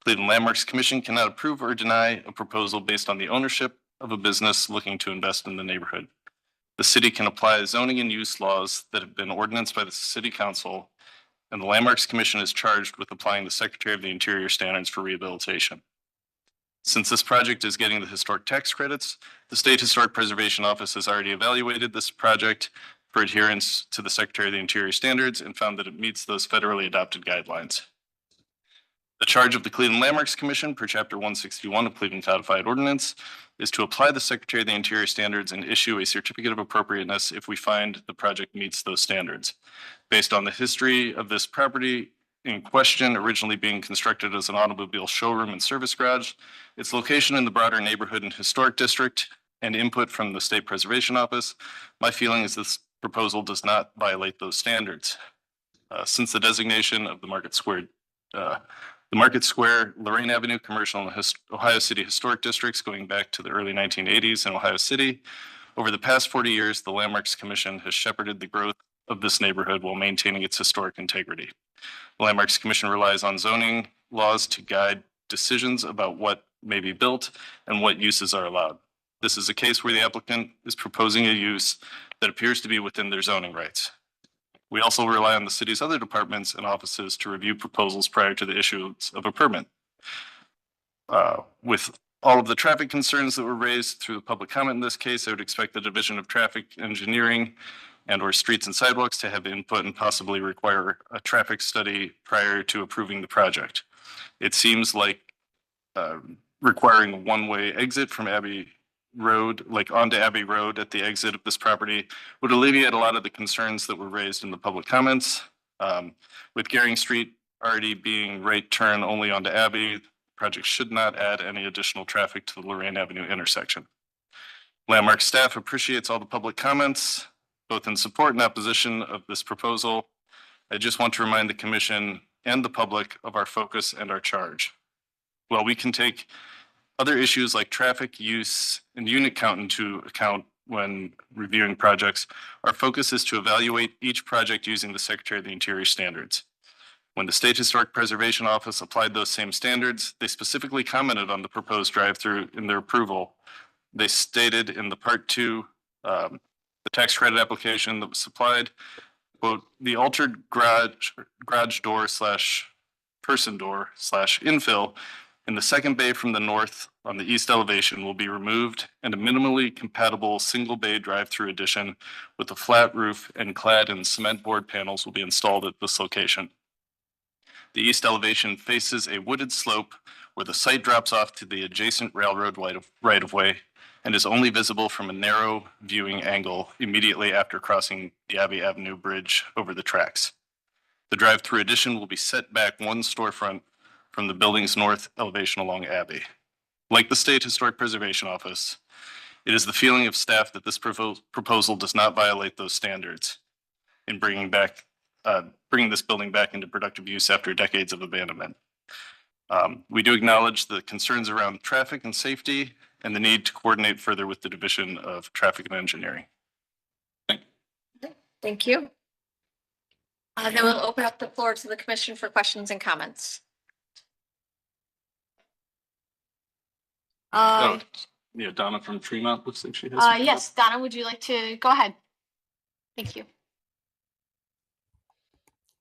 Speaker 4: Cleveland Landmarks Commission cannot approve or deny a proposal based on the ownership of a business looking to invest in the neighborhood. The city can apply zoning and use laws that have been ordinanced by the city council, and the Landmarks Commission is charged with applying the Secretary of the Interior standards for rehabilitation. Since this project is getting the historic tax credits, the State Historic Preservation Office has already evaluated this project for adherence to the Secretary of the Interior standards and found that it meets those federally adopted guidelines. The charge of the Cleveland Landmarks Commission per Chapter 161 of Cleveland Codified Ordinance is to apply the Secretary of the Interior standards and issue a certificate of appropriateness if we find the project meets those standards. Based on the history of this property in question, originally being constructed as an automobile showroom and service garage, its location in the broader neighborhood and historic district, and input from the State Preservation Office, my feeling is this proposal does not violate those standards. Since the designation of the Market Square, Lorraine Avenue Commercial and Ohio City Historic Districts going back to the early 1980s in Ohio City, over the past 40 years, the Landmarks Commission has shepherded the growth of this neighborhood while maintaining its historic integrity. The Landmarks Commission relies on zoning laws to guide decisions about what may be built and what uses are allowed. This is a case where the applicant is proposing a use that appears to be within their zoning rights. We also rely on the city's other departments and offices to review proposals prior to the issuance of a permit. With all of the traffic concerns that were raised through the public comment in this case, I would expect the Division of Traffic Engineering and or streets and sidewalks to have input and possibly require a traffic study prior to approving the project. It seems like requiring a one-way exit from Abbey Road, like onto Abbey Road at the exit of this property, would alleviate a lot of the concerns that were raised in the public comments. With Gearing Street already being right turn only onto Abbey, the project should not add any additional traffic to the Lorraine Avenue intersection. Landmark staff appreciates all the public comments, both in support and opposition of this proposal. I just want to remind the commission and the public of our focus and our charge. While we can take other issues like traffic use and unit count into account when reviewing projects, our focus is to evaluate each project using the Secretary of the Interior standards. When the State Historic Preservation Office applied those same standards, they specifically commented on the proposed drive-through in their approval. They stated in the Part 2, the tax credit application that was supplied, quote, "The altered garage door / person door / infill in the second bay from the north on the east elevation will be removed, and a minimally compatible single bay drive-through addition with a flat roof and clad in cement board panels will be installed at this location. The east elevation faces a wooded slope where the site drops off to the adjacent railroad right-of-way and is only visible from a narrow viewing angle immediately after crossing the Abbey Avenue Bridge over the tracks. The drive-through addition will be set back one storefront from the building's north elevation along Abbey. Like the State Historic Preservation Office, it is the feeling of staff that this proposal does not violate those standards in bringing this building back into productive use after decades of abandonment. We do acknowledge the concerns around traffic and safety and the need to coordinate further with the Division of Traffic and Engineering.
Speaker 3: Thank you. Then we'll open up the floor to the commission for questions and comments.
Speaker 4: Yeah, Donna from Tremont looks like she has.
Speaker 3: Yes, Donna, would you like to go ahead? Thank you.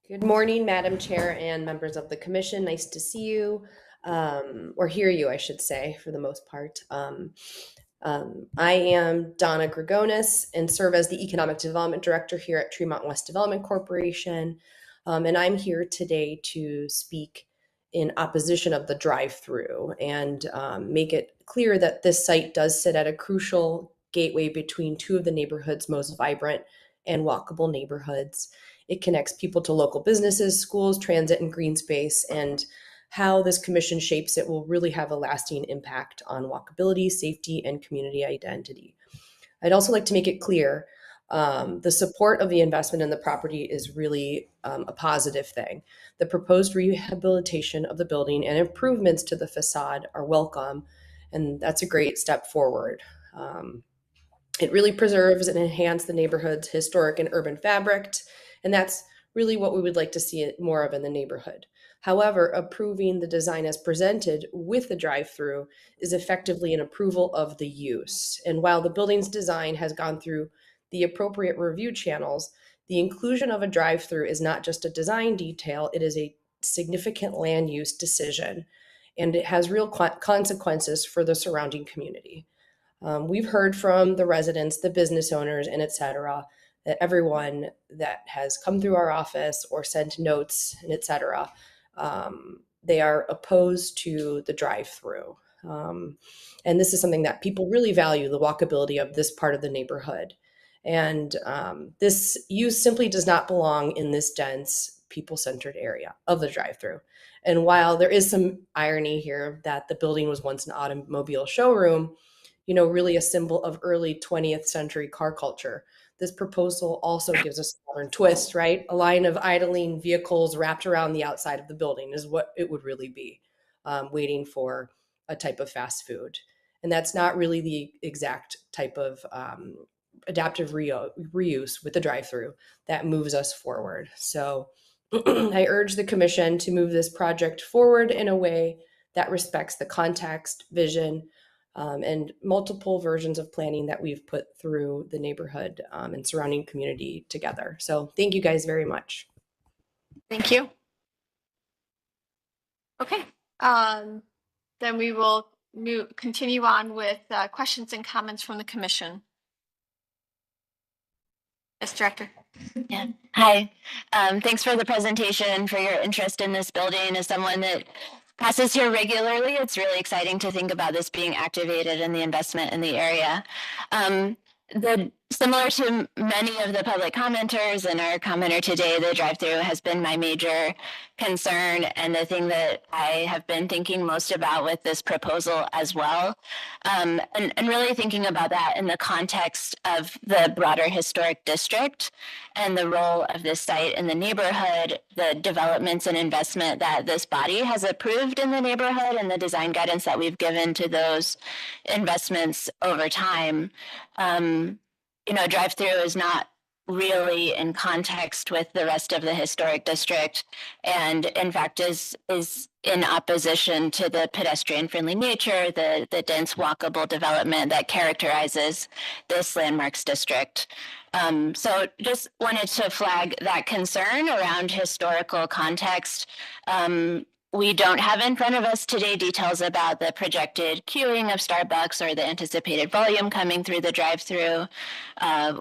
Speaker 2: Good morning, Madam Chair and members of the commission. Nice to see you, or hear you, I should say, for the most part. I am Donna Gregonis and serve as the Economic Development Director here at Tremont West Development Corporation. And I'm here today to speak in opposition of the drive-through and make it clear that this site does sit at a crucial gateway between two of the neighborhood's most vibrant and walkable neighborhoods. It connects people to local businesses, schools, transit, and green space, and how this commission shapes it will really have a lasting impact on walkability, safety, and community identity. I'd also like to make it clear the support of the investment in the property is really a positive thing. The proposed rehabilitation of the building and improvements to the facade are welcome, and that's a great step forward. It really preserves and enhances the neighborhood's historic and urban fabric, and that's really what we would like to see more of in the neighborhood. However, approving the design as presented with the drive-through is effectively an approval of the use. And while the building's design has gone through the appropriate review channels, the inclusion of a drive-through is not just a design detail, it is a significant land use decision, and it has real consequences for the surrounding community. We've heard from the residents, the business owners, and et cetera, that everyone that has come through our office or sent notes and et cetera, they are opposed to the drive-through. And this is something that people really value, the walkability of this part of the neighborhood. And this use simply does not belong in this dense, people-centered area of the drive-through. And while there is some irony here that the building was once an automobile showroom, really a symbol of early 20th century car culture, this proposal also gives us a modern twist, right? A line of idling vehicles wrapped around the outside of the building is what it would really be, waiting for a type of fast food. And that's not really the exact type of adaptive reuse with the drive-through that moves us forward. So I urge the commission to move this project forward in a way that respects the context, vision, and multiple versions of planning that we've put through the neighborhood and surrounding community together. So thank you guys very much.
Speaker 3: Thank you. Okay, then we will continue on with questions and comments from the commission. Yes, Director.
Speaker 10: Yeah. Hi. Thanks for the presentation, for your interest in this building. As someone that passes here regularly, it's really exciting to think about this being activated and the investment in the area. Similar to many of the public commenters and our commenter today, the drive-through has been my major concern and the thing that I have been thinking most about with this proposal as well. And really thinking about that in the context of the broader historic district and the role of this site in the neighborhood, the developments and investment that this body has approved in the neighborhood and the design guidance that we've given to those investments over time. Drive-through is not really in context with the rest of the historic district, and in fact is in opposition to the pedestrian-friendly nature, the dense walkable development that characterizes this landmarks district. So just wanted to flag that concern around historical context. We don't have in front of us today details about the projected queuing of Starbucks or the anticipated volume coming through the drive-through.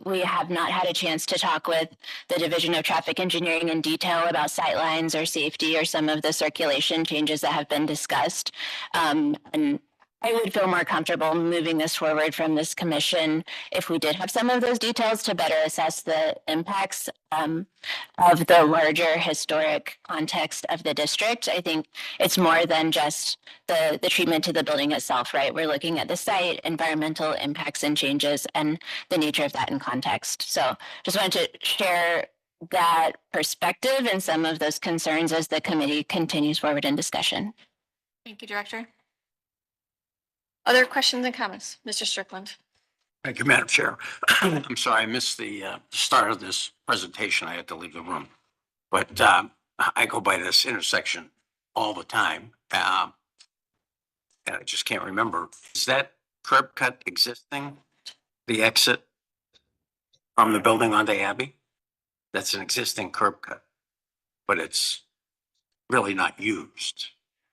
Speaker 10: We have not had a chance to talk with the Division of Traffic Engineering in detail about sightlines or safety or some of the circulation changes that have been discussed. And I would feel more comfortable moving this forward from this commission if we did have some of those details to better assess the impacts of the larger historic context of the district. I think it's more than just the treatment to the building itself, right? We're looking at the site, environmental impacts and changes, and the nature of that in context. So just wanted to share that perspective and some of those concerns as the committee continues forward in discussion.
Speaker 3: Thank you, Director. Other questions and comments? Mr. Strickland.
Speaker 6: Thank you, Madam Chair. I'm sorry, I missed the start of this presentation. I had to leave the room. But I go by this intersection all the time. And I just can't remember. Is that curb cut existing? The exit from the building onto Abbey? That's an existing curb cut, but it's really not used.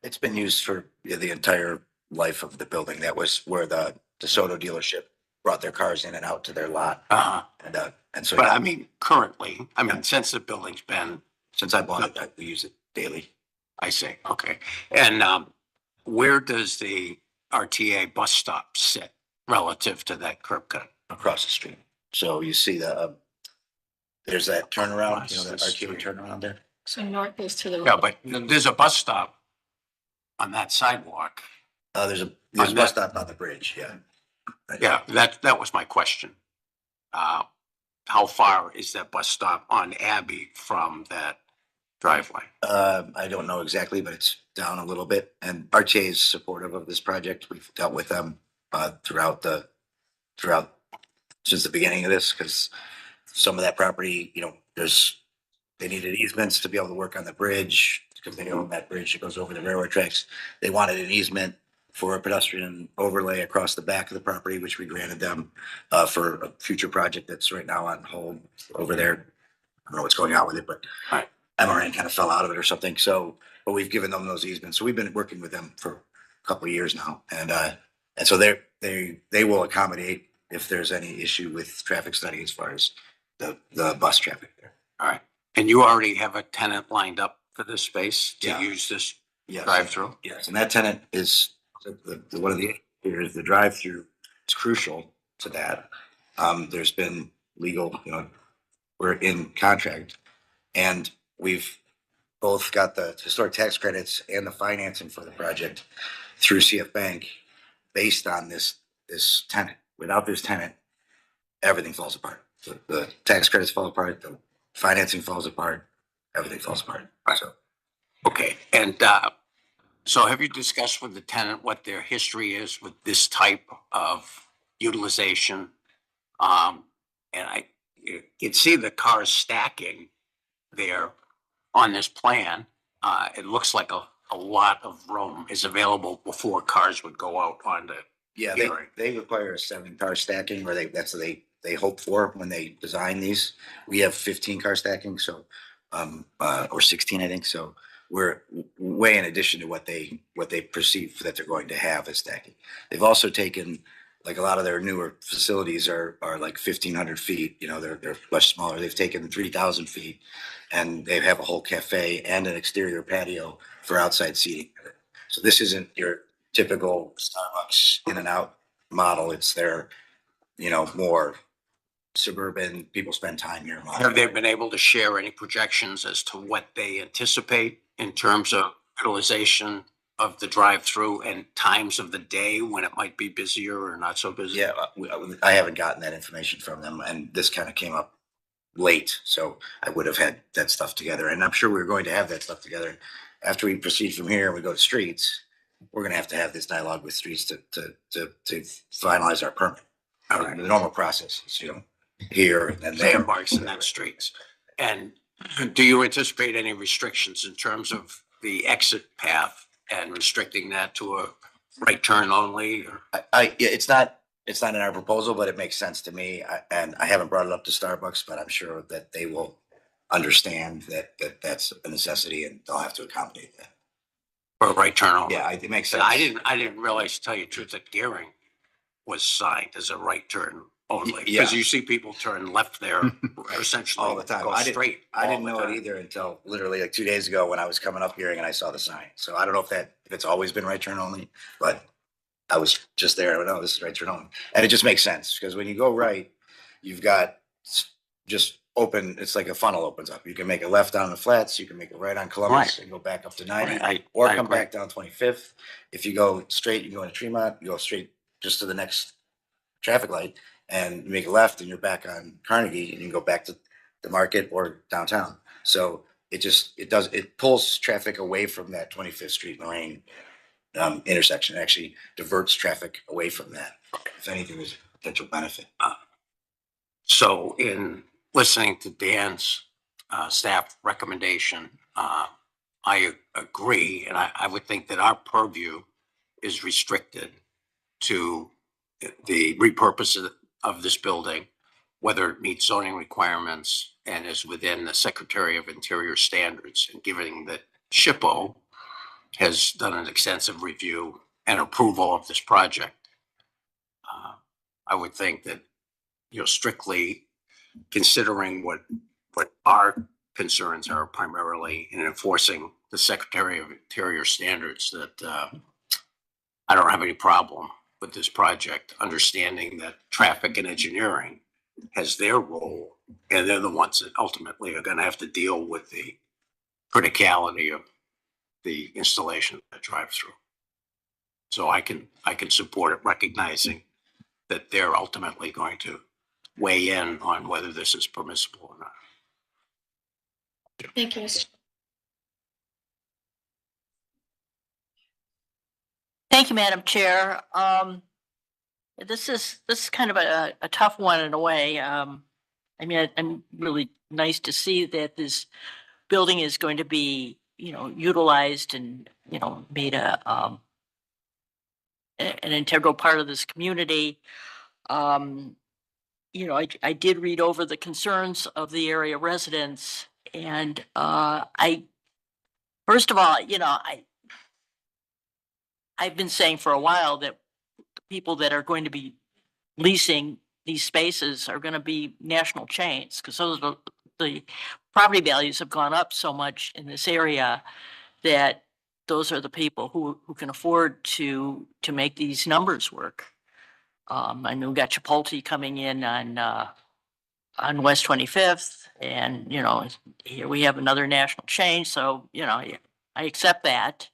Speaker 23: It's been used for the entire life of the building. That was where the DeSoto dealership brought their cars in and out to their lot. And so,
Speaker 6: But I mean, currently, since the building's been,
Speaker 23: since I bought it, we use it daily.
Speaker 6: I see, okay. And where does the RTA bus stop sit relative to that curb cut?
Speaker 23: Across the street. So you see there's that turnaround, that
Speaker 6: the
Speaker 23: RTA turnaround there.
Speaker 3: So north is to the
Speaker 6: Yeah,
Speaker 3: right.
Speaker 6: but there's a bus stop on that sidewalk.
Speaker 23: There's a bus stop on the bridge, yeah.
Speaker 6: Yeah, that was my question. How far is that bus stop on Abbey from that driveway?
Speaker 23: I don't know exactly, but it's down a little bit. And RTA is supportive of this project. We've dealt with them throughout since the beginning of this, because some of that property, they needed easements to be able to work on the bridge because they own that bridge that goes over the railroad tracks. They wanted an easement for a pedestrian overlay across the back of the property, which we granted them for a future project that's right now on hold over there. I don't know what's going on with it, but MRN kind of fell out of it or something. So, but we've given them those easements. So we've been working with them for a couple of years now. And so they will accommodate if there's any issue with traffic study as far as the bus traffic there.
Speaker 6: All right. And you already have a tenant lined up for this space to
Speaker 23: Yeah.
Speaker 6: use this
Speaker 23: Yes.
Speaker 6: drive-through?
Speaker 23: Yes, and that tenant is one of the here is the drive-through. It's crucial to that. There's been legal, we're in contract, and we've both got the historic tax credits and the financing for the project through CF Bank based on this tenant. Without this tenant, everything falls apart. The tax credits fall apart, the financing falls apart, everything falls apart. So,
Speaker 6: okay. And so have you discussed with the tenant what their history is with this type of utilization? And you can see the cars stacking there on this plan. It looks like a lot of room is available before cars would go out on the
Speaker 23: yeah,
Speaker 6: hearing.
Speaker 23: they require a 7-car stacking, or that's what they hope for when they design these. We have 15-car stacking, so or 16, I think. So we're way in addition to what they perceive that they're going to have as stacking. They've also taken like a lot of their newer facilities are like 1,500 feet, you know, they're much smaller. They've taken 3,000 feet and they have a whole cafe and an exterior patio for outside seating. So this isn't your typical Starbucks in and out model. It's their, you know, more suburban, people spend time here. model.
Speaker 6: Have they been able to share any projections as to what they anticipate in terms of utilization of the drive-through and times of the day when it might be busier or not so busy?
Speaker 23: Yeah, I haven't gotten that information from them, and this kind of came up late, so I would have had that stuff together, and I'm sure we're going to have that stuff together. After we proceed from here and we go to streets, we're gonna have to have this dialogue with streets to finalize our permit.
Speaker 6: All right.
Speaker 23: The normal process is, you know, here and there.
Speaker 6: Landmarks and then streets. And do you anticipate any restrictions in terms of the exit path and restricting that to a right turn only? Or
Speaker 23: Yeah, it's not in our proposal, but it makes sense to me. And I haven't brought it up to Starbucks, but I'm sure that they will understand that that's a necessity and they'll have to accommodate that.
Speaker 6: For a right turn only?
Speaker 23: Yeah, it makes sense.
Speaker 6: I didn't realize, to tell you the truth, that Gearing was signed as a right turn only.
Speaker 23: Yeah.
Speaker 6: Because you see people turn left there essentially.
Speaker 23: All the time.
Speaker 6: Go straight.
Speaker 23: I
Speaker 6: all
Speaker 23: didn't
Speaker 6: the
Speaker 23: know
Speaker 6: time.
Speaker 23: it either until literally like 2 days ago when I was coming up here and I saw the sign. So I don't know if it's always been right turn only, but I was just there. I went, oh, this is right turn only. And it just makes sense because when you go right, you've got just open, it's like a funnel opens up. You can make a left down the flats, you can make a right on Columbus
Speaker 6: Right.
Speaker 23: and go back up to 90,
Speaker 6: Right,
Speaker 23: or
Speaker 6: I
Speaker 23: come
Speaker 6: agree.
Speaker 23: back down 25th. If you go straight, you go into Tremont, you go straight just to the next traffic light and you make a left and you're back on Carnegie and you can go back to the market or downtown. So it pulls traffic away from that 25th Street Lorraine intersection. It actually diverts traffic away from that. If anything, there's a potential benefit.
Speaker 6: So in listening to Dan's staff recommendation, I agree, and I would think that our purview is restricted to the repurpose of this building, whether it meets zoning requirements and is within the Secretary of Interior standards, and given that SHPO has done an extensive review and approval of this project. I would think that, you know, strictly considering what our concerns are primarily in enforcing the Secretary of Interior standards, that I don't have any problem with this project, understanding that traffic and engineering has their role, and they're the ones that ultimately are gonna have to deal with the criticality of the installation of the drive-through. So I can support it, recognizing that they're ultimately going to weigh in on whether this is permissible or not.
Speaker 3: Thank you, Mr.
Speaker 11: Thank you, Madam Chair. This is kind of a tough one in a way. I mean, I'm really nice to see that this building is going to be, you know, utilized and, you know, made an integral part of this community. You know, I did read over the concerns of the area residents, and first of all, you know, I've been saying for a while that the people that are going to be leasing these spaces are going to be national chains, because those are the property values have gone up so much in this area that those are the people who can afford to make these numbers work. I know we got Chipotle coming in on West 25th, and, you know, here we have another national chain. So, you know, I accept that.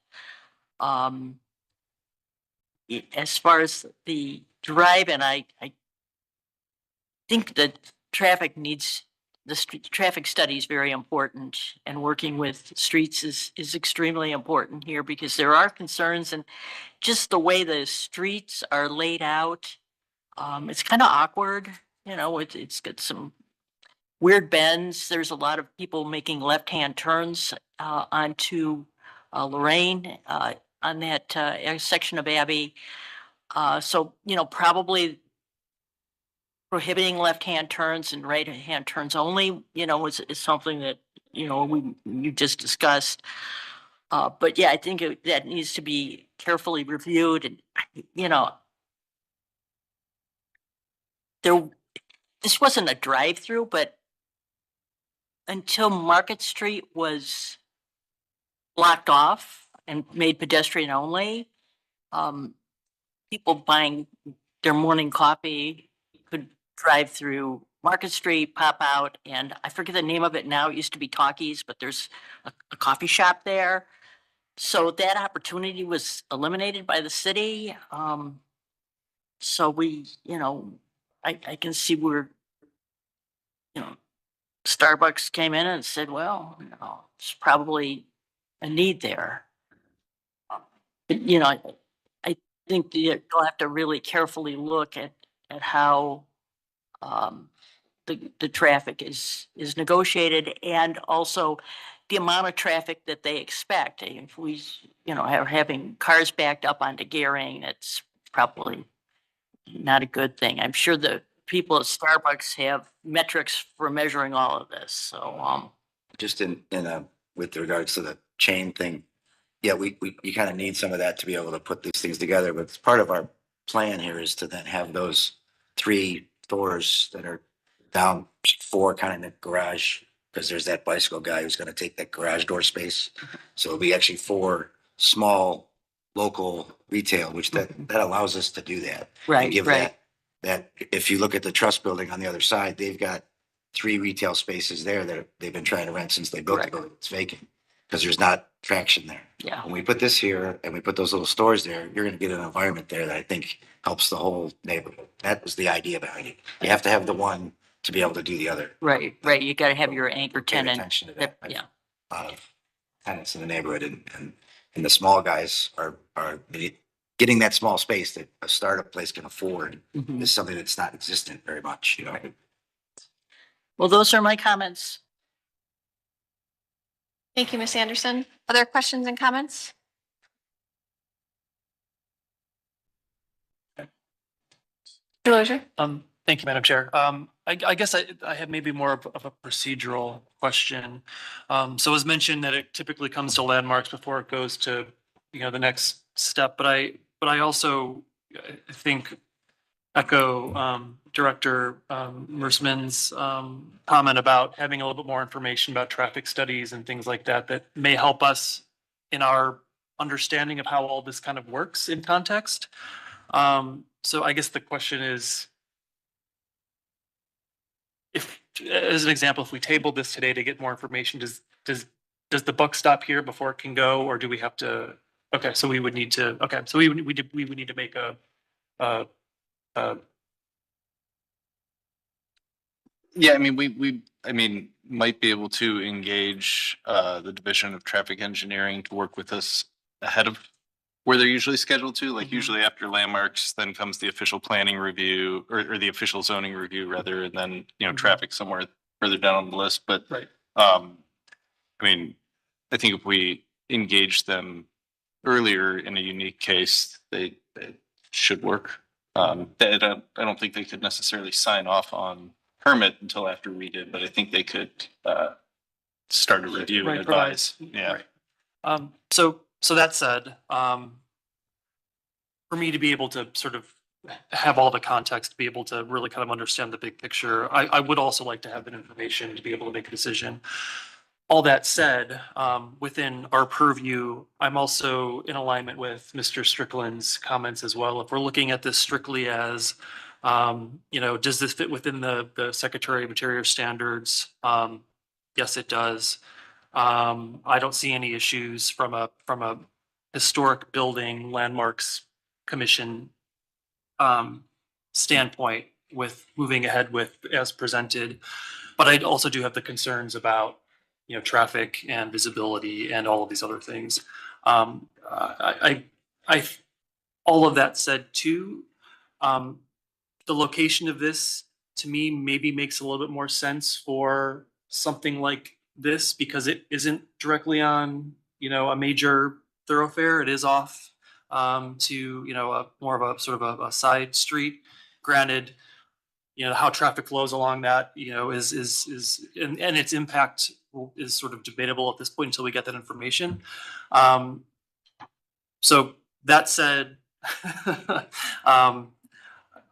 Speaker 11: As far as the drive-in, I think that traffic study is very important, and working with streets is extremely important here, because there are concerns, and just the way the streets are laid out, it's kind of awkward. You know, it's got some weird bends. There's a lot of people making left-hand turns onto Lorraine on that section of Abbey. So, you know, probably prohibiting left-hand turns and right-hand turns only, you know, is something that, you know, you just discussed. But yeah, I think that needs to be carefully reviewed. And, you know, this wasn't a drive-through, but until Market Street was blocked off and made pedestrian only, people buying their morning coffee could drive through Market Street, pop out, and I forget the name of it now. It used to be Talkies, but there's a coffee shop there. So that opportunity was eliminated by the city. So we, I can see where, Starbucks came in and said, well, it's probably a need there. But, I think that you'll have to really carefully look at how the traffic is negotiated, and also the amount of traffic that they expect. If we, are having cars backed up onto Gehring, it's probably not a good thing. I'm sure the people at Starbucks have metrics for measuring all of this. So,
Speaker 23: Just with regards to the chain thing, yeah, you kind of need some of that to be able to put these things together. But part of our plan here is to then have those 3 stores that are down 4 kind of in the garage, because there's that bicycle guy who's going to take that garage door space. So it'll be actually 4 small local retail, which that allows us to do that.
Speaker 11: Right,
Speaker 23: And give
Speaker 11: right.
Speaker 23: that if you look at the trust building on the other side, they've got 3 retail spaces there that they've been trying to rent since they built the building. It's vacant because there's not traction there.
Speaker 11: Yeah.
Speaker 23: When we put this here and we put those little stores there, you're going to get an environment there that I think helps the whole neighborhood. That was the idea behind it. You have to have the one to be able to do the other.
Speaker 11: right. You got to have your anchor tenant.
Speaker 23: Attention to that.
Speaker 11: Yeah.
Speaker 23: A lot of tenants in the neighborhood, and the small guys are getting that small space that a startup place can afford
Speaker 11: Mhm.
Speaker 23: is something that's not existent very much,
Speaker 11: Well, those are my comments.
Speaker 3: Thank you, Ms. Anderson. Other questions and comments? Mr. Lozier?
Speaker 13: Thank you, Madam Chair. I guess I have maybe more of a procedural question. So as mentioned that it typically comes to landmarks before it goes to, the next step, but I also think echo Director Mersman's comment about having a little bit more information about traffic studies and things like that may help us in our understanding of how all this kind of works in context. So I guess the question is, if, as an example, if we tabled this today to get more information, does the buck stop here before it can go, or do we have to? Okay, so we would need to. Okay, so we would need to make
Speaker 4: Yeah, I mean, we might be able to engage the Division of Traffic Engineering to work with us ahead of where they're usually scheduled to. Like usually after landmarks, then comes the official planning review or the official zoning review rather, and then, traffic somewhere further down on the list. But
Speaker 13: right.
Speaker 4: I think if we engage them earlier in a unique case, they should work. I don't think they could necessarily sign off on permit until after we did, but I think they could start a review and
Speaker 13: Right,
Speaker 4: advise.
Speaker 13: provide.
Speaker 4: Yeah.
Speaker 13: Right. So that said, for me to be able to sort of have all the context, to be able to really kind of understand the big picture, I would also like to have that information to be able to make a decision. All that said, within our purview, I'm also in alignment with Mr. Strickland's comments as well. If we're looking at this strictly as, does this fit within the Secretary of Interior standards? Yes, it does. I don't see any issues from a historic building landmarks commission standpoint with moving ahead with as presented. But I also do have the concerns about traffic and visibility and all of these other things. I all of that said too, the location of this to me maybe makes a little bit more sense for something like this because it isn't directly on, a major thoroughfare. It is off to, a more of a sort of a side street. Granted, how traffic flows along that, is and its impact is sort of debatable at this point until we get that information. So that said,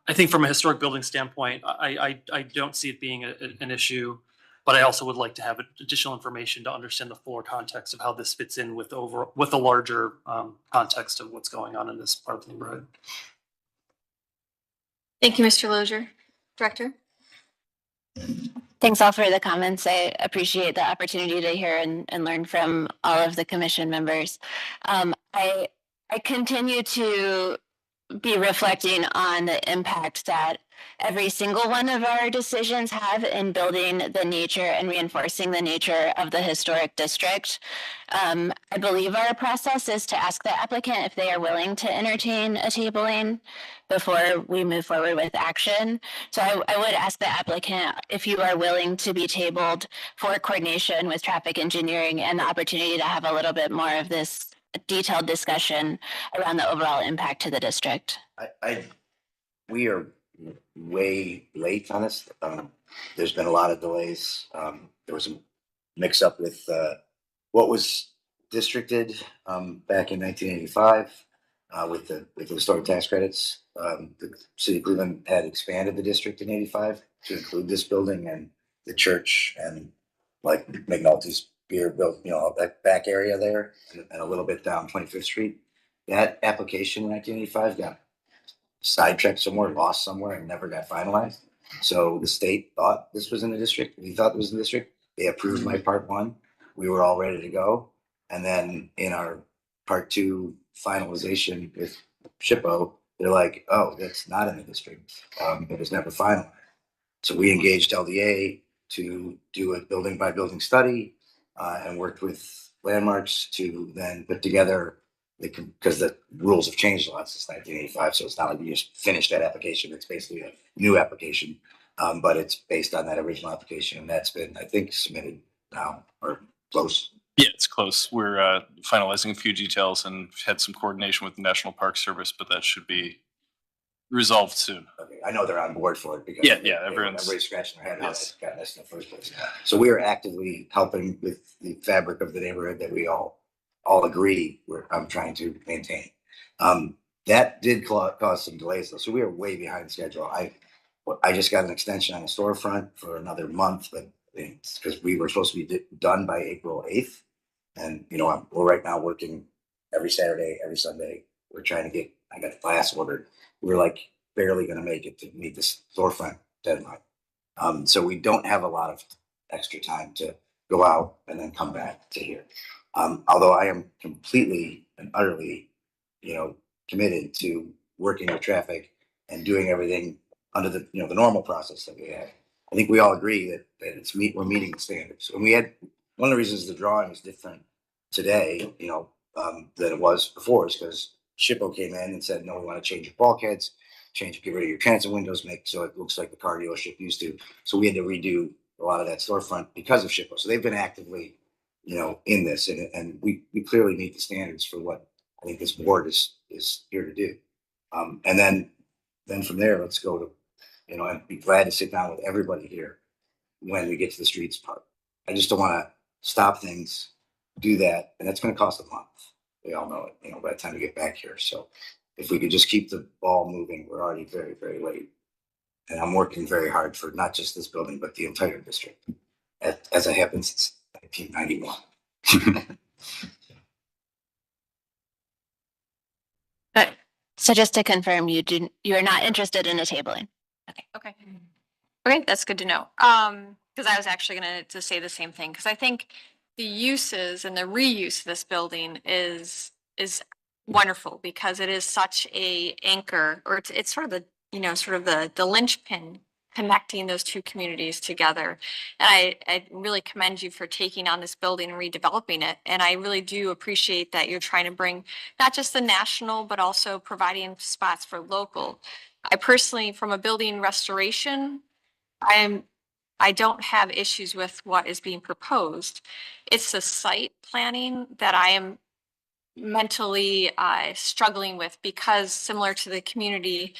Speaker 13: I think from a historic building standpoint, I don't see it being an issue. But I also would like to have additional information to understand the fuller context of how this fits in with the larger context of what's going on in this part of the neighborhood.
Speaker 3: Thank you, Mr. Lozier. Director?
Speaker 10: Thanks all for the comments. I appreciate the opportunity to hear and learn from all of the commission members. I continue to be reflecting on the impact that every single one of our decisions have in building the nature and reinforcing the nature of the historic district. I believe our process is to ask the applicant if they are willing to entertain a tabling before we move forward with action. So I would ask the applicant if you are willing to be tabled for coordination with traffic engineering and the opportunity to have a little bit more of this detailed discussion around the overall impact to the district.
Speaker 23: We are way late on this. There's been a lot of delays. There was a mix up with what was districted back in 1985 with the historic tax credits. The city of Cleveland had expanded the district in 85 to include this building and the church and like McNulty's beer built, that back area there and a little bit down 25th Street. That application in 1985 got sidetracked somewhere, lost somewhere, and never got finalized. So the state thought this was in the district. We thought it was in the district. They approved my part one. We were all ready to go. And then in our part two finalization with SHPO, they're like, oh, that's not in the district. It was never finalized. So we engaged LDA to do a building by building study and worked with Landmarks to then put together because the rules have changed a lot since 1985. So it's not like you just finish that application. It's basically a new application, but it's based on that original application. And that's been, I think, submitted now or close.
Speaker 4: Yeah, it's close. We're finalizing a few details and had some coordination with the National Park Service, but that should be resolved soon.
Speaker 23: Okay, I know they're on board for it because everybody's scratching their head how that got missed in the first place. So we are actively helping with the fabric of the neighborhood that we all agree I'm trying to maintain. That did cause some delays though. So we are way behind schedule. I just got an extension on the storefront for another month, but it's because we were supposed to be done by April 8th. And we're right now working every Saturday, every Sunday. We're trying to I got the glass ordered. We're like barely going to make it to meet this storefront deadline. So we don't have a lot of extra time to go out and then come back to here. Although I am completely and utterly, committed to working with traffic and doing everything under the, the normal process that we have. I think we all agree that we're meeting the standards. And we had, one of the reasons the drawing is different today, than it was before is because SHPO came in and said, no, we want to change your bulkheads, get rid of your transit windows, so it looks like the car dealership used to. So we had to redo a lot of that storefront because of SHPO. So they've been actively, in this, and we clearly meet the standards for what I think this board is here to do. And then from there, let's go to, I'd be glad to sit down with everybody here when we get to the streets part. I just don't want to stop things, do that, and that's going to cost a month. We all know it, by the time we get back here. So if we could just keep the ball moving, we're already very, very late. And I'm working very hard for not just this building, but the entire district, as I have been since 1991.
Speaker 10: So just to confirm, you are not interested in a tabling?
Speaker 3: Okay, that's good to know. Because I was actually going to say the same thing, because I think the uses and the reuse of this building is wonderful because it is such a anchor, or it's sort of the linchpin connecting those two communities together. And I really commend you for taking on this building and redeveloping it. And I really do appreciate that you're trying to bring not just the national, but also providing spots for local. I personally, from a building restoration, I don't have issues with what is being proposed. It's the site planning that I am mentally struggling with, because similar to the community,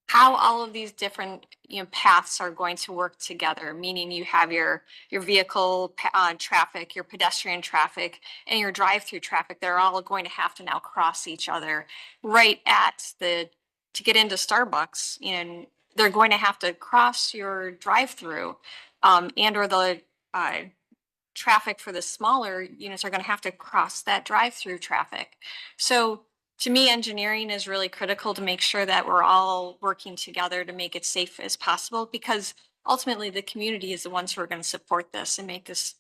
Speaker 3: how all of these different paths are going to work together, meaning you have your vehicle traffic, your pedestrian traffic, and your drive-through traffic. They're all going to have to now cross each other right at the to get into Starbucks, and they're going to have to cross your drive-through, and or the traffic for the smaller units are going to have to cross that drive-through traffic. So to me, engineering is really critical to make sure that we're all working together to make it safe as possible, because ultimately the community is the ones who are going to support this and make this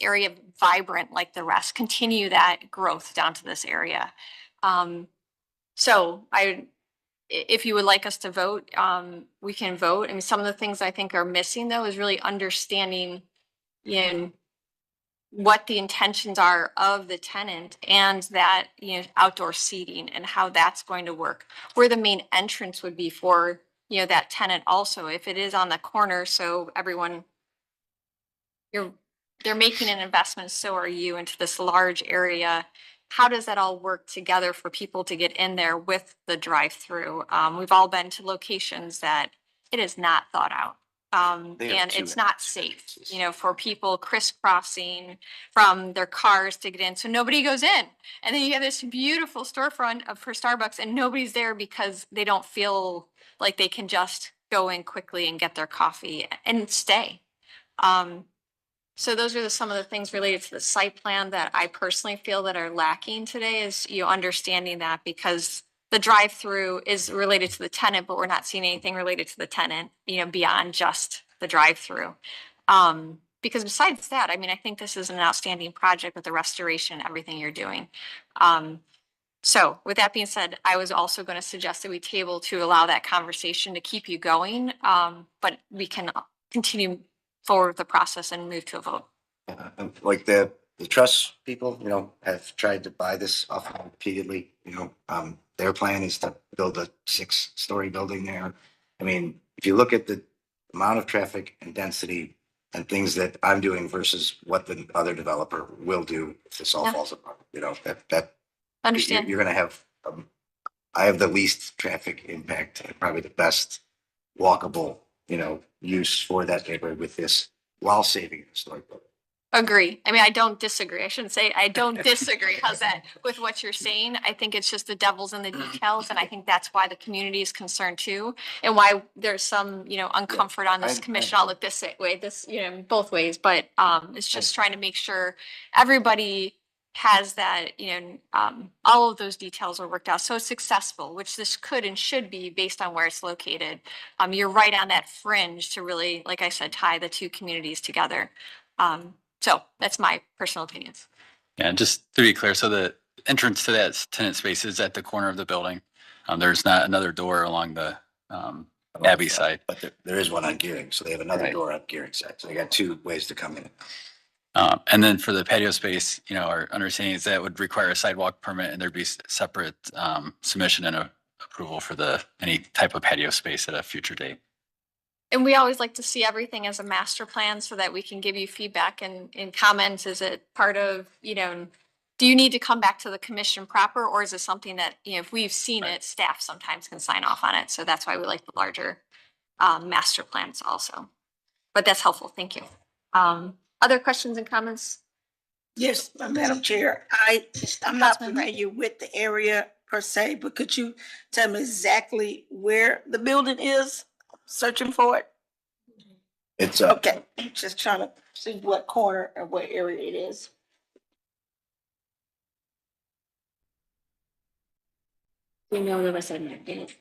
Speaker 3: area vibrant like the rest, continue that growth down to this area. So if you would like us to vote, we can vote. I mean, some of the things I think are missing though is really understanding what the intentions are of the tenant, and that, outdoor seating and how that's going to work. Where the main entrance would be for, that tenant also, if it is on the corner, so everyone, they're making an investment, so are you, into this large area. How does that all work together for people to get in there with the drive-through? We've all been to locations that it is not thought out. And it's not safe, for people crisscrossing from their cars to get in. So nobody goes in. And then you have this beautiful storefront for Starbucks, and nobody's there because they don't feel like they can just go in quickly and get their coffee and stay. So those are some of the things related to the site plan that I personally feel that are lacking today, is understanding that, because the drive-through is related to the tenant, but we're not seeing anything related to the tenant, beyond just the drive-through. Because besides that, I mean, I think this is an outstanding project with the restoration, everything you're doing. So with that being said, I was also going to suggest that we table to allow that conversation to keep you going. But we can continue forward with the process and move to a vote.
Speaker 23: Like the trust people, have tried to buy this off repeatedly, their plan is to build a 6-story building there. I mean, if you look at the amount of traffic and density and things that I'm doing versus what the other developer will do if this all falls apart, that
Speaker 3: Understand.
Speaker 23: you're going to have, I have the least traffic impact and probably the best walkable, use for that neighborhood with this, while saving the historic building.
Speaker 3: Agree. I mean, I don't disagree. I shouldn't say I don't disagree. How's that with what you're saying? I think it's just the devil's in the details. And I think that's why the community is concerned too. And why there's some, uncomfort on this commission. I'll look this way, both ways, but it's just trying to make sure everybody has that, all of those details are worked out. So it's successful, which this could and should be based on where it's located. You're right on that fringe to really, like I said, tie the two communities together. So that's my personal opinions.
Speaker 22: Yeah, just to be clear, so the entrance to that tenant space is at the corner of the building. There's not another door along the Abbey side.
Speaker 23: But there is one on Gearing, so they have another
Speaker 22: Right.
Speaker 23: door on Gearing side. So they got 2 ways to come in.
Speaker 22: And then for the patio space, our understanding is that would require a sidewalk permit, and there'd be separate submission and approval for any type of patio space at a future date.
Speaker 3: And we always like to see everything as a master plan so that we can give you feedback and comments. Is it part of, do you need to come back to the commission proper, or is it something that, if we've seen it, staff sometimes can sign off on it. So that's why we like the larger master plans also. But that's helpful. Thank you. Other questions and comments?
Speaker 12: Yes, Madam Chair, I'm not familiar with the area per se, but could you tell me exactly where the building is? Searching for it?
Speaker 23: It's
Speaker 12: Okay, just trying to see what corner and what area it is.
Speaker 3: We know the rest of it.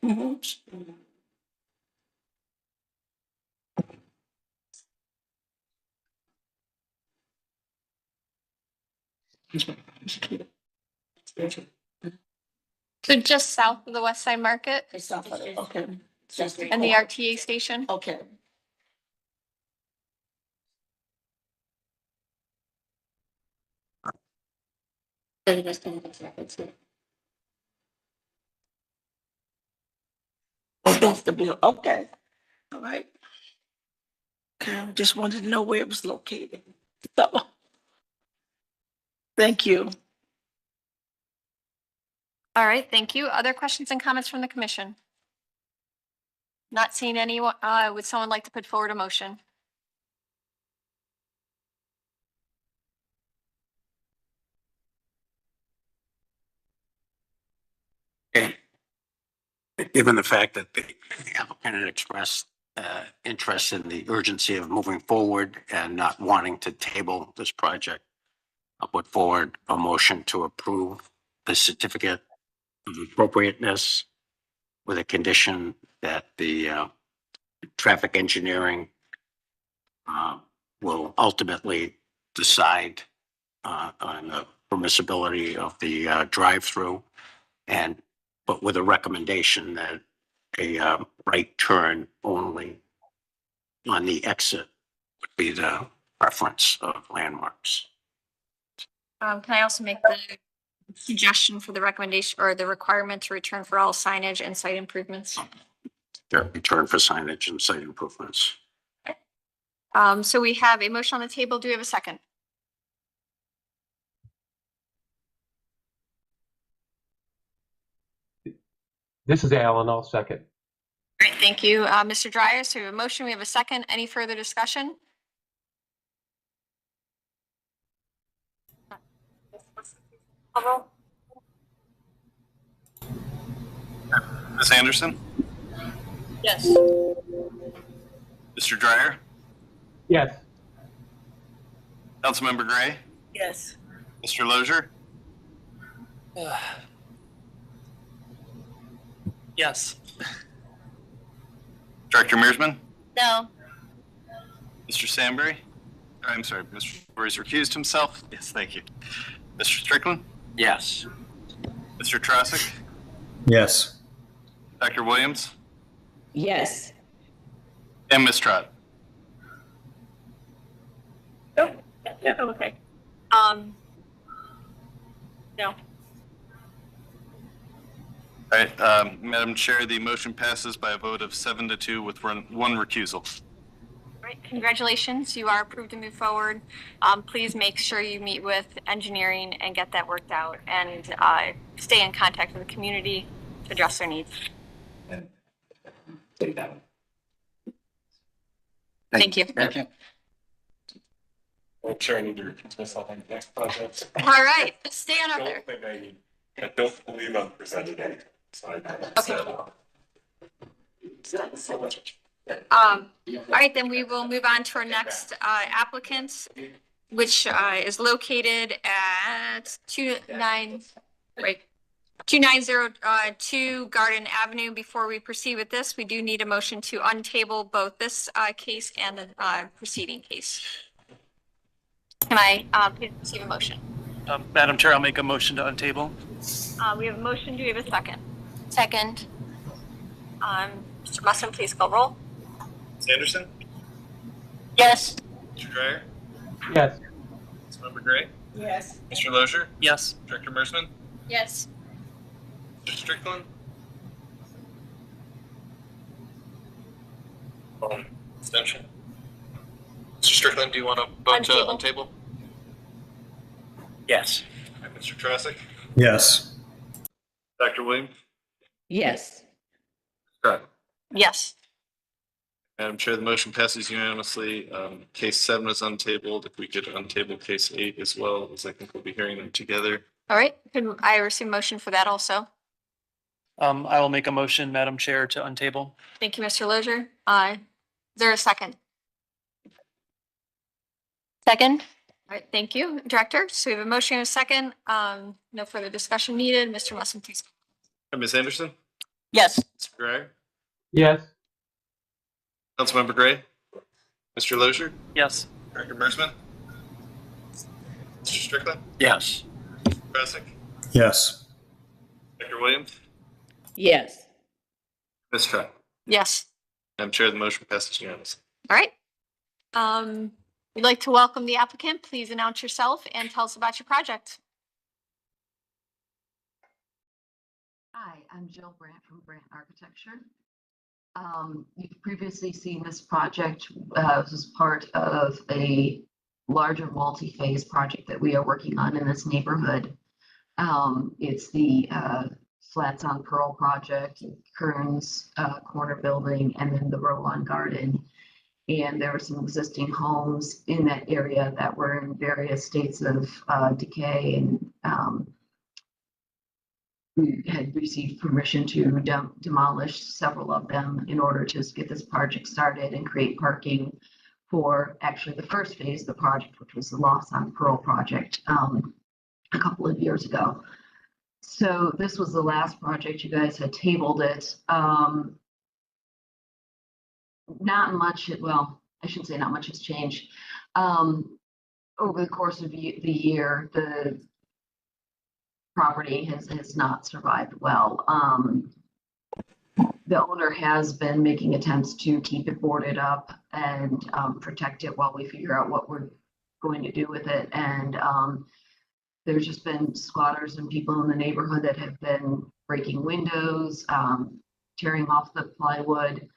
Speaker 3: So just south of the West Side Market?
Speaker 12: It's south of it, okay.
Speaker 3: And the RTA station?
Speaker 12: Okay. That's the bill, okay. All right. Okay, I just wanted to know where it was located. So, thank you.
Speaker 3: All right, thank you. Other questions and comments from the commission? Not seeing anyone, would someone like to put forward a motion?
Speaker 6: Given the fact that the applicant had expressed interest in the urgency of moving forward and not wanting to table this project, I'll put forward a motion to approve the certificate of appropriateness with a condition that the traffic engineering will ultimately decide on the permissibility of the drive-through, but with a recommendation that a right turn only on the exit would be the preference of landmarks.
Speaker 3: Can I also make the suggestion for the recommendation or the requirement to return for all signage and site improvements?
Speaker 6: Their return for signage and site improvements.
Speaker 3: So we have a motion on the table. Do we have a second?
Speaker 8: This is Alan, I'll second.
Speaker 3: Great, thank you, Mr. Dreyer. So we have a motion, we have a second. Any further discussion?
Speaker 4: Ms. Anderson?
Speaker 3: Yes.
Speaker 4: Mr. Dreyer?
Speaker 8: Yes.
Speaker 4: Councilmember Gray?
Speaker 12: Yes.
Speaker 4: Mr. Lozier?
Speaker 13: Yes.
Speaker 4: Director Mearsman?
Speaker 10: No.
Speaker 4: Mr. Sambury? I'm sorry, Mr. Sambury's recused himself. Yes, thank you. Mr. Strickland?
Speaker 6: Yes.
Speaker 4: Mr. Trosick?
Speaker 19: Yes.
Speaker 4: Dr. Williams?
Speaker 7: Yes.
Speaker 4: And Ms. Trott?
Speaker 3: Oh, yeah, okay. No.
Speaker 4: All right, Madam Chair, the motion passes by a vote of 7-2 with one recusal.
Speaker 3: Right, congratulations, you are approved to move forward. Please make sure you meet with engineering and get that worked out and stay in contact with the community to address their needs.
Speaker 6: Take that one.
Speaker 3: Thank you.
Speaker 6: Thank you.
Speaker 21: I'm sure I need to repeat myself on the next project.
Speaker 3: All right, stay on up there.
Speaker 21: I don't believe I'm presenting anything. So
Speaker 3: All right, then we will move on to our next applicant, which is located at 2902 Garden Avenue. Before we proceed with this, we do need a motion to untable both this case and the preceding case. Can I please receive a motion?
Speaker 13: Madam Chair, I'll make a motion to untable.
Speaker 3: We have a motion. Do we have a second?
Speaker 10: Second.
Speaker 3: Mr. Musson, please call roll.
Speaker 4: Ms. Anderson?
Speaker 10: Yes.
Speaker 4: Mr. Dreyer?
Speaker 8: Yes.
Speaker 4: Councilmember Gray?
Speaker 12: Yes.
Speaker 4: Mr. Lozier?
Speaker 13: Yes.
Speaker 4: Director Mearsman?
Speaker 3: Yes.
Speaker 4: Mr. Strickland? Extension? Mr. Strickland, do you want to vote to
Speaker 3: Untable.
Speaker 4: untable?
Speaker 6: Yes.
Speaker 4: Mr. Trosick?
Speaker 19: Yes.
Speaker 4: Dr. Williams?
Speaker 7: Yes.
Speaker 4: Correct.
Speaker 3: Yes.
Speaker 4: Madam Chair, the motion passes unanimously. Case 7 is untabled. If we could untable case 8 as well, as I think we'll be hearing them together.
Speaker 3: All right. Could I receive a motion for that also?
Speaker 13: I will make a motion, Madam Chair, to untable.
Speaker 3: Thank you, Mr. Lozier. Is there a second?
Speaker 10: Second.
Speaker 3: All right, thank you, Director. So we have a motion and a second. No further discussion needed. Mr. Musson, please.
Speaker 4: Ms. Anderson?
Speaker 11: Yes.
Speaker 4: Mr. Gray?
Speaker 8: Yes.
Speaker 4: Councilmember Gray? Mr. Lozier?
Speaker 13: Yes.
Speaker 4: Director Mearsman? Mr. Strickland?
Speaker 6: Yes.
Speaker 4: Mr. Trosick?
Speaker 19: Yes.
Speaker 4: Dr. Williams?
Speaker 7: Yes.
Speaker 4: Ms. Trott?
Speaker 3: Yes.
Speaker 4: Madam Chair, the motion passes unanimously.
Speaker 3: All right. We'd like to welcome the applicant. Please announce yourself and tell us about your project.
Speaker 1: Hi, I'm Jill Brandt from Brandt Architecture. You've previously seen this project as part of a larger multi-phase project that we are working on in this neighborhood. It's the Flats on Pearl project, Kearns Corner Building, and then the Rowan Garden. And there were some existing homes in that area that were in various states of decay and we had received permission to demolish several of them in order to get this project started and create parking for actually the first phase of the project, which was the Lost on Pearl project a couple of years ago. So this was the last project. You guys had tabled it. Not much, well, I shouldn't say not much has changed. Over the course of the year, the property has not survived well. The owner has been making attempts to keep it boarded up and protect it while we figure out what we're going to do with it. And there's just been squatters and people in the neighborhood that have been breaking windows, tearing off the plywood.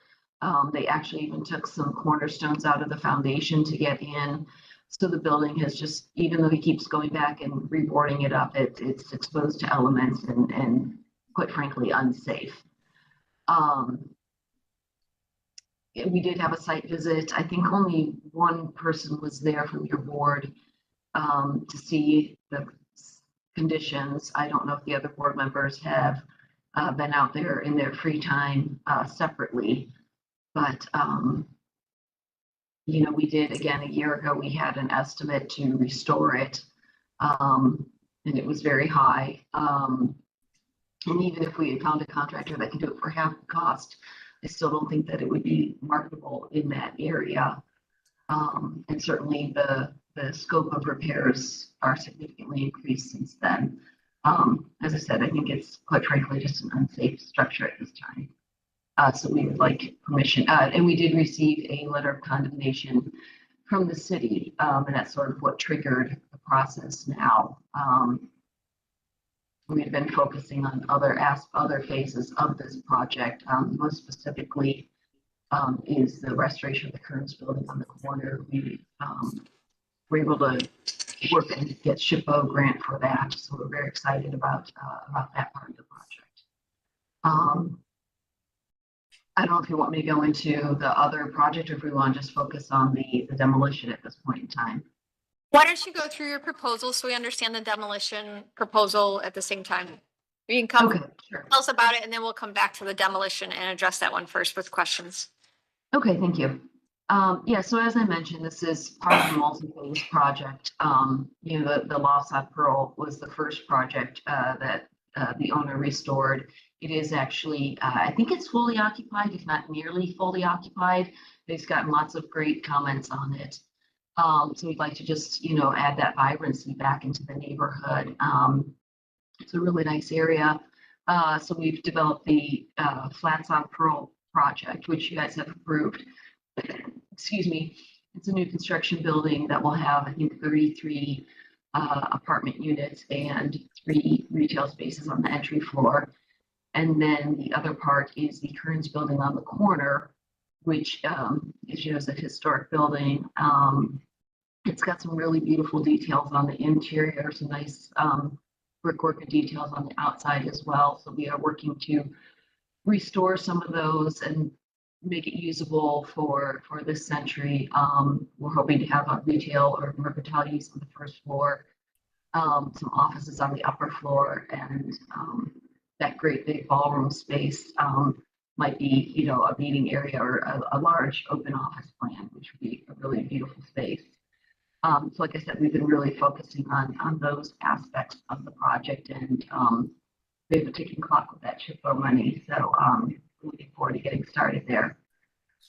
Speaker 1: They actually even took some cornerstones out of the foundation to get in. So the building has just, even though he keeps going back and reboarding it up, it's exposed to elements and quite frankly, unsafe. We did have a site visit. I think only one person was there from your board to see the conditions. I don't know if the other board members have been out there in their free time separately, but you know, we did, again, a year ago, we had an estimate to restore it, and it was very high. And even if we had found a contractor that could do it for half the cost, I still don't think that it would be marketable in that area. And certainly the scope of repairs are significantly increased since then. As I said, I think it's quite frankly just an unsafe structure at this time. So we would like permission, and we did receive a letter of condemnation from the city, and that's sort of what triggered the process now. We've been focusing on other phases of this project. Most specifically is the restoration of the Kearns building on the corner. We were able to work and get SHPO grant for that, so we're very excited about that part of the project. I don't know if you want me to go into the other project or if we want to just focus on the demolition at this point in time.
Speaker 3: Why don't you go through your proposal so we understand the demolition proposal at the same time? You can come tell us about it and then we'll come back to the demolition and address that one first with questions.
Speaker 1: Okay, thank you. Yeah, so as I mentioned, this is part of the multi-phase project. You know, the Lost on Pearl was the first project that the owner restored. It is actually, I think it's fully occupied, if not nearly fully occupied. They've gotten lots of great comments on it. So we'd like to just, you know, add that vibrancy back into the neighborhood. It's a really nice area. So we've developed the Flats on Pearl project, which you guys have approved. Excuse me. It's a new construction building that will have, I think, 33 apartment units and 3 retail spaces on the entry floor. And then the other part is the Kearns building on the corner, which is, you know, is a historic building. It's got some really beautiful details on the interior, some nice brickwork and details on the outside as well. So we are working to restore some of those and make it usable for this century. We're hoping to have a retail or mercantile use on the first floor, some offices on the upper floor, and that great big ballroom space might be, you know, a meeting area or a large open office plan, which would be a really beautiful space. So like I said, we've been really focusing on those aspects of the project, and we have a ticking clock with that SHPO money. So looking forward to getting started there.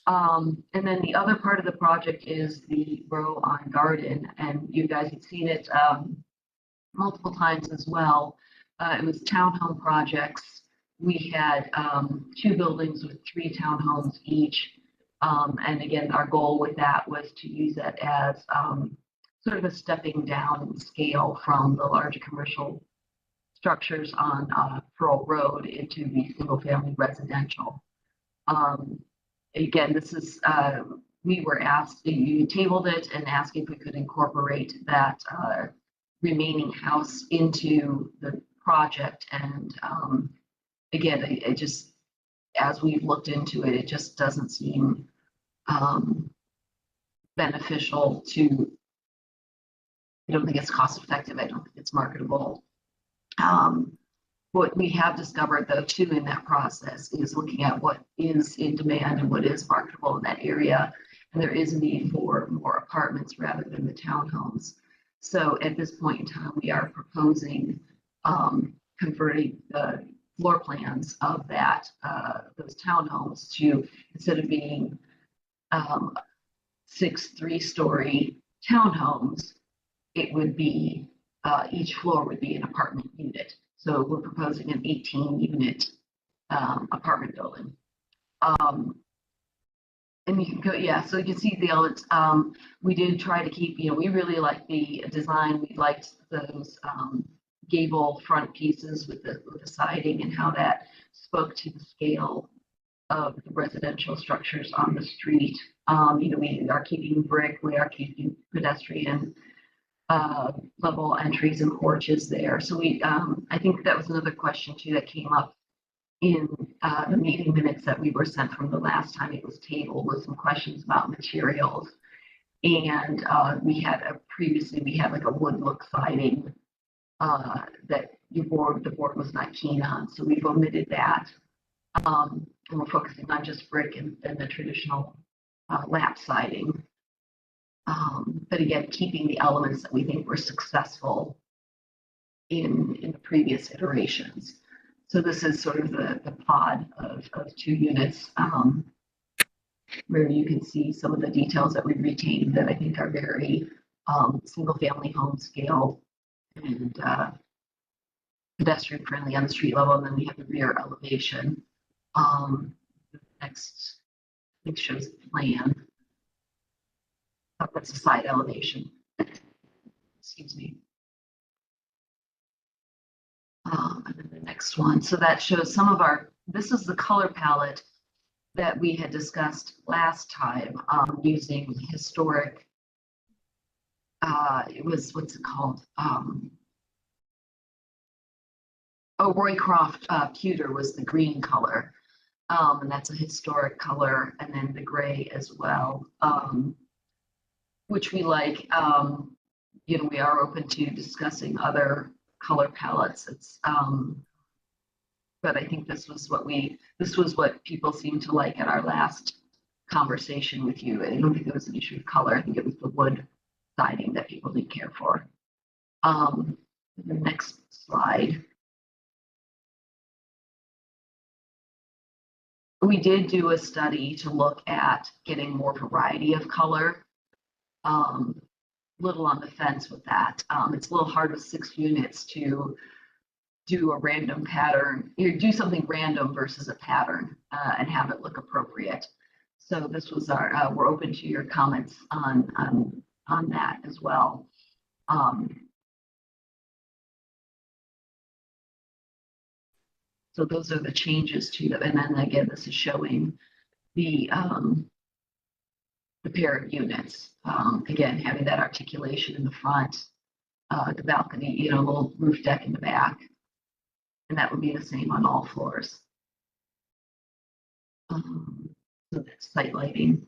Speaker 1: And then the other part of the project is the row on Garden, and you guys have seen it multiple times as well. It was townhome projects. We had 2 buildings with 3 townhomes each. And again, our goal with that was to use it as sort of a stepping down scale from the larger commercial structures on Pearl Road into the single family residential. Again, this is, we were asked, you tabled it and asked if we could incorporate that remaining house into the project. And again, it just, as we've looked into it, it just doesn't seem beneficial to, I don't think it's cost effective. I don't think it's marketable. What we have discovered though too in that process is looking at what is in demand and what is marketable in that area. And there is a need for more apartments rather than the townhomes. So at this point in time, we are proposing converting the floor plans of that those townhomes to, instead of being 6 3-story townhomes, it would be each floor would be an apartment unit. So we're proposing an 18-unit apartment building. And you can go, yeah, so you can see the elements. We did try to keep, we really liked the design. We liked those gable front pieces with the siding and how that spoke to the scale of the residential structures on the street. We are keeping brick, we are keeping pedestrian level entries and porches there. So I think that was another question too that came up in the meeting minutes that we were sent from the last time it was tabled, was some questions about materials. And we had like a wood look siding that the board was not keen on. So we've omitted that. And we're focusing on just brick and the traditional lap siding. But again, keeping the elements that we think were successful in the previous iterations. So this is sort of the pod of 2 units where you can see some of the details that we retained that I think are very single family home scale and pedestrian friendly on the street level. And then we have the rear elevation. Next, I think shows the plan. Oh, that's the side elevation. Excuse me. And then the next one. So that shows some of this is the color palette that we had discussed last time using historic, what's it called? Roycroft pewter was the green color. And that's a historic color, and then the gray as well, which we like. We are open to discussing other color palettes. But I think this was what people seemed to like at our last conversation with you. I don't think it was an issue of color. I think it was the wood siding that people didn't care for. The next slide. We did do a study to look at getting more variety of color. Little on the fence with that. It's a little hard with 6 units to do a random pattern, do something random versus a pattern and have it look appropriate. So this was we're open to your comments on that as well. So those are the changes to them. And then again, this is showing the pair of units. Again, having that articulation in the front, the balcony, a little roof deck in the back. And that would be the same on all floors. So that's site lighting.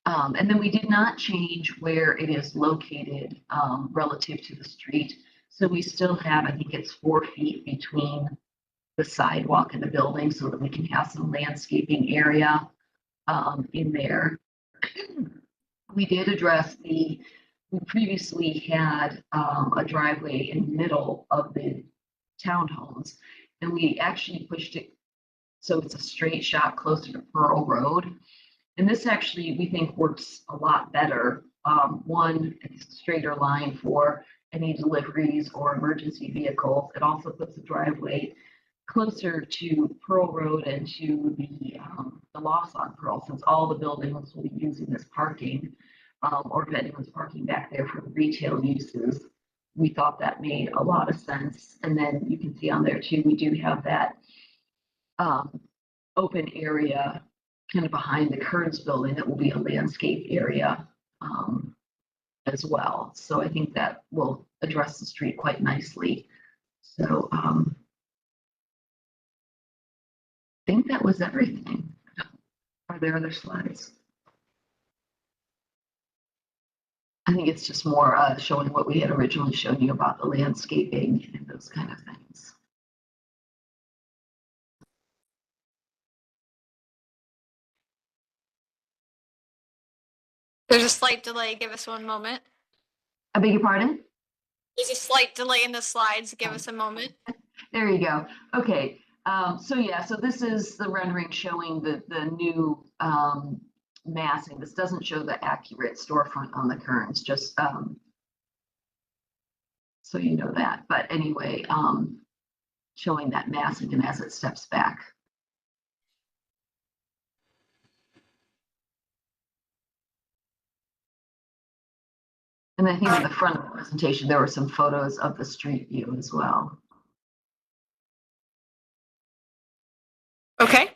Speaker 1: And then we did not change where it is located relative to the street. So we still have, I think it's 4 feet between the sidewalk and the building so that we can have some landscaping area in there. We did address we previously had a driveway in the middle of the townhomes, and we actually pushed it so it's a straight shot closer to Pearl Road. And this actually, we think, works a lot better. One, it's a straighter line for any deliveries or emergency vehicles. It also puts the driveway closer to Pearl Road and to the loss on Pearl, since all the buildings will be using this parking, or if anyone's parking back there for retail uses. We thought that made a lot of sense. And then you can see on there too, we do have that open area kind of behind the Kearns building that will be a landscape area as well. So I think that will address the street quite nicely. So I think that was everything. Are there other slides? I think it's just more showing what we had originally shown you about the landscaping and those kind of things.
Speaker 3: There's a slight delay. Give us one moment.
Speaker 1: I beg your pardon?
Speaker 3: There's a slight delay in the slides. Give us a moment.
Speaker 1: There you go. Okay. So yeah, so this is the rendering showing the new massing. This doesn't show the accurate storefront on the Kearns, just so you know that. But anyway, showing that massing and as it steps back. And I think in the front of the presentation, there were some photos of the street view as well.
Speaker 3: Okay.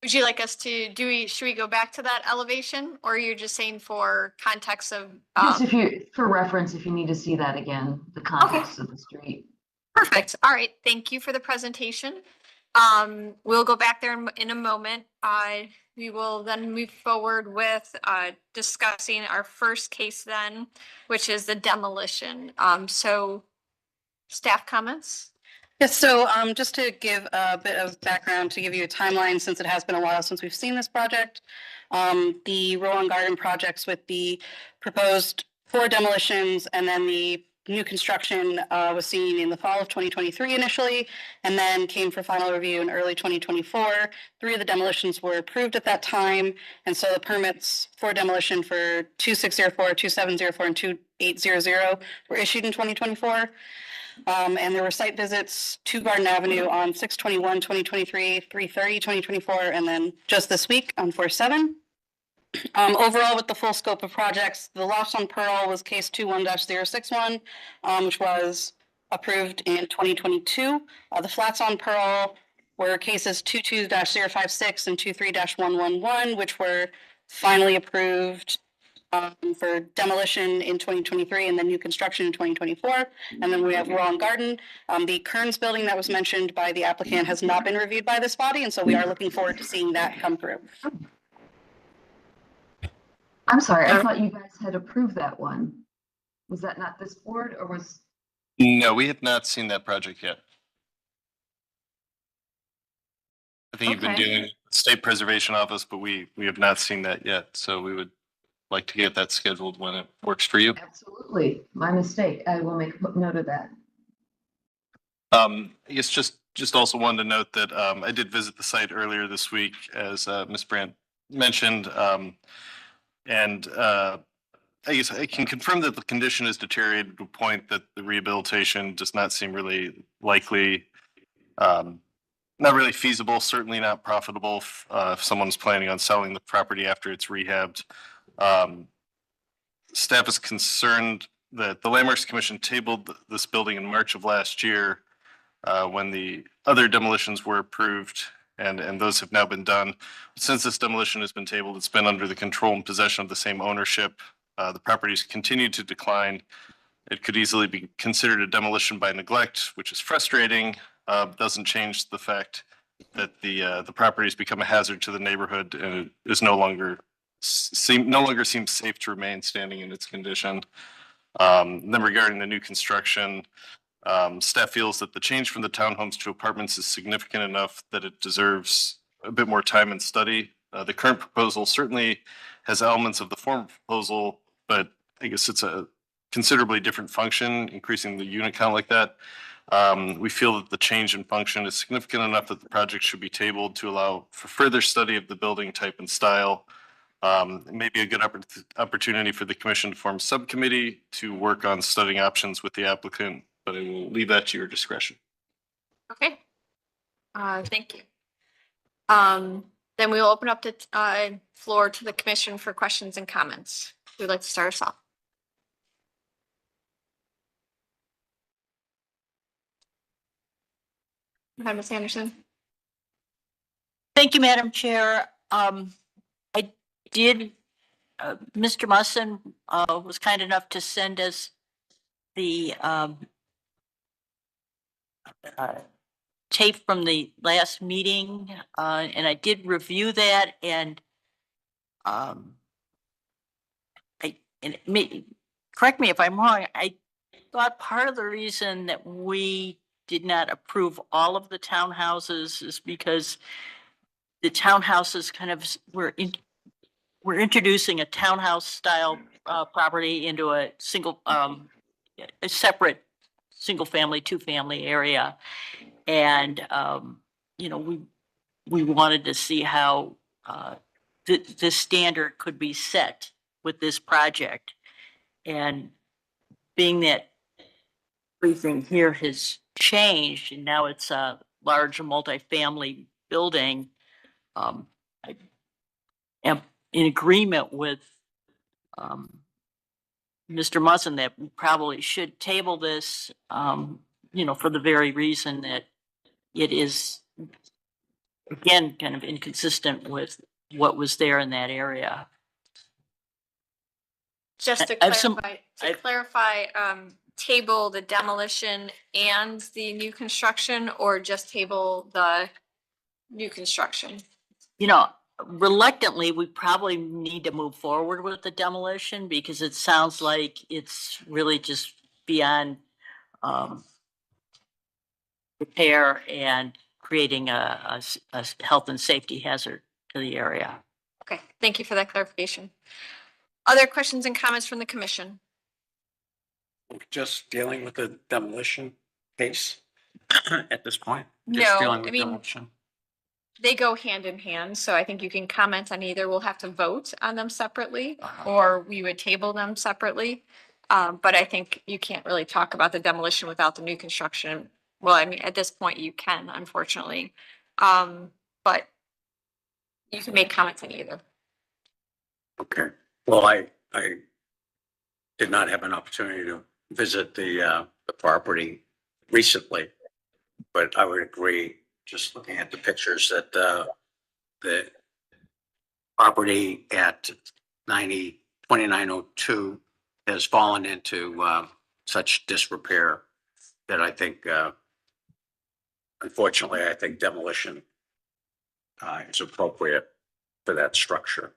Speaker 3: Would you like us to should we go back to that elevation, or are you just saying for context of
Speaker 1: Just if you, for reference, if you need to see that again, the context of the street.
Speaker 3: Perfect. All right. Thank you for the presentation. We'll go back there in a moment. We will then move forward with discussing our first case then, which is the demolition. So staff comments?
Speaker 5: Yes, so just to give a bit of background, to give you a timeline, since it has been a while since we've seen this project, the Rowan Garden projects with the proposed 4 demolitions and then the new construction was seen in the fall of 2023 initially, and then came for final review in early 2024. 3 of the demolitions were approved at that time, and so the permits for demolition for 2604, 2704, and 2800 were issued in 2024. And there were site visits to Garden Avenue on 6/21, 2023, 3/30, 2024, and then just this week on 4/7. Overall, with the full scope of projects, the Lost on Pearl was case 21-061, which was approved in 2022. The Flats on Pearl were cases 22-056 and 23-111, which were finally approved for demolition in 2023 and then new construction in 2024. And then we have Rowan Garden. The Kearns building that was mentioned by the applicant has not been reviewed by this body, and so we are looking forward to seeing that come through.
Speaker 1: I'm sorry, I thought you guys had approved that one. Was that not this board or was?
Speaker 4: No, we have not seen that project yet. I think you've been
Speaker 1: Okay.
Speaker 4: doing State Preservation Office, but we have not seen that yet. So we would like to get that scheduled when it works for you.
Speaker 1: Absolutely, my mistake. I will make a note of that.
Speaker 4: I guess just also wanted to note that I did visit the site earlier this week, as Ms. Brandt mentioned. And I guess I can confirm that the condition is deteriorated to a point that the rehabilitation does not seem really likely, not really feasible, certainly not profitable if someone's planning on selling the property after it's rehabbed. Staff is concerned that the Landmarks Commission tabled this building in March of last year when the other demolitions were approved, and those have now been done. Since this demolition has been tabled, it's been under the control and possession of the same ownership. The properties continue to decline. It could easily be considered a demolition by neglect, which is frustrating. Doesn't change the fact that the properties become a hazard to the neighborhood and it is no longer seems safe to remain standing in its condition. Then regarding the new construction, staff feels that the change from the townhomes to apartments is significant enough that it deserves a bit more time and study. The current proposal certainly has elements of the former proposal, but I guess it's a considerably different function, increasing the unit count like that. We feel that the change in function is significant enough that the project should be tabled to allow for further study of the building type and style. It may be a good opportunity for the commission to form a subcommittee to work on studying options with the applicant, but I will leave that to your discretion.
Speaker 3: Okay. Thank you. Then we will open up the floor to the commission for questions and comments. Who'd like to start us off? Hi, Ms. Anderson.
Speaker 11: Thank you, Madam Chair. I did, Mr. Musson was kind enough to send us the tape from the last meeting, and I did review that, and correct me if I'm wrong, I thought part of the reason that we did not approve all of the townhouses is because the townhouses kind of we're introducing a townhouse style property into a separate single family, two family area. And, you know, we wanted to see how the standard could be set with this project. And being that everything here has changed and now it's a large multifamily building, I am in agreement with Mr. Muzzin that we probably should table this, you know, for the very reason that it is, again, kind of inconsistent with what was there in that area.
Speaker 3: Just to
Speaker 11: I have some-
Speaker 3: clarify, table the demolition and the new construction, or just table the new construction?
Speaker 11: You know, reluctantly, we probably need to move forward with the demolition because it sounds like it's really just beyond repair and creating a health and safety hazard to the area.
Speaker 3: Okay, thank you for that clarification. Other questions and comments from the commission?
Speaker 6: Just dealing with the demolition case at this point?
Speaker 3: No,
Speaker 6: Just dealing
Speaker 3: I
Speaker 6: with
Speaker 3: mean,
Speaker 6: demolition.
Speaker 3: they go hand in hand, so I think you can comment on either. We'll have to vote on them separately, or we would table them separately. But I think you can't really talk about the demolition without the new construction. Well, I mean, at this point you can, unfortunately. But you can make comments on either.
Speaker 6: Okay, well, I did not have an opportunity to visit the property recently, but I would agree, just looking at the pictures, that the property at 2902 has fallen into such disrepair that I think, unfortunately, I think demolition is appropriate for that structure.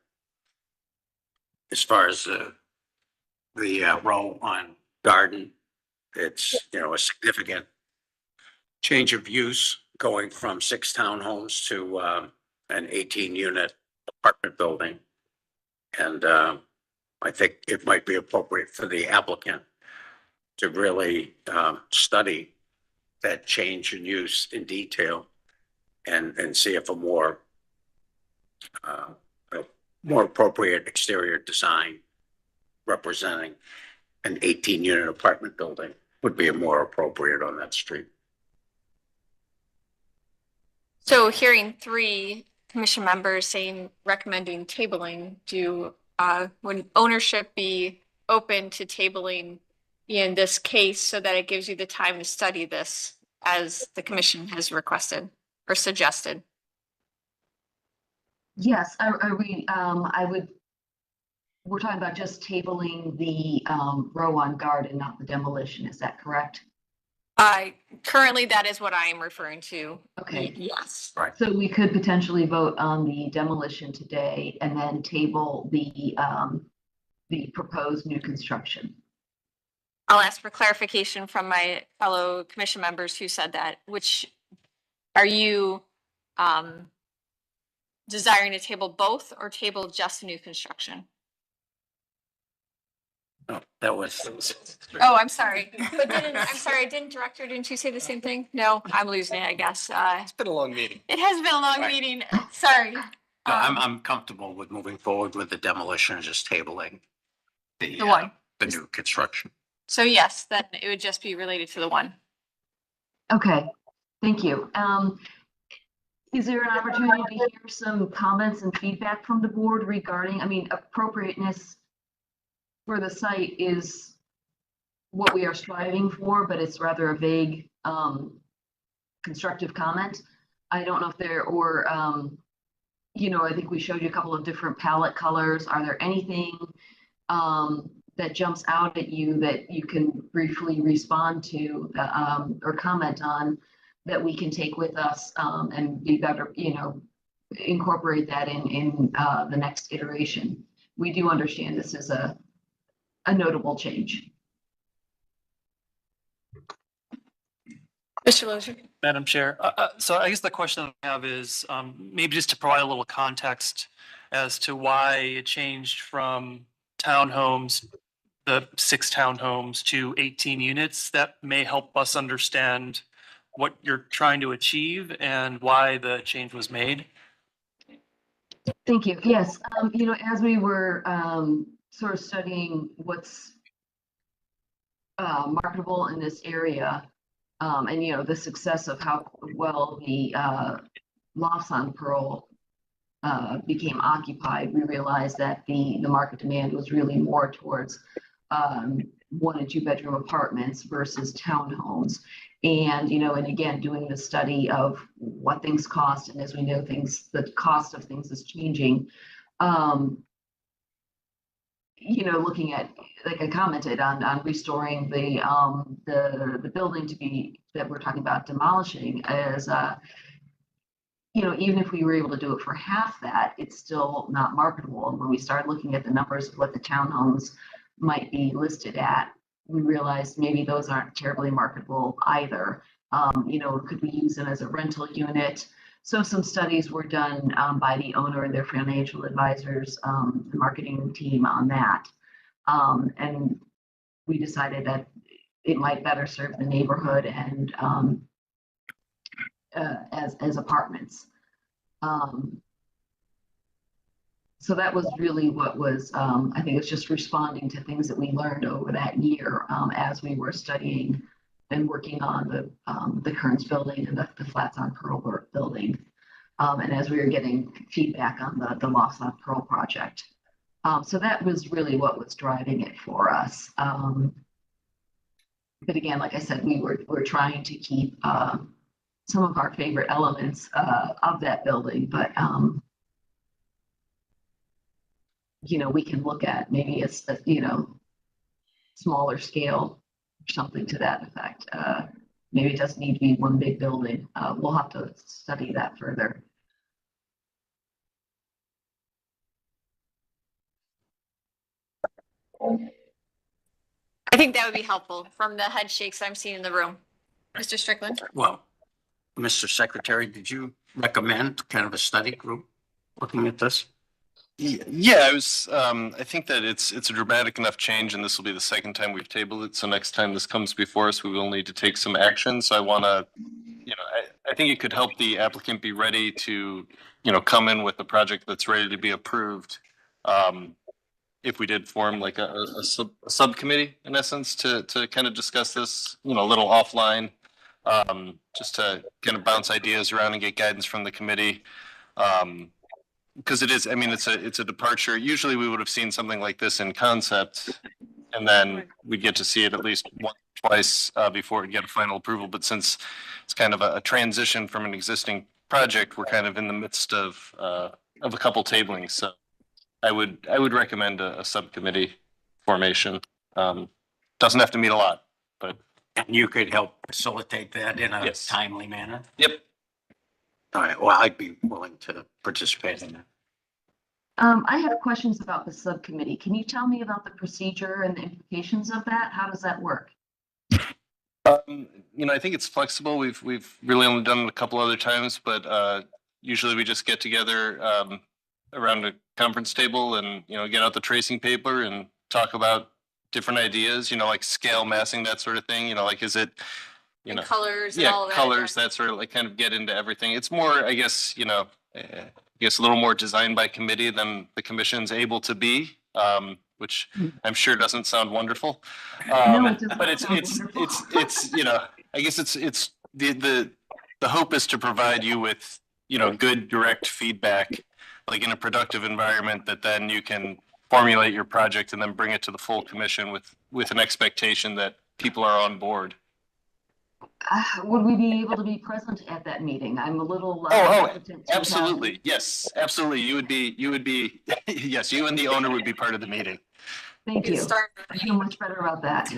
Speaker 6: As far as the row on Garden, it's, you know, a significant change of use going from 6 townhomes to an 18-unit apartment building. And I think it might be appropriate for the applicant to really study that change in use in detail and see if a more appropriate exterior design representing an 18-unit apartment building would be more appropriate on that street.
Speaker 3: So hearing 3 commission members saying, recommending tabling, would ownership be open to tabling in this case so that it gives you the time to study this as the commission has requested or suggested?
Speaker 1: Yes, we're talking about just tabling the row on Garden, not the demolition. Is that correct?
Speaker 3: Currently, that is what I am referring to.
Speaker 1: Okay.
Speaker 3: Yes.
Speaker 6: Right.
Speaker 1: So we could potentially vote on the demolition today and then table the proposed new construction.
Speaker 3: I'll ask for clarification from my fellow commission members who said that. Which are you desiring to table both or table just new construction?
Speaker 6: No, that was.
Speaker 3: Oh, I'm sorry. But I'm sorry, didn't director, didn't you say the same thing? No, I'm losing it, I guess.
Speaker 6: It's been a long meeting.
Speaker 3: It has been a long meeting. Sorry.
Speaker 6: No, I'm comfortable with moving forward with the demolition, just tabling the
Speaker 3: one.
Speaker 6: The new construction.
Speaker 3: So yes, then it would just be related to the one.
Speaker 1: Okay, thank you. Is there an opportunity to hear some comments and feedback from the board regarding, appropriateness for the site is what we are striving for, but it's rather a vague constructive comment. I don't know if I think we showed you a couple of different palette colors. Are there anything that jumps out at you that you can briefly respond to or comment on that we can take with us and be better, incorporate that in the next iteration? We do understand this is a a notable change.
Speaker 3: Mr. Lozier?
Speaker 13: Madam Chair, so I guess the question I have is maybe just to provide a little context as to why it changed from townhomes, the 6 townhomes to 18 units. That may help us understand what you're trying to achieve and why the change was made.
Speaker 1: Thank you. Yes, you know, as we were sort of studying what's marketable in this area, and you know, the success of how well the lofts on Pearl became occupied, we realized that the market demand was really more towards 1 and 2 bedroom apartments versus townhomes. And, you know, and again, doing the study of what things cost, and as we know, the cost of things is changing. You know, looking at, like I commented on restoring the building that we're talking about demolishing as, you know, even if we were able to do it for half that, it's still not marketable. And when we started looking at the numbers of what the townhomes might be listed at, we realized maybe those aren't terribly marketable either. You know, could we use them as a rental unit? So some studies were done by the owner and their financial advisors, the marketing team on that. And we decided that it might better serve the neighborhood and as apartments. So that was really what was, I think it's just responding to things that we learned over that year as we were studying and working on the Kearns building and the Flats on Pearl building. And as we were getting feedback on the Lofts on Pearl project. So that was really what was driving it for us. But again, like I said, we're trying to keep some of our favorite elements of that building, but you know, we can look at maybe a you know, smaller scale or something to that effect. Maybe it doesn't need to be one big building. We'll have to study that further.
Speaker 3: I think that would be helpful from the head shakes I'm seeing in the room. Mr. Strickland?
Speaker 6: Well, Mr. Secretary, did you recommend kind of a study group looking at this?
Speaker 4: Yeah, I think that it's a dramatic enough change, and this will be the second time we've tabled it. So next time this comes before us, we will need to take some action. So I want to, you know, I think it could help the applicant be ready to, you know, come in with a project that's ready to be approved. If we did form like a subcommittee in essence to kind of discuss this, you know, a little offline, just to kind of bounce ideas around and get guidance from the committee. Because it is, I mean, it's a departure. Usually we would have seen something like this in concept, and then we'd get to see it at least once, twice before we get a final approval. But since it's kind of a transition from an existing project, we're kind of in the midst of a couple tablings. So I would recommend a subcommittee formation. Doesn't have to meet a lot, but.
Speaker 6: And you could help facilitate that in a timely manner?
Speaker 4: Yep.
Speaker 6: All right, well, I'd be willing to participate in that.
Speaker 1: I have questions about the subcommittee. Can you tell me about the procedure and the implications of that? How does that work?
Speaker 4: You know, I think it's flexible. We've really only done it a couple other times, but usually we just get together around a conference table and, you know, get out the tracing paper and talk about different ideas, you know, like scale, massing, that sort of thing. You know, like, is it, you know,
Speaker 3: colors and all of that.
Speaker 4: colors, that sort of, like, kind of get into everything. It's more, I guess, you know, a little more designed by committee than the commission's able to be, which I'm sure doesn't sound wonderful. But it's, you know, I guess it's the hope is to provide you with, you know, good direct feedback, like in a productive environment that then you can formulate your project and then bring it to the full commission with an expectation that people are on board.
Speaker 1: Would we be able to be present at that meeting? I'm a little.
Speaker 4: Absolutely. Yes, absolutely. You would be, yes, you and the owner would be part of the meeting.
Speaker 1: Thank you. I feel much better about that.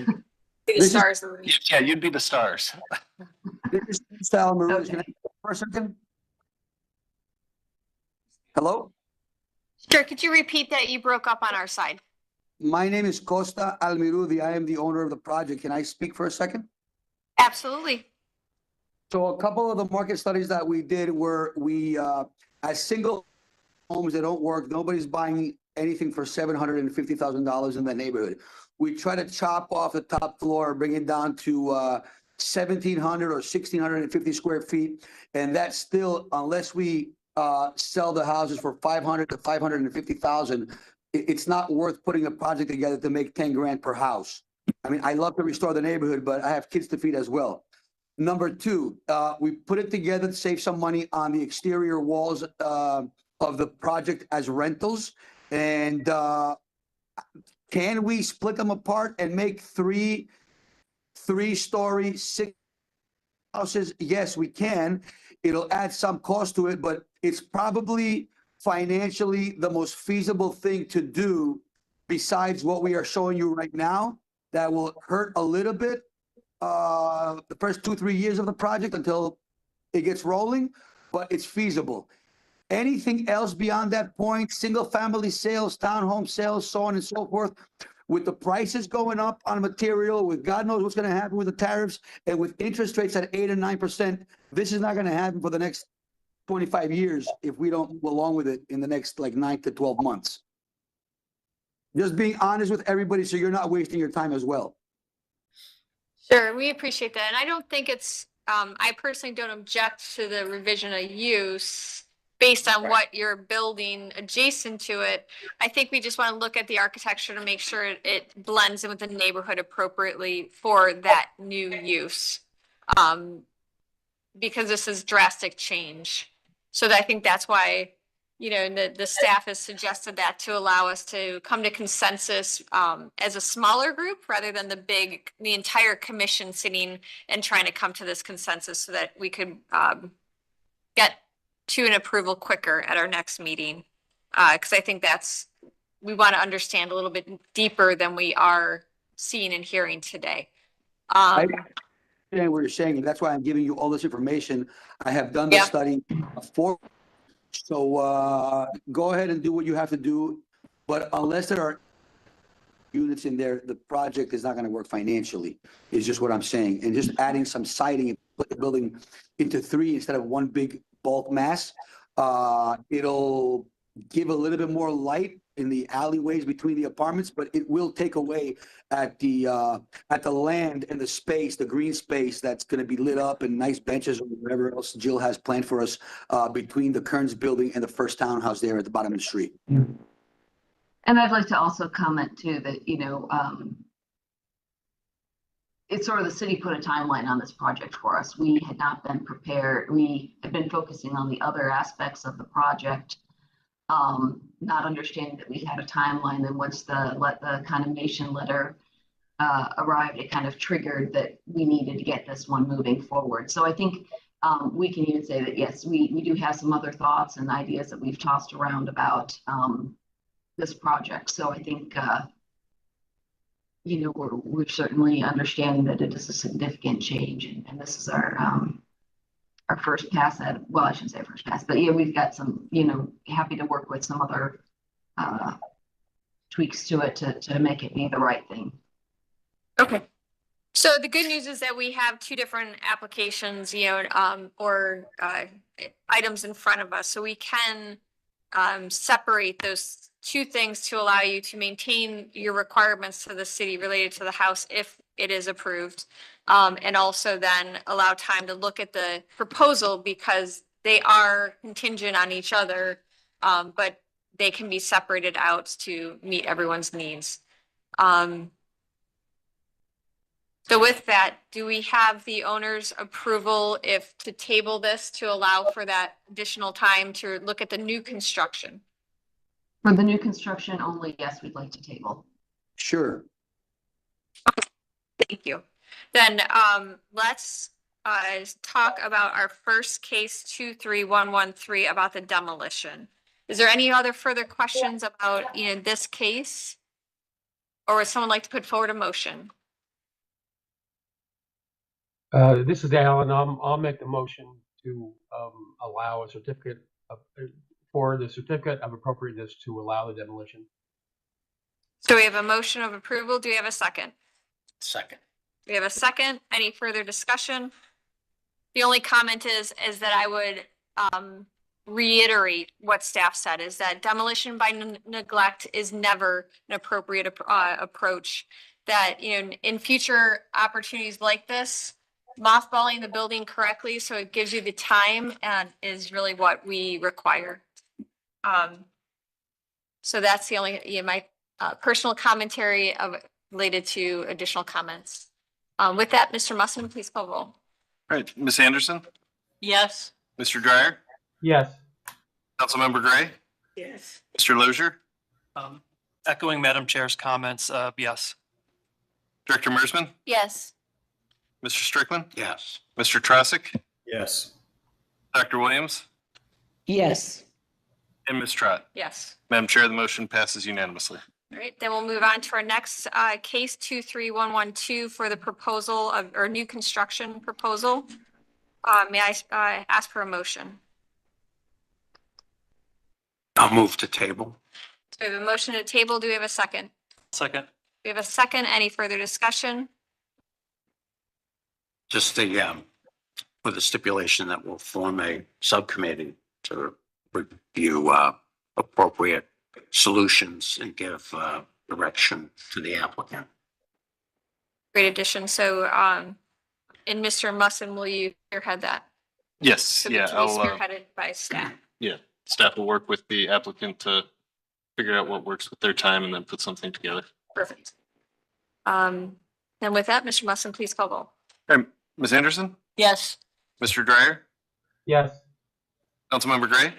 Speaker 3: Stars.
Speaker 4: Yeah, you'd be the stars.
Speaker 9: Sal Maroon, can I for a second? Hello?
Speaker 3: Sure, could you repeat that? You broke up on our side.
Speaker 9: My name is Costa Almirudi. I am the owner of the project. Can I speak for a second?
Speaker 3: Absolutely.
Speaker 9: So a couple of the market studies that we did were as single homes that don't work, nobody's buying anything for $750,000 in that neighborhood. We try to chop off the top floor, bring it down to 1,700 or 1,650 square feet. And that's still, unless we sell the houses for 500 to 550,000, it's not worth putting a project together to make 10 grand per house. I mean, I love to restore the neighborhood, but I have kids to feed as well. Number two, we put it together to save some money on the exterior walls of the project as rentals. And can we split them apart and make three-story, 6 houses? Yes, we can. It'll add some cost to it, but it's probably financially the most feasible thing to do besides what we are showing you right now. That will hurt a little bit the first 2-3 years of the project until it gets rolling, but it's feasible. Anything else beyond that point, single family sales, townhome sales, so on and so forth, with the prices going up on material, with God knows what's going to happen with the tariffs, and with interest rates at 8 or 9%, this is not going to happen for the next 25 years if we don't move along with it in the next like 9 to 12 months. Just being honest with everybody so you're not wasting your time as well.
Speaker 3: Sure, we appreciate that. And I don't think it's, I personally don't object to the revision of use based on what you're building adjacent to it. I think we just want to look at the architecture to make sure it blends in with the neighborhood appropriately for that new use. Because this is drastic change. So I think that's why, you know, the staff has suggested that to allow us to come to consensus as a smaller group rather than the entire commission sitting and trying to come to this consensus so that we could get to an approval quicker at our next meeting. Because I think we want to understand a little bit deeper than we are seeing and hearing today.
Speaker 9: I understand what you're saying, and that's why I'm giving you all this information. I have done the study for. So go ahead and do what you have to do, but unless there are units in there, the project is not going to work financially, is just what I'm saying. And just adding some siding and put the building into 3 instead of 1 big bulk mass, it'll give a little bit more light in the alleyways between the apartments, but it will take away at the land and the space, the green space that's going to be lit up and nice benches or whatever else Jill has planned for us between the Kearns building and the first townhouse there at the bottom of the street.
Speaker 1: And I'd like to also comment too that, you know, it's sort of the city put a timeline on this project for us. We had not been prepared. We had been focusing on the other aspects of the project, not understanding that we had a timeline. And once the condemnation letter arrived, it kind of triggered that we needed to get this one moving forward. So I think we can even say that, yes, we do have some other thoughts and ideas that we've tossed around about this project. So I think, you know, we're certainly understanding that it is a significant change, and this is our first pass at, well, I shouldn't say first pass, but yeah, we've got some, you know, happy to work with some other tweaks to it to make it be the right thing.
Speaker 3: Okay. So the good news is that we have 2 different applications, you know, or items in front of us. So we can separate those 2 things to allow you to maintain your requirements to the city related to the house if it is approved. And also then allow time to look at the proposal because they are contingent on each other, but they can be separated out to meet everyone's needs. So with that, do we have the owner's approval to table this to allow for that additional time to look at the new construction?
Speaker 1: For the new construction only, yes, we'd like to table.
Speaker 9: Sure.
Speaker 3: Thank you. Then let's talk about our first case 23113 about the demolition. Is there any other further questions about this case? Or would someone like to put forward a motion?
Speaker 15: This is Alan. I'll make the motion to allow a certificate for the certificate of appropriateness to allow the demolition.
Speaker 3: So we have a motion of approval. Do we have a second?
Speaker 6: Second.
Speaker 3: We have a second. Any further discussion? The only comment is that I would reiterate what staff said, is that demolition by neglect is never an appropriate approach. That, you know, in future opportunities like this, mothballing the building correctly so it gives you the time and is really what we require. So that's the only, my personal commentary related to additional comments. With that, Mr. Musson, please call roll.
Speaker 4: All right, Ms. Anderson,
Speaker 11: Yes.
Speaker 4: Mr. Dryer,
Speaker 15: Yes.
Speaker 4: Councilmember Gray,
Speaker 12: Yes.
Speaker 4: Mr. Lozier,
Speaker 13: Echoing Madam Chair's comments, yes.
Speaker 4: Director Mersman,
Speaker 10: Yes.
Speaker 4: Mr. Strickland,
Speaker 6: Yes.
Speaker 4: Mr. Trasick,
Speaker 6: Yes.
Speaker 4: Dr. Williams,
Speaker 7: Yes.
Speaker 4: and Ms. Trott.
Speaker 3: Yes.
Speaker 4: Madam Chair, the motion passes unanimously.
Speaker 3: All right, then we'll move on to our next case 23112 for the proposal of, or new construction proposal. May I ask for a motion?
Speaker 6: I'll move to table.
Speaker 3: So we have a motion to table. Do we have a second?
Speaker 13: Second.
Speaker 3: We have a second. Any further discussion?
Speaker 6: Just the, with the stipulation that we'll form a subcommittee to review, appropriate solutions and give, direction to the applicant.
Speaker 3: Great addition. So, and Mr. Musson, will you spearhead that?
Speaker 4: Yes,
Speaker 3: So
Speaker 4: yeah,
Speaker 3: to be
Speaker 4: I'll,
Speaker 3: spearheaded by staff.
Speaker 4: yeah, staff will work with the applicant to figure out what works with their time and then put something together.
Speaker 3: Perfect. And with that, Mr. Musson, please call roll.
Speaker 4: All right, Ms. Anderson,
Speaker 11: Yes.
Speaker 4: Mr. Dryer,
Speaker 15: Yes.
Speaker 4: Councilmember Gray,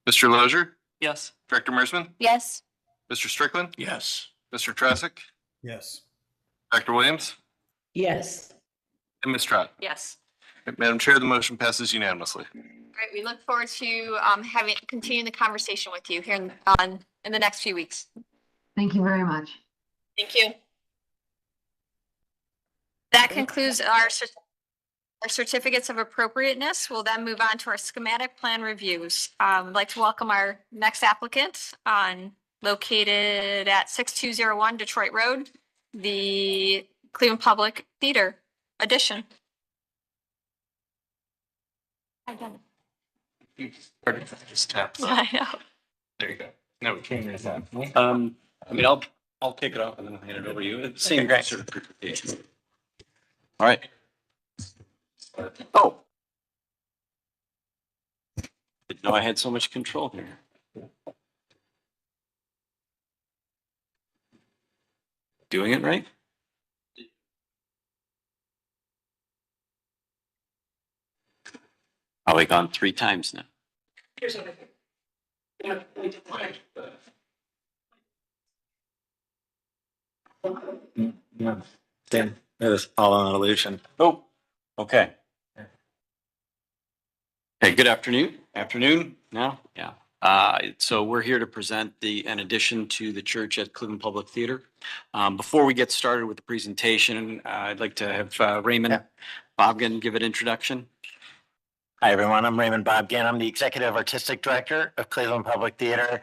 Speaker 4: Mr. Lozier,
Speaker 13: Yes.
Speaker 4: Director Mersman,
Speaker 10: Yes.
Speaker 4: Mr. Strickland,
Speaker 6: Yes.
Speaker 4: Mr. Trasick,
Speaker 6: Yes.
Speaker 4: Dr. Williams,
Speaker 7: Yes.
Speaker 4: and Ms. Trott.
Speaker 3: Yes.
Speaker 4: Madam Chair, the motion passes unanimously.
Speaker 3: Great. We look forward to continuing the conversation with you here in the next few weeks.
Speaker 1: Thank you very much.
Speaker 3: Thank you. That concludes our certificates of appropriateness. We'll then move on to our schematic plan reviews. I'd like to welcome our next applicant located at 6201 Detroit Road, the Cleveland Public Theater addition. I've done it.
Speaker 4: Just tap.
Speaker 3: I know.
Speaker 4: There you go. No, we can't hear that.
Speaker 22: I mean, I'll kick it off and then I'll hand it over to you. Same certification. All right. Oh. Didn't know I had so much control here. Doing it right? Probably gone 3 times now.
Speaker 23: Then it was all an illusion.
Speaker 22: Oh, okay. Hey, good afternoon. Afternoon now? Yeah. So we're here to present an addition to the church at Cleveland Public Theater. Before we get started with the presentation, I'd like to have Raymond Bobgan give an introduction.
Speaker 23: Hi, everyone. I'm Raymond Bobgan. I'm the Executive Artistic Director of Cleveland Public Theater.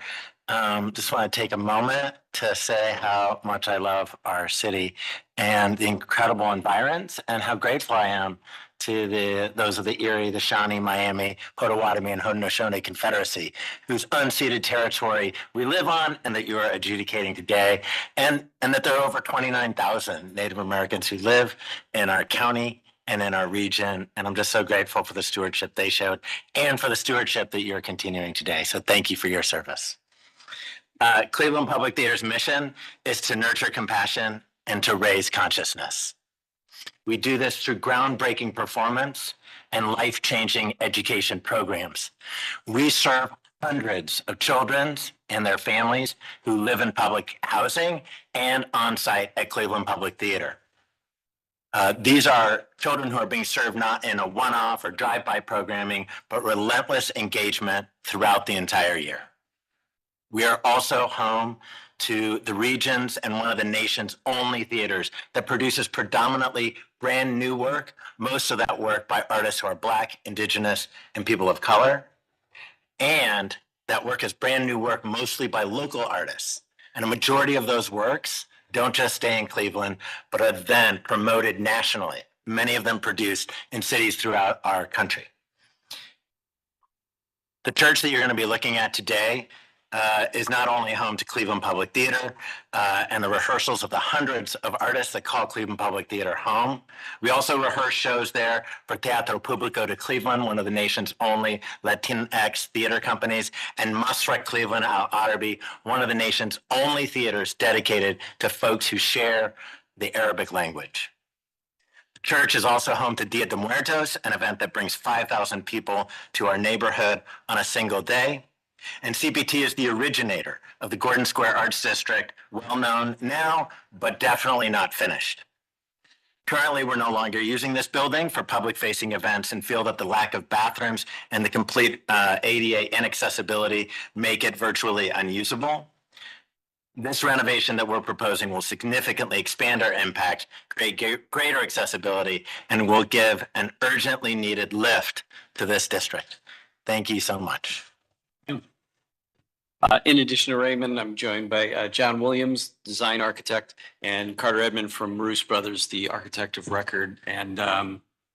Speaker 23: Just want to take a moment to say how much I love our city and the incredible environs and how grateful I am to those of the Erie, the Shawnee, Miami, Potawatomi, and Haudenosaunee Confederacy, whose unceded territory we live on and that you are adjudicating today, and that there are over 29,000 Native Americans who live in our county and in our region. And I'm just so grateful for the stewardship they showed and for the stewardship that you're continuing today. So thank you for your service. Cleveland Public Theater's mission is to nurture compassion and to raise consciousness. We do this through groundbreaking performance and life-changing education programs. We serve hundreds of children and their families who live in public housing and on-site at Cleveland Public Theater. These are children who are being served not in a one-off or drive-by programming, but relentless engagement throughout the entire year. We are also home to the region's and one of the nation's only theaters that produces predominantly brand new work, most of that work by artists who are Black, Indigenous, and people of color. And that work is brand new work mostly by local artists. And a majority of those works don't just stay in Cleveland, but are then promoted nationally, many of them produced in cities throughout our country. The church that you're going to be looking at today is not only home to Cleveland Public Theater and the rehearsals of the hundreds of artists that call Cleveland Public Theater home. We also rehearse shows there for Teatro Público de Cleveland, one of the nation's only Latinx theater companies, and Masrek Cleveland Al Arabi, one of the nation's only theaters dedicated to folks who share the Arabic language. The church is also home to Dia de Muertos, an event that brings 5,000 people to our neighborhood on a single day. And CPT is the originator of the Gordon Square Arts District, well known now, but definitely not finished. Currently, we're no longer using this building for public-facing events and feel that the lack of bathrooms and the complete ADA inaccessibility make it virtually unusable. This renovation that we're proposing will significantly expand our impact, create greater accessibility, and will give an urgently needed lift to this district. Thank you so much.
Speaker 16: In addition to Raymond, I'm joined by John Williams, design architect, and Carter Edmond from Roos Brothers, the architect of record and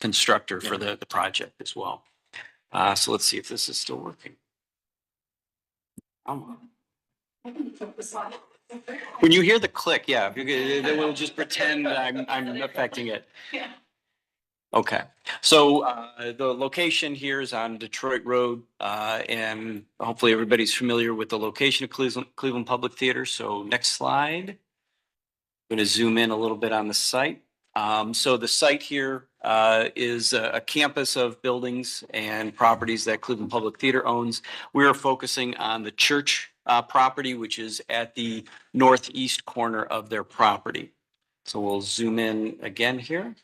Speaker 16: constructor for the project as well. So let's see if this is still working. When you hear the click, yeah, then we'll just pretend I'm affecting it. Okay, so the location here is on Detroit Road, and hopefully everybody's familiar with the location of Cleveland Public Theater. So next slide. I'm going to zoom in a little bit on the site. So the site here is a campus of buildings and properties that Cleveland Public Theater owns. We are focusing on the church property, which is at the northeast corner of their property. So we'll zoom in again here.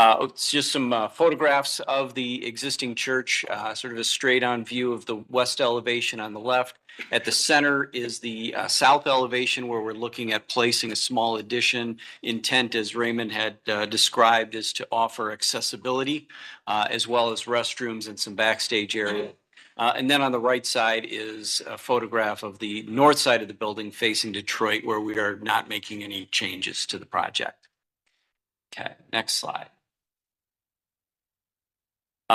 Speaker 16: It's just some photographs of the existing church, sort of a straight on view of the west elevation on the left. At the center is the south elevation where we're looking at placing a small addition. Intent, as Raymond had described, is to offer accessibility as well as restrooms and some backstage area. And then on the right side is a photograph of the north side of the building facing Detroit, where we are not making any changes to the project. Okay, next slide.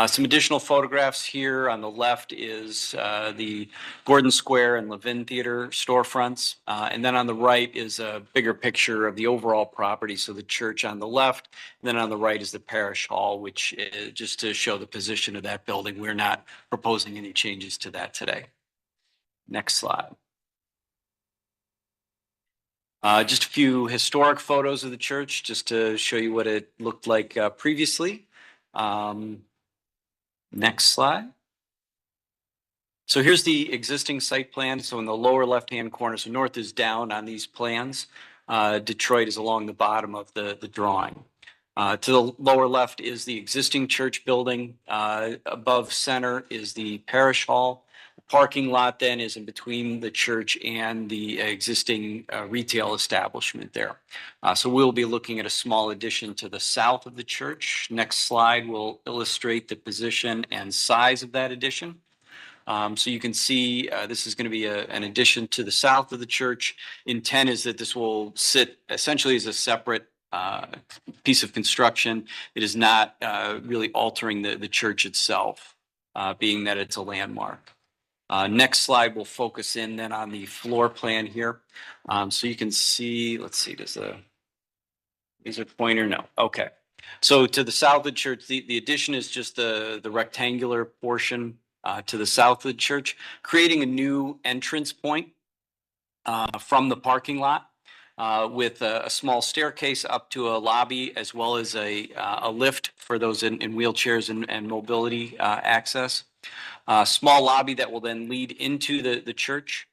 Speaker 16: Some additional photographs here. On the left is the Gordon Square and Levin Theater storefronts. And then on the right is a bigger picture of the overall property. So the church on the left, and then on the right is the parish hall, which is just to show the position of that building. We're not proposing any changes to that today. Next slide. Just a few historic photos of the church, just to show you what it looked like previously. Next slide. So here's the existing site plan. So in the lower left-hand corner, so north is down on these plans. Detroit is along the bottom of the drawing. To the lower left is the existing church building. Above center is the parish hall. The parking lot then is in between the church and the existing retail establishment there. So we'll be looking at a small addition to the south of the church. Next slide will illustrate the position and size of that addition. So you can see this is going to be an addition to the south of the church. Intent is that this will sit essentially as a separate piece of construction. It is not really altering the church itself, being that it's a landmark. Next slide will focus in then on the floor plan here. So you can see, let's see, is there a pointer? No. Okay. So to the south of the church, the addition is just the rectangular portion to the south of the church, creating a new entrance point from the parking lot with a small staircase up to a lobby, as well as a lift for those in wheelchairs and mobility access. Small lobby that will then lead into the church.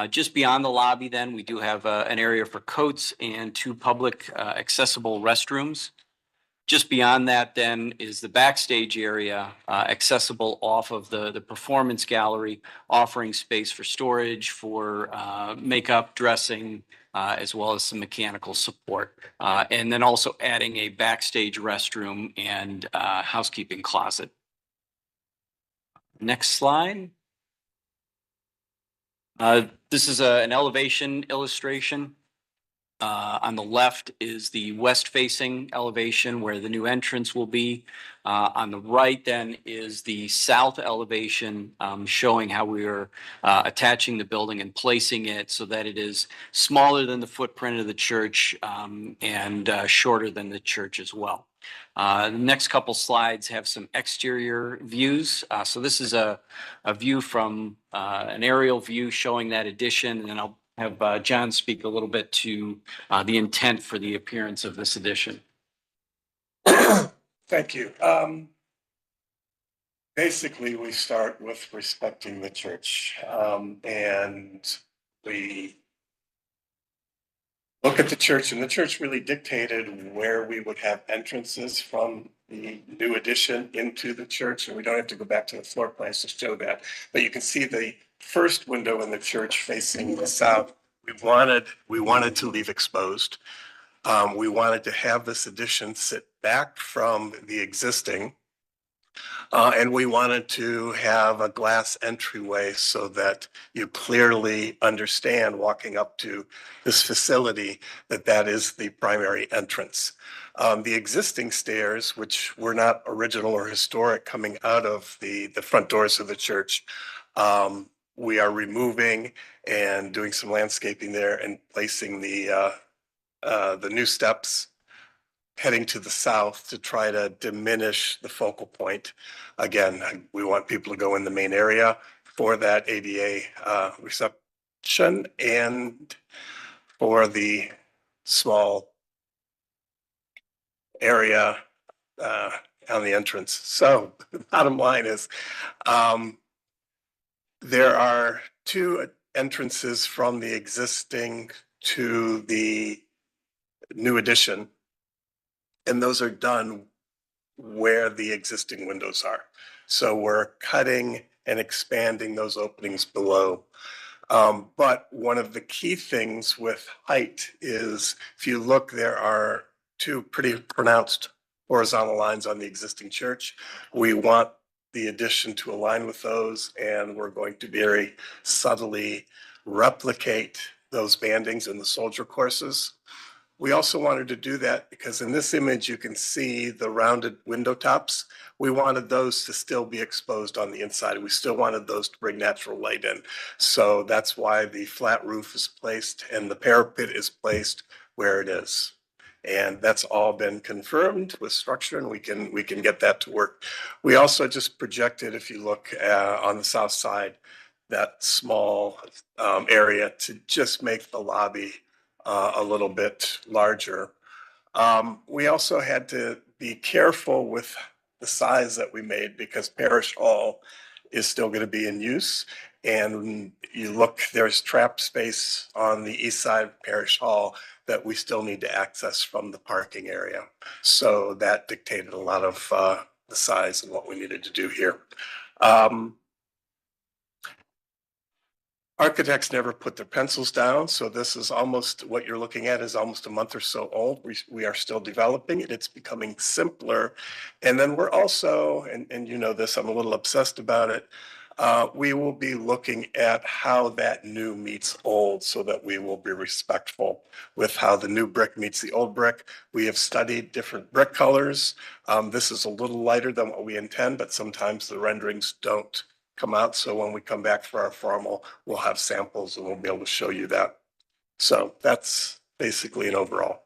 Speaker 16: Just beyond the lobby then, we do have an area for coats and 2 public accessible restrooms. Just beyond that then is the backstage area, accessible off of the performance gallery, offering space for storage, for makeup, dressing, as well as some mechanical support. And then also adding a backstage restroom and housekeeping closet. Next slide. This is an elevation illustration. On the left is the west-facing elevation where the new entrance will be. On the right then is the south elevation, showing how we are attaching the building and placing it so that it is smaller than the footprint of the church, and shorter than the church as well. The next couple slides have some exterior views. So this is a view from an aerial view showing that addition, and I'll have John speak a little bit to the intent for the appearance of this addition.
Speaker 17: Thank you. Basically, we start with respecting the church, and we look at the church, and the church really dictated where we would have entrances from the new addition into the church, and we don't have to go back to the floor plans to show that. But you can see the first window in the church facing the south. We wanted to leave exposed. We wanted to have this addition sit back from the existing. And we wanted to have a glass entryway so that you clearly understand walking up to this facility that that is the primary entrance. The existing stairs, which were not original or historic coming out of the front doors of the church, we are removing and doing some landscaping there and placing the new steps heading to the south to try to diminish the focal point. Again, we want people to go in the main area for that ADA reception and for the small area on the entrance. So the bottom line is there are two entrances from the existing to the new addition, and those are done where the existing windows are. So we're cutting and expanding those openings below. But one of the key things with height is if you look, there are two pretty pronounced horizontal lines on the existing church. We want the addition to align with those, and we're going to very subtly replicate those bandings in the soldier courses. We also wanted to do that because in this image, you can see the rounded window tops. We wanted those to still be exposed on the inside. We still wanted those to bring natural light in. So that's why the flat roof is placed and the parapet is placed where it is. And that's all been confirmed with structure, and we can get that to work. We also just projected, if you look on the south side, that small area to just make the lobby a little bit larger. We also had to be careful with the size that we made because Parish Hall is still going to be in use. And you look, there's trap space on the east side of Parish Hall that we still need to access from the parking area. So that dictated a lot of the size and what we needed to do here. Architects never put their pencils down, so this is almost, what you're looking at is almost a month or so old. We are still developing it. It's becoming simpler. And then we're also, and you know this, I'm a little obsessed about it, we will be looking at how that new meets old so that we will be respectful with how the new brick meets the old brick. We have studied different brick colors. This is a little lighter than what we intend, but sometimes the renderings don't come out. So when we come back for our formal, we'll have samples and we'll be able to show you that. So that's basically an overall.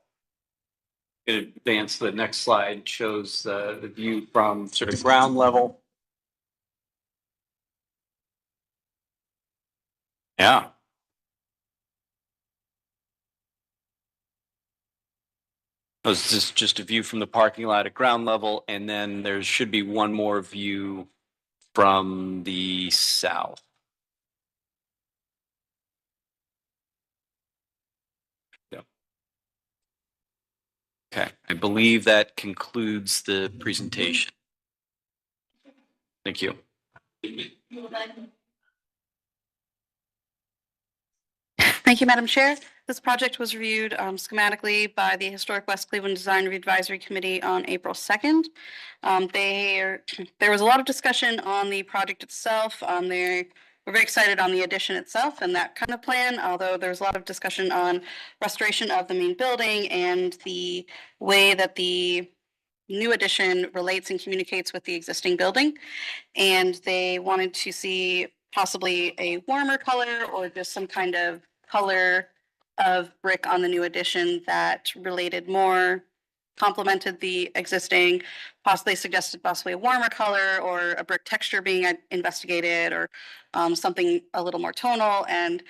Speaker 16: Advance, the next slide shows the view from sort of ground level. Yeah. This is just a view from the parking lot at ground level, and then there should be one more view from the south. Yeah. Okay, I believe that concludes the presentation. Thank you.
Speaker 5: Thank you, Madam Chair. This project was reviewed schematically by the Historic West Cleveland Design Review Advisory Committee on April 2nd. There was a lot of discussion on the project itself. They we're very excited on the addition itself and that kind of plan, although there's a lot of discussion on restoration of the main building and the way that the new addition relates and communicates with the existing building. And they wanted to see possibly a warmer color or just some kind of color of brick on the new addition that related more, complemented the existing, possibly suggested possibly a warmer color or a brick texture being investigated, or something a little more tonal. And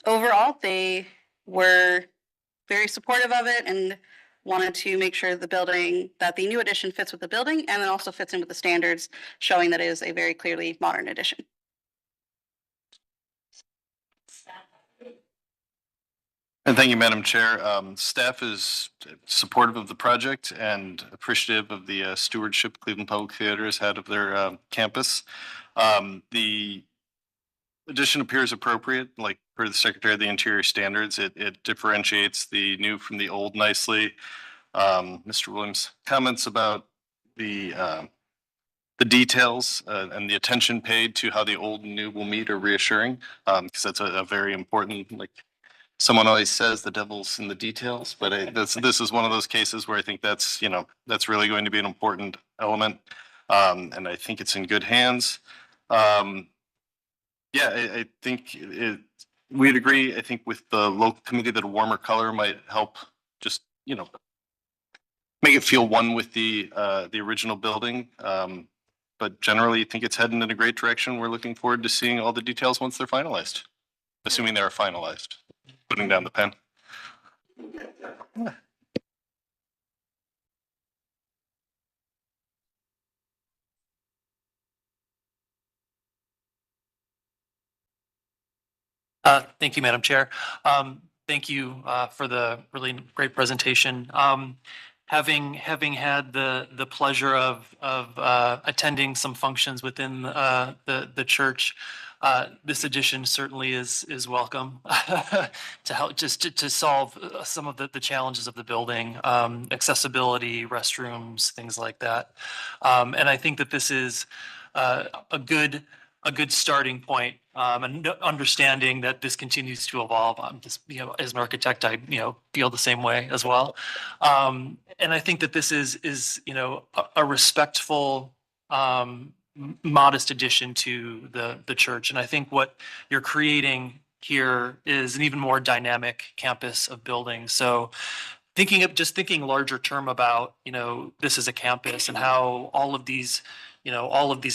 Speaker 5: overall, they were very supportive of it and wanted to make sure that the new addition fits with the building and then also fits in with the standards, showing that it is a very clearly modern addition.
Speaker 4: And thank you, Madam Chair. Staff is supportive of the project and appreciative of the stewardship Cleveland Public Theater has had of their campus. The addition appears appropriate, like per the Secretary of the Interior standards. It differentiates the new from the old nicely. Mr. Williams' comments about the details and the attention paid to how the old and new will meet are reassuring, because that's a very important, like someone always says, the devil's in the details, but this is one of those cases where I think that's really going to be an important element, and I think it's in good hands. Yeah, I think we'd agree. I think with the local committee that a warmer color might help just, make it feel one with the original building. But generally, I think it's heading in a great direction. We're looking forward to seeing all the details once they're finalized, assuming they're finalized. Putting down the pen.
Speaker 13: Thank you, Madam Chair. Thank you for the really great presentation. Having had the pleasure of attending some functions within the church, this addition certainly is welcome to help to solve some of the challenges of the building, accessibility, restrooms, things like that. And I think that this is a good starting point, and understanding that this continues to evolve. I'm just, as an architect, I, feel the same way as well. And I think that this is a respectful, modest addition to the church. And I think what you're creating here is an even more dynamic campus of buildings. So thinking larger term about, this is a campus and how all of these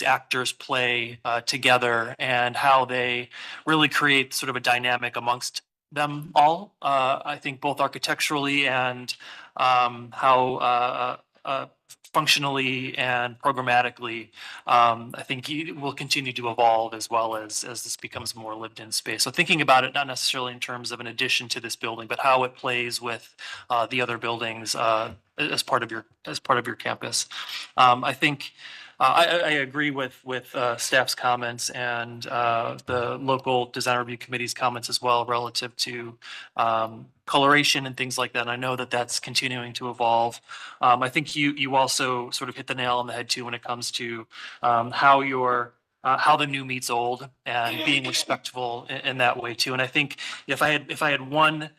Speaker 13: actors play together and how they really create sort of a dynamic amongst them all. I think both architecturally and how functionally and programmatically, I think it will continue to evolve as well as this becomes more lived in space. So thinking about it not necessarily in terms of an addition to this building, but how it plays with the other buildings as part of your campus. I think I agree with staff's comments and the local design review committee's comments as well relative to coloration and things like that. And I know that that's continuing to evolve. I think you also sort of hit the nail on the head too when it comes to how the new meets old and being respectful in that way too. And I think if I had one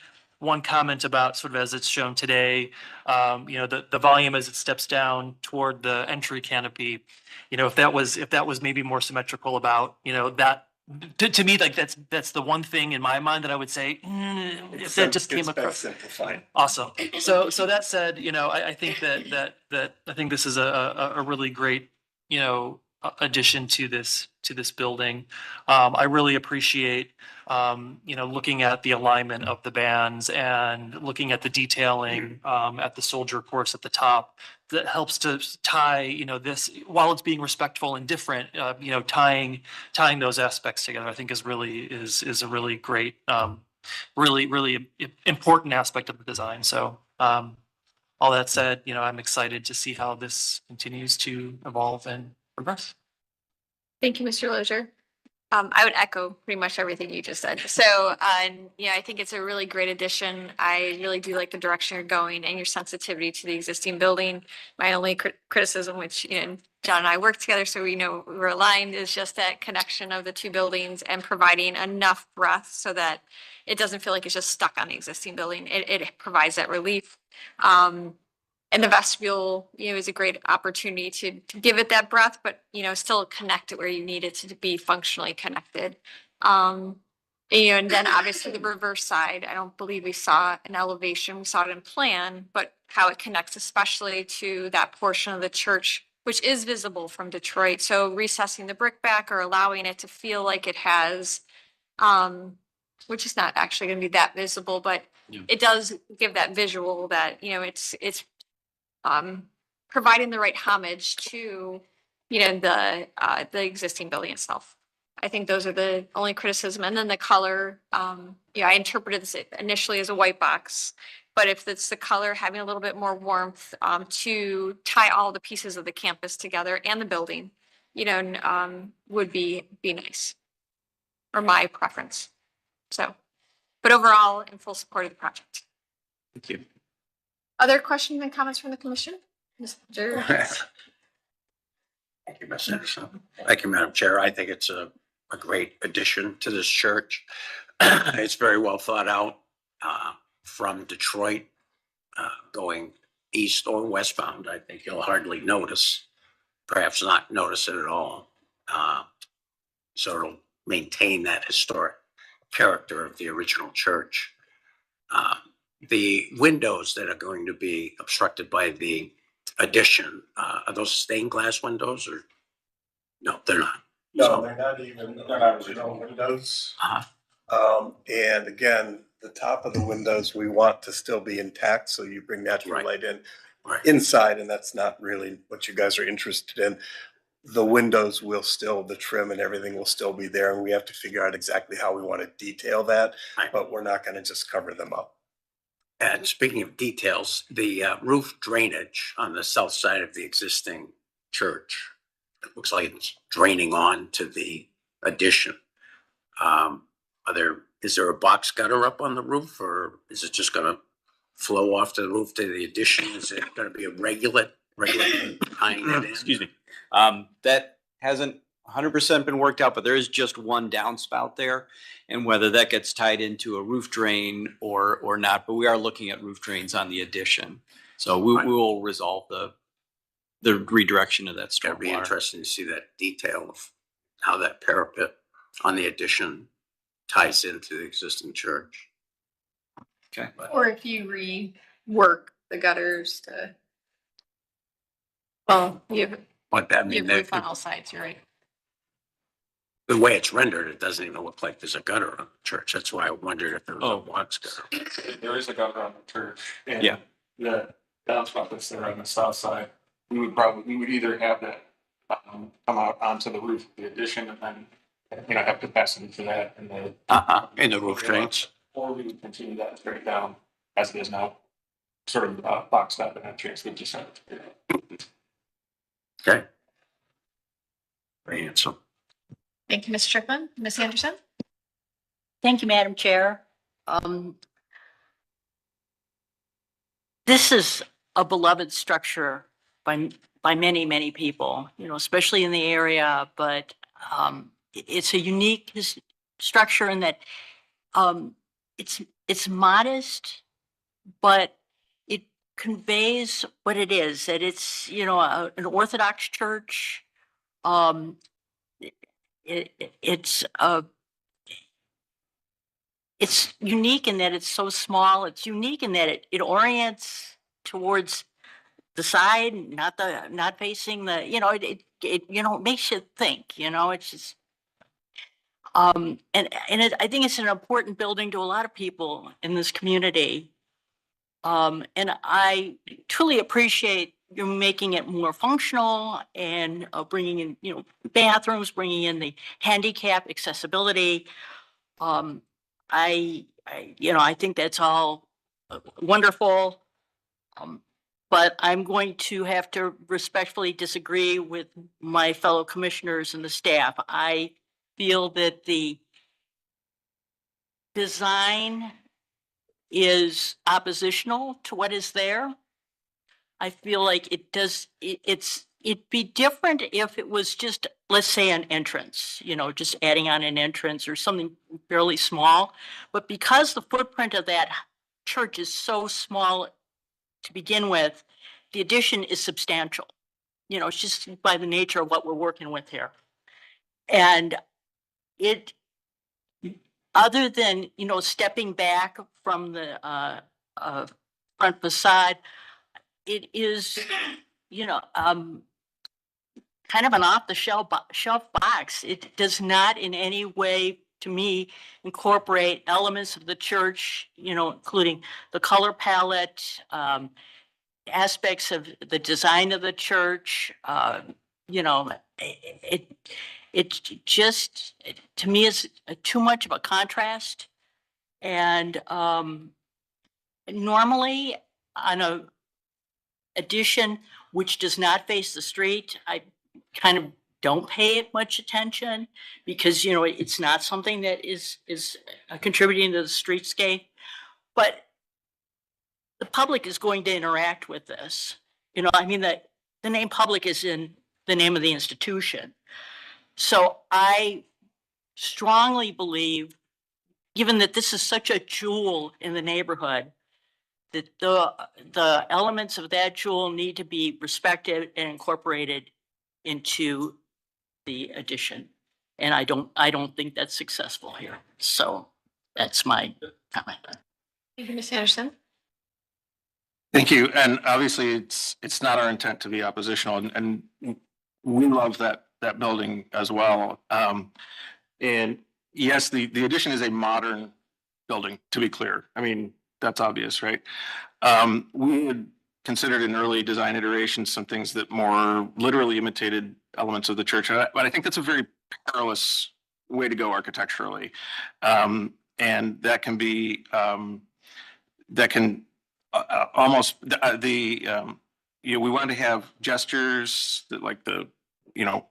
Speaker 13: comment about sort of as it's shown today, the volume as it steps down toward the entry canopy, if that was maybe more symmetrical about, that to me, like that's the one thing in my mind that I would say, if that just came across.
Speaker 17: Simplified.
Speaker 13: Awesome. So that said, I think that I think this is a really great, addition to this building. I really appreciate looking at the alignment of the bands and looking at the detailing at the soldier course at the top that helps to tie this, while it's being respectful and different, tying those aspects together, I think is a really great, really important aspect of the design. So all that said, I'm excited to see how this continues to evolve and progress.
Speaker 3: Thank you, Mr. Lozier. I would echo pretty much everything you just said. So, I think it's a really great addition. I really do like the direction you're going and your sensitivity to the existing building. My only criticism, which, John and I work together, so we know we're aligned, is just that connection of the two buildings and providing enough breadth so that it doesn't feel like it's just stuck on the existing building. It provides that relief. And the vestibule, is a great opportunity to give it that breadth, but, still connect it where you need it to be functionally connected. And then obviously the reverse side, I don't believe we saw an elevation, we saw it in plan, but how it connects especially to that portion of the church, which is visible from Detroit. So recessing the brick back or allowing it to feel like it has, which is not actually going to be that visible, but it does give that visual that, it's providing the right homage to, the existing building itself. I think those are the only criticism. And then the color, I interpreted this initially as a white box, but if it's the color having a little bit more warmth, to tie all the pieces of the campus together and the building, would be nice, or my preference. So, but overall, in full support of the project.
Speaker 6: Thank you.
Speaker 3: Other questions and comments from the commission? Mr.
Speaker 6: Thank you, Ms. Anderson. Thank you, Madam Chair. I think it's a great addition to this church. It's very well thought out from Detroit going east or westbound. I think you'll hardly notice, perhaps not notice it at all. So it'll maintain that historic character of the original church. The windows that are going to be obstructed by the addition, are those stained glass windows or? No, they're not.
Speaker 17: No, they're not original windows. And again, the top of the windows, we want to still be intact, so you bring natural light in inside, and that's not really what you guys are interested in. The windows will still, the trim and everything will still be there, and we have to figure out exactly how we want to detail that, but we're not going to just cover them up.
Speaker 6: And speaking of details, the roof drainage on the south side of the existing church, it looks like it's draining on to the addition. Is there a box gutter up on the roof, or is it just going to flow off the roof to the addition? Is it going to be a regular tying that in?
Speaker 16: Excuse me. That hasn't 100% been worked out, but there is just one downspout there, and whether that gets tied into a roof drain or not, but we are looking at roof drains on the addition. So we will resolve the redirection of that stormwater.
Speaker 6: It'd be interesting to see that detail of how that parapet on the addition ties into the existing church.
Speaker 16: Okay.
Speaker 3: Or if you rework the gutters to, well, you have roof on all sides, you're right.
Speaker 6: The way it's rendered, it doesn't even look like there's a gutter on the church. That's why I wondered if there was a box gutter.
Speaker 21: There is a gutter on the church. And
Speaker 16: Yeah.
Speaker 21: the downspout that's there on the south side, we would either have that come out onto the roof of the addition and then, have capacity for that in the
Speaker 6: roof drains.
Speaker 21: Or we would continue that straight down as it is now, sort of boxed up and then transferred to center.
Speaker 6: Okay. Very handsome.
Speaker 3: Thank you, Ms. Strickland. Ms. Anderson?
Speaker 11: Thank you, Madam Chair. This is a beloved structure by many, many people, especially in the area, but it's a unique structure in that it's modest, but it conveys what it is, that it's, an Orthodox church. It's unique in that it's so small. It's unique in that it orients towards the side, not facing the, it makes you think, it's just, I think it's an important building to a lot of people in this community. And I truly appreciate you making it more functional and bringing in, bathrooms, bringing in the handicap accessibility. I think that's all wonderful. But I'm going to have to respectfully disagree with my fellow commissioners and the staff. I feel that the design is oppositional to what is there. I feel like it'd be different if it was just, let's say, an entrance, just adding on an entrance or something fairly small. But because the footprint of that church is so small to begin with, the addition is substantial. It's just by the nature of what we're working with here. And other than, stepping back from the front facade, it is, kind of an off-the-shelf box. It does not in any way, to me, incorporate elements of the church, including the color palette, aspects of the design of the church. It just, to me, is too much of a contrast. And normally on a addition which does not face the street, I kind of don't pay it much attention because, it's not something that is contributing to the streetscape. But the public is going to interact with this. The name public is in the name of the institution. So I strongly believe, given that this is such a jewel in the neighborhood, that the elements of that jewel need to be respected and incorporated into the addition. And I don't think that's successful here. So that's my comment.
Speaker 3: Thank you, Ms. Anderson.
Speaker 14: Thank you. And obviously, it's not our intent to be oppositional, and we love that building as well. And yes, the addition is a modern building, to be clear. I mean, that's obvious, right? We had considered in early design iterations some things that more literally imitated elements of the church, but I think that's a very perilous way to go architecturally, and that can be almost we want to have gestures that, like,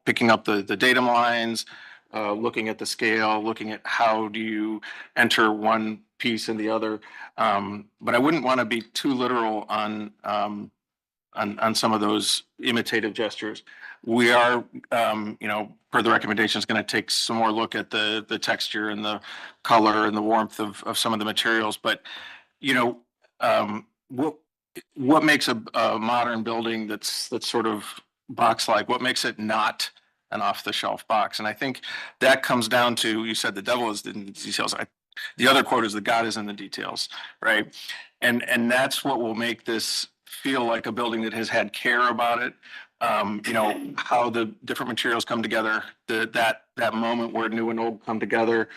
Speaker 14: picking up the datum lines, looking at the scale, looking at how do you enter one piece and the other. But I wouldn't want to be too literal on some of those imitative gestures. We are, per the recommendations, going to take some more look at the texture and the color and the warmth of some of the materials. But, what makes a modern building that's sort of box-like? What makes it not an off-the-shelf box? And I think that comes down to, you said the devil is in the details. The other quote is that God is in the details, right? And that's what will make this feel like a building that has had care about it. How the different materials come together, that moment where new and old come together.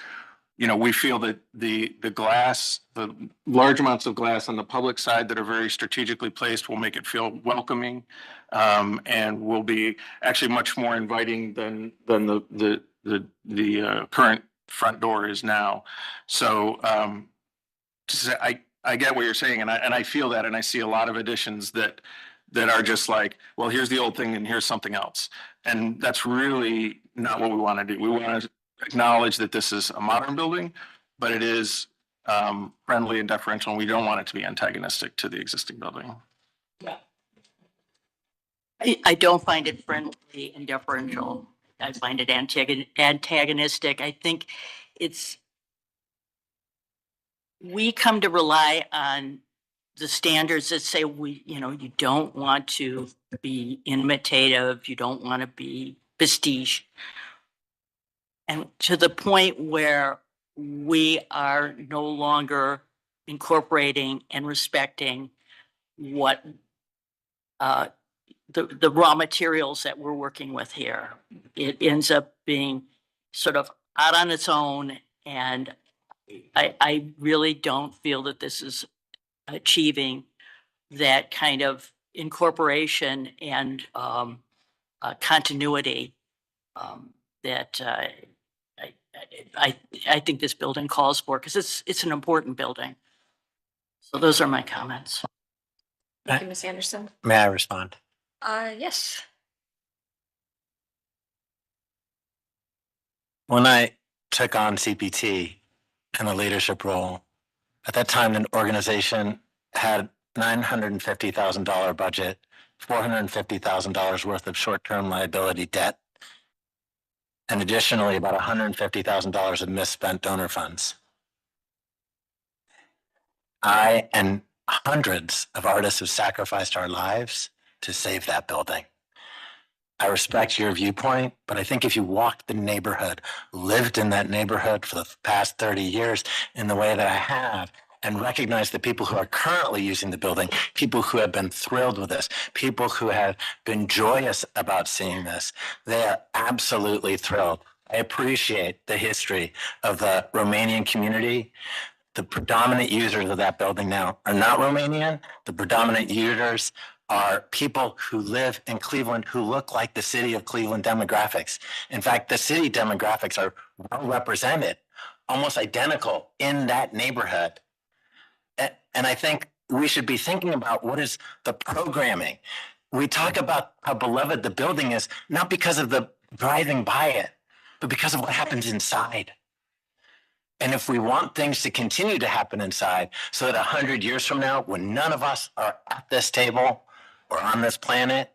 Speaker 14: We feel that the glass, the large amounts of glass on the public side that are very strategically placed will make it feel welcoming, and will be actually much more inviting than the current front door is now. So I get what you're saying, and I feel that, and I see a lot of additions that are just like, well, here's the old thing and here's something else, and that's really not what we want to do. We want to acknowledge that this is a modern building, but it is friendly and deferential, and we don't want it to be antagonistic to the existing building.
Speaker 11: Yeah. I don't find it friendly and deferential. I find it antagonistic. I think we come to rely on the standards that say you don't want to be imitative, you don't want to be prestige. And to the point where we are no longer incorporating and respecting what the raw materials that we're working with here. It ends up being sort of out on its own, and I really don't feel that this is achieving that kind of incorporation and continuity that I think this building calls for, because it's an important building. So those are my comments.
Speaker 3: Thank you, Ms. Anderson.
Speaker 6: May I respond?
Speaker 3: Yes.
Speaker 23: When I took on CPT in a leadership role, at that time, the organization had $950,000 budget, $450,000 worth of short-term liability debt, and additionally about $150,000 of misspent donor funds. I and hundreds of artists have sacrificed our lives to save that building. I respect your viewpoint, but I think if you walked the neighborhood, lived in that neighborhood for the past 30 years in the way that I have, and recognized the people who are currently using the building, people who have been thrilled with this, people who have been joyous about seeing this, they are absolutely thrilled. I appreciate the history of the Romanian community. The predominant users of that building now are not Romanian. The predominant users are people who live in Cleveland who look like the city of Cleveland demographics. In fact, the city demographics are well represented, almost identical in that neighborhood. And I think we should be thinking about what is the programming. We talk about how beloved the building is, not because of the driving by it, but because of what happens inside. And if we want things to continue to happen inside so that 100 years from now, when none of us are at this table or on this planet,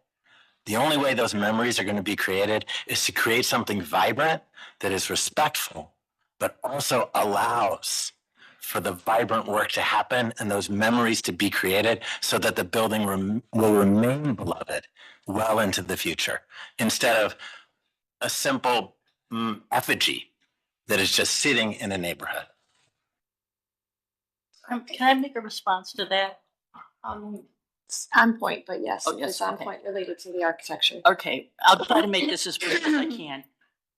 Speaker 23: the only way those memories are going to be created is to create something vibrant that is respectful, but also allows for the vibrant work to happen and those memories to be created so that the building will remain beloved well into the future, instead of a simple effigy that is just sitting in a neighborhood.
Speaker 11: Can I make a response to that?
Speaker 3: It's on point, but yes,
Speaker 11: Oh, yes,
Speaker 3: it's on
Speaker 11: okay.
Speaker 3: point related to the architecture.
Speaker 11: Okay, I'll try to make this as brief as I can.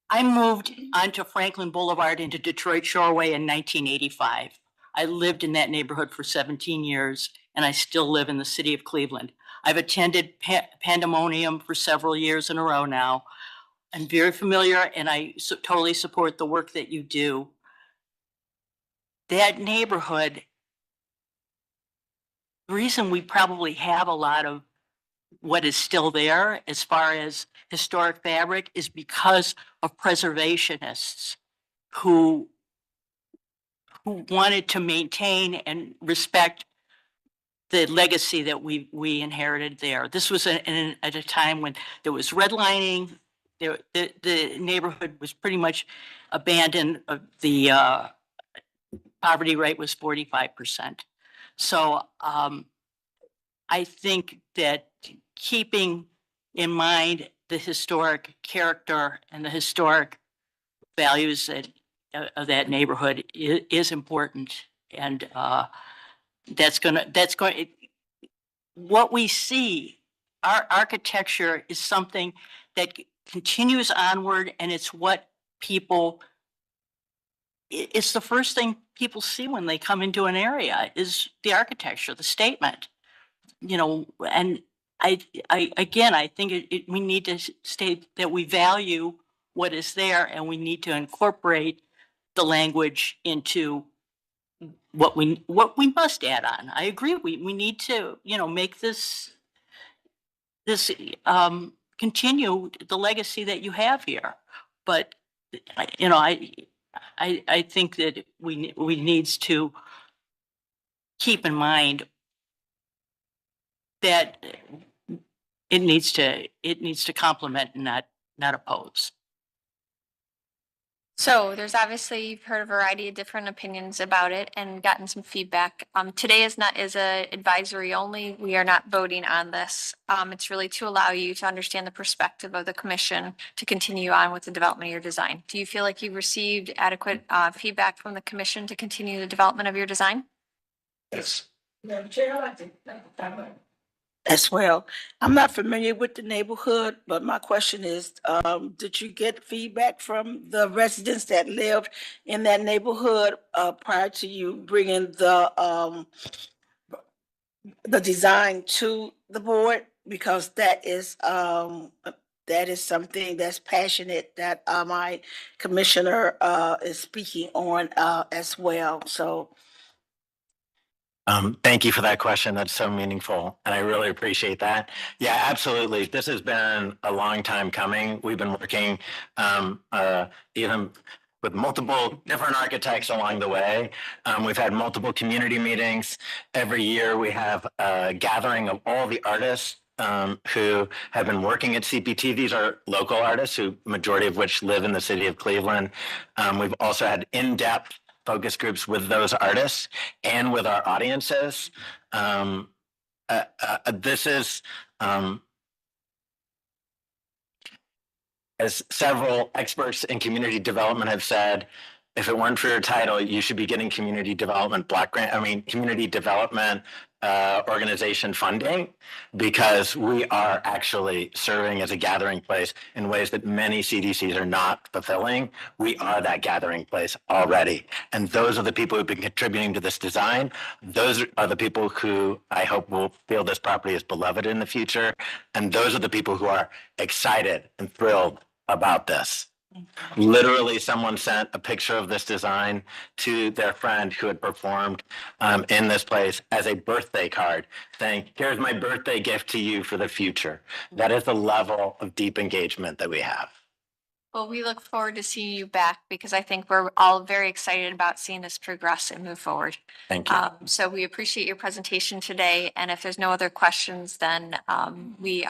Speaker 11: I moved onto Franklin Boulevard into Detroit Shoreway in 1985. I lived in that neighborhood for 17 years, and I still live in the city of Cleveland. I've attended Pandemonium for several years in a row now. I'm very familiar, and I totally support the work that you do. That neighborhood, the reason we probably have a lot of what is still there as far as historic fabric is because of preservationists who wanted to maintain and respect the legacy that we inherited there. This was at a time when there was redlining. The neighborhood was pretty much abandoned. The poverty rate was 45%. So I think that keeping in mind the historic character and the historic values of that neighborhood is important, and what we see, our architecture is something that continues onward, and it's what it's the first thing people see when they come into an area is the architecture, the statement, and I think we need to state that we value what is there, and we need to incorporate the language into what we must add on. I agree. We need to, make this continue the legacy that you have here. But, I think that we needs to keep in mind that it needs to complement and not oppose.
Speaker 3: So there's obviously, you've heard a variety of different opinions about it and gotten some feedback. Today is a advisory only. We are not voting on this. It's really to allow you to understand the perspective of the commission to continue on with the development of your design. Do you feel like you've received adequate feedback from the commission to continue the development of your design?
Speaker 17: Yes.
Speaker 12: Madam Chair, I'd like to as well. I'm not familiar with the neighborhood, but my question is, did you get feedback from the residents that lived in that neighborhood prior to you bringing the design to the board? Because that is something that's passionate that my commissioner is speaking on as well. So
Speaker 23: Thank you for that question. That's so meaningful, and I really appreciate that. Yeah, absolutely. This has been a long time coming. We've been working even with multiple different architects along the way. We've had multiple community meetings. Every year we have a gathering of all the artists who have been working at CPT. These are local artists, who majority of which live in the city of Cleveland. We've also had in-depth focus groups with those artists and with our audiences. This is, as several experts in community development have said, if it weren't for your title, you should be getting community development community development organization funding, because we are actually serving as a gathering place in ways that many CDCs are not fulfilling. We are that gathering place already. And those are the people who've been contributing to this design. Those are the people who I hope will feel this property is beloved in the future. And those are the people who are excited and thrilled about this. Literally, someone sent a picture of this design to their friend who had performed in this place as a birthday card, saying, here's my birthday gift to you for the future. That is the level of deep engagement that we have.
Speaker 3: Well, we look forward to seeing you back, because I think we're all very excited about seeing this progress and move forward.
Speaker 23: Thank you.
Speaker 3: So we appreciate your presentation today. And if there's no other questions, then we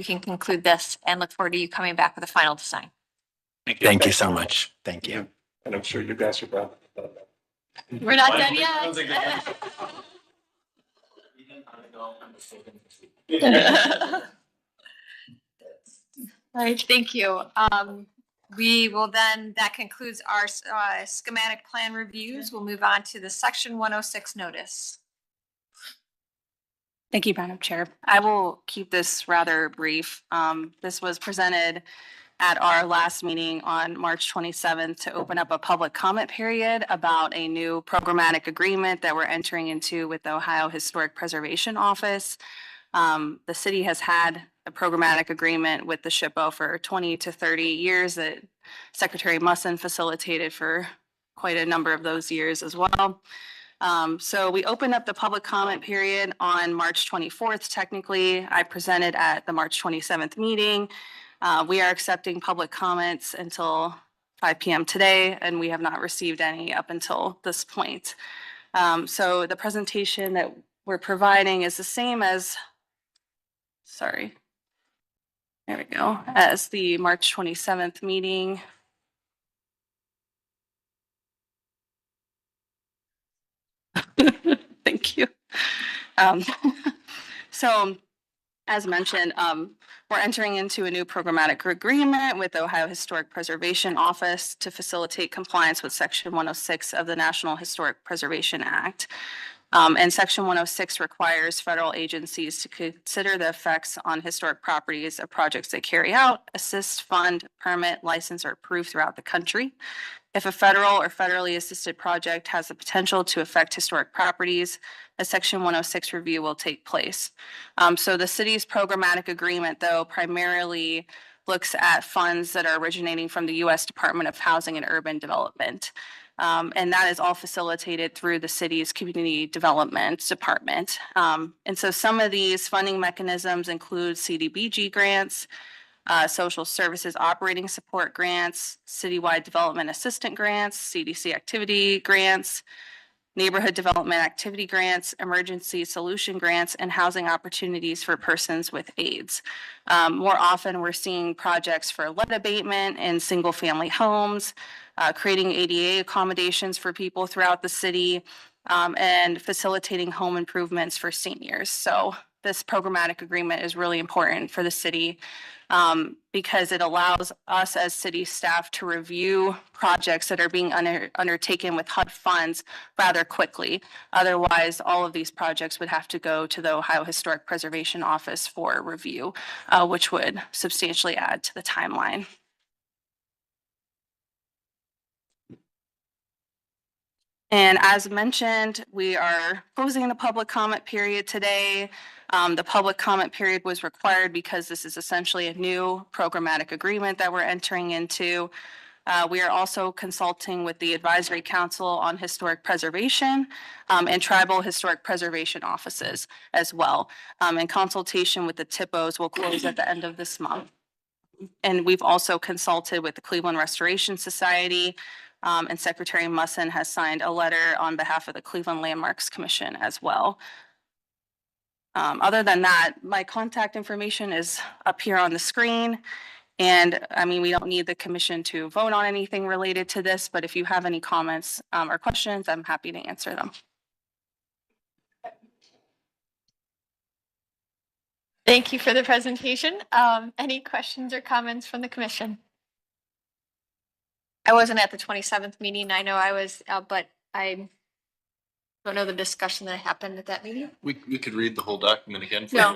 Speaker 3: can conclude this and look forward to you coming back with a final design.
Speaker 23: Thank you so much. Thank you.
Speaker 21: And I'm sure you guys are proud.
Speaker 3: We're not done yet. All right, thank you. We will then, that concludes our schematic plan reviews. We'll move on to the section 106 notice.
Speaker 5: Thank you, Madam Chair. I will keep this rather brief. This was presented at our last meeting on March 27th to open up a public comment period about a new programmatic agreement that we're entering into with the Ohio Historic Preservation Office. The city has had a programmatic agreement with the SHPO for 20 to 30 years that Secretary Musson facilitated for quite a number of those years as well. So we opened up the public comment period on March 24th. Technically, I presented at the March 27th meeting. We are accepting public comments until 5 p.m. today, and we have not received any up until this point. So the presentation that we're providing is the same as, sorry, there we go, as the March 27th meeting. Thank you. So as mentioned, we're entering into a new programmatic agreement with the Ohio Historic Preservation Office to facilitate compliance with Section 106 of the National Historic Preservation Act. And Section 106 requires federal agencies to consider the effects on historic properties of projects they carry out, assist, fund, permit, license, or approve throughout the country. If a federal or federally assisted project has the potential to affect historic properties, a Section 106 review will take place. So the city's programmatic agreement, though, primarily looks at funds that are originating from the U.S. Department of Housing and Urban Development. And that is all facilitated through the city's Community Development Department. And so some of these funding mechanisms include CDBG grants, social services operating support grants, citywide development assistant grants, CDC activity grants, neighborhood development activity grants, emergency solution grants, and housing opportunities for persons with AIDS. More often, we're seeing projects for lead abatement in single-family homes, creating ADA accommodations for people throughout the city, and facilitating home improvements for seniors. So this programmatic agreement is really important for the city because it allows us as city staff to review projects that are being undertaken with HUD funds rather quickly. Otherwise, all of these projects would have to go to the Ohio Historic Preservation Office for review, which would substantially add to the timeline. And as mentioned, we are closing the public comment period today. The public comment period was required because this is essentially a new programmatic agreement that we're entering into. We are also consulting with the Advisory Council on Historic Preservation and Tribal Historic Preservation Offices as well. And consultation with the TIPOs will close at the end of this month. And we've also consulted with the Cleveland Restoration Society, and Secretary Musson has signed a letter on behalf of the Cleveland Landmarks Commission as well. Other than that, my contact information is up here on the screen. And I mean, we don't need the commission to vote on anything related to this, but if you have any comments or questions, I'm happy to answer them.
Speaker 3: Thank you for the presentation. Any questions or comments from the commission? I wasn't at the 27th meeting. I know I was, but I don't know the discussion that happened at that meeting.
Speaker 4: We could read the whole document again.
Speaker 3: No,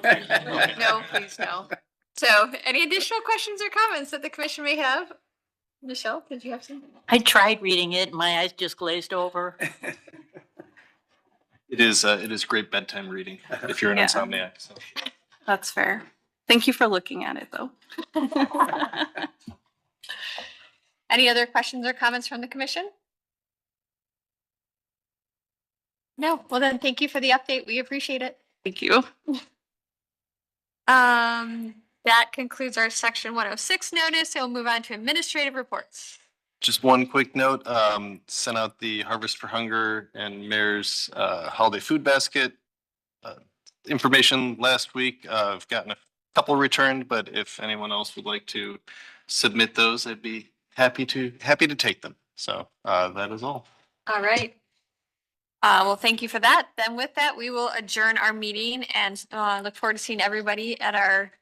Speaker 3: no, please no. So any additional questions or comments that the commission may have? Michelle, did you have something?
Speaker 11: I tried reading it, and my eyes just glazed over.
Speaker 4: It is great bedtime reading if you're an
Speaker 5: Yeah.
Speaker 4: insomniac. So.
Speaker 5: That's fair. Thank you for looking at it, though.
Speaker 3: Any other questions or comments from the commission? No, well then, thank you for the update. We appreciate it.
Speaker 5: Thank you.
Speaker 3: That concludes our section 106 notice. So we'll move on to administrative reports.
Speaker 4: Just one quick note, sent out the Harvest for Hunger and Mayor's holiday food basket information last week. I've gotten a couple returned, but if anyone else would like to submit those, I'd be happy to take them. So that is all.
Speaker 3: All right. Well, thank you for that. Then with that, we will adjourn our meeting and look forward to seeing everybody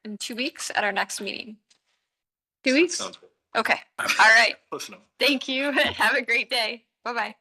Speaker 3: in 2 weeks at our next meeting. 2 weeks?
Speaker 4: Sounds good.
Speaker 3: Okay. All right.
Speaker 4: Close enough.
Speaker 3: Thank you. Have a great day. Bye-bye.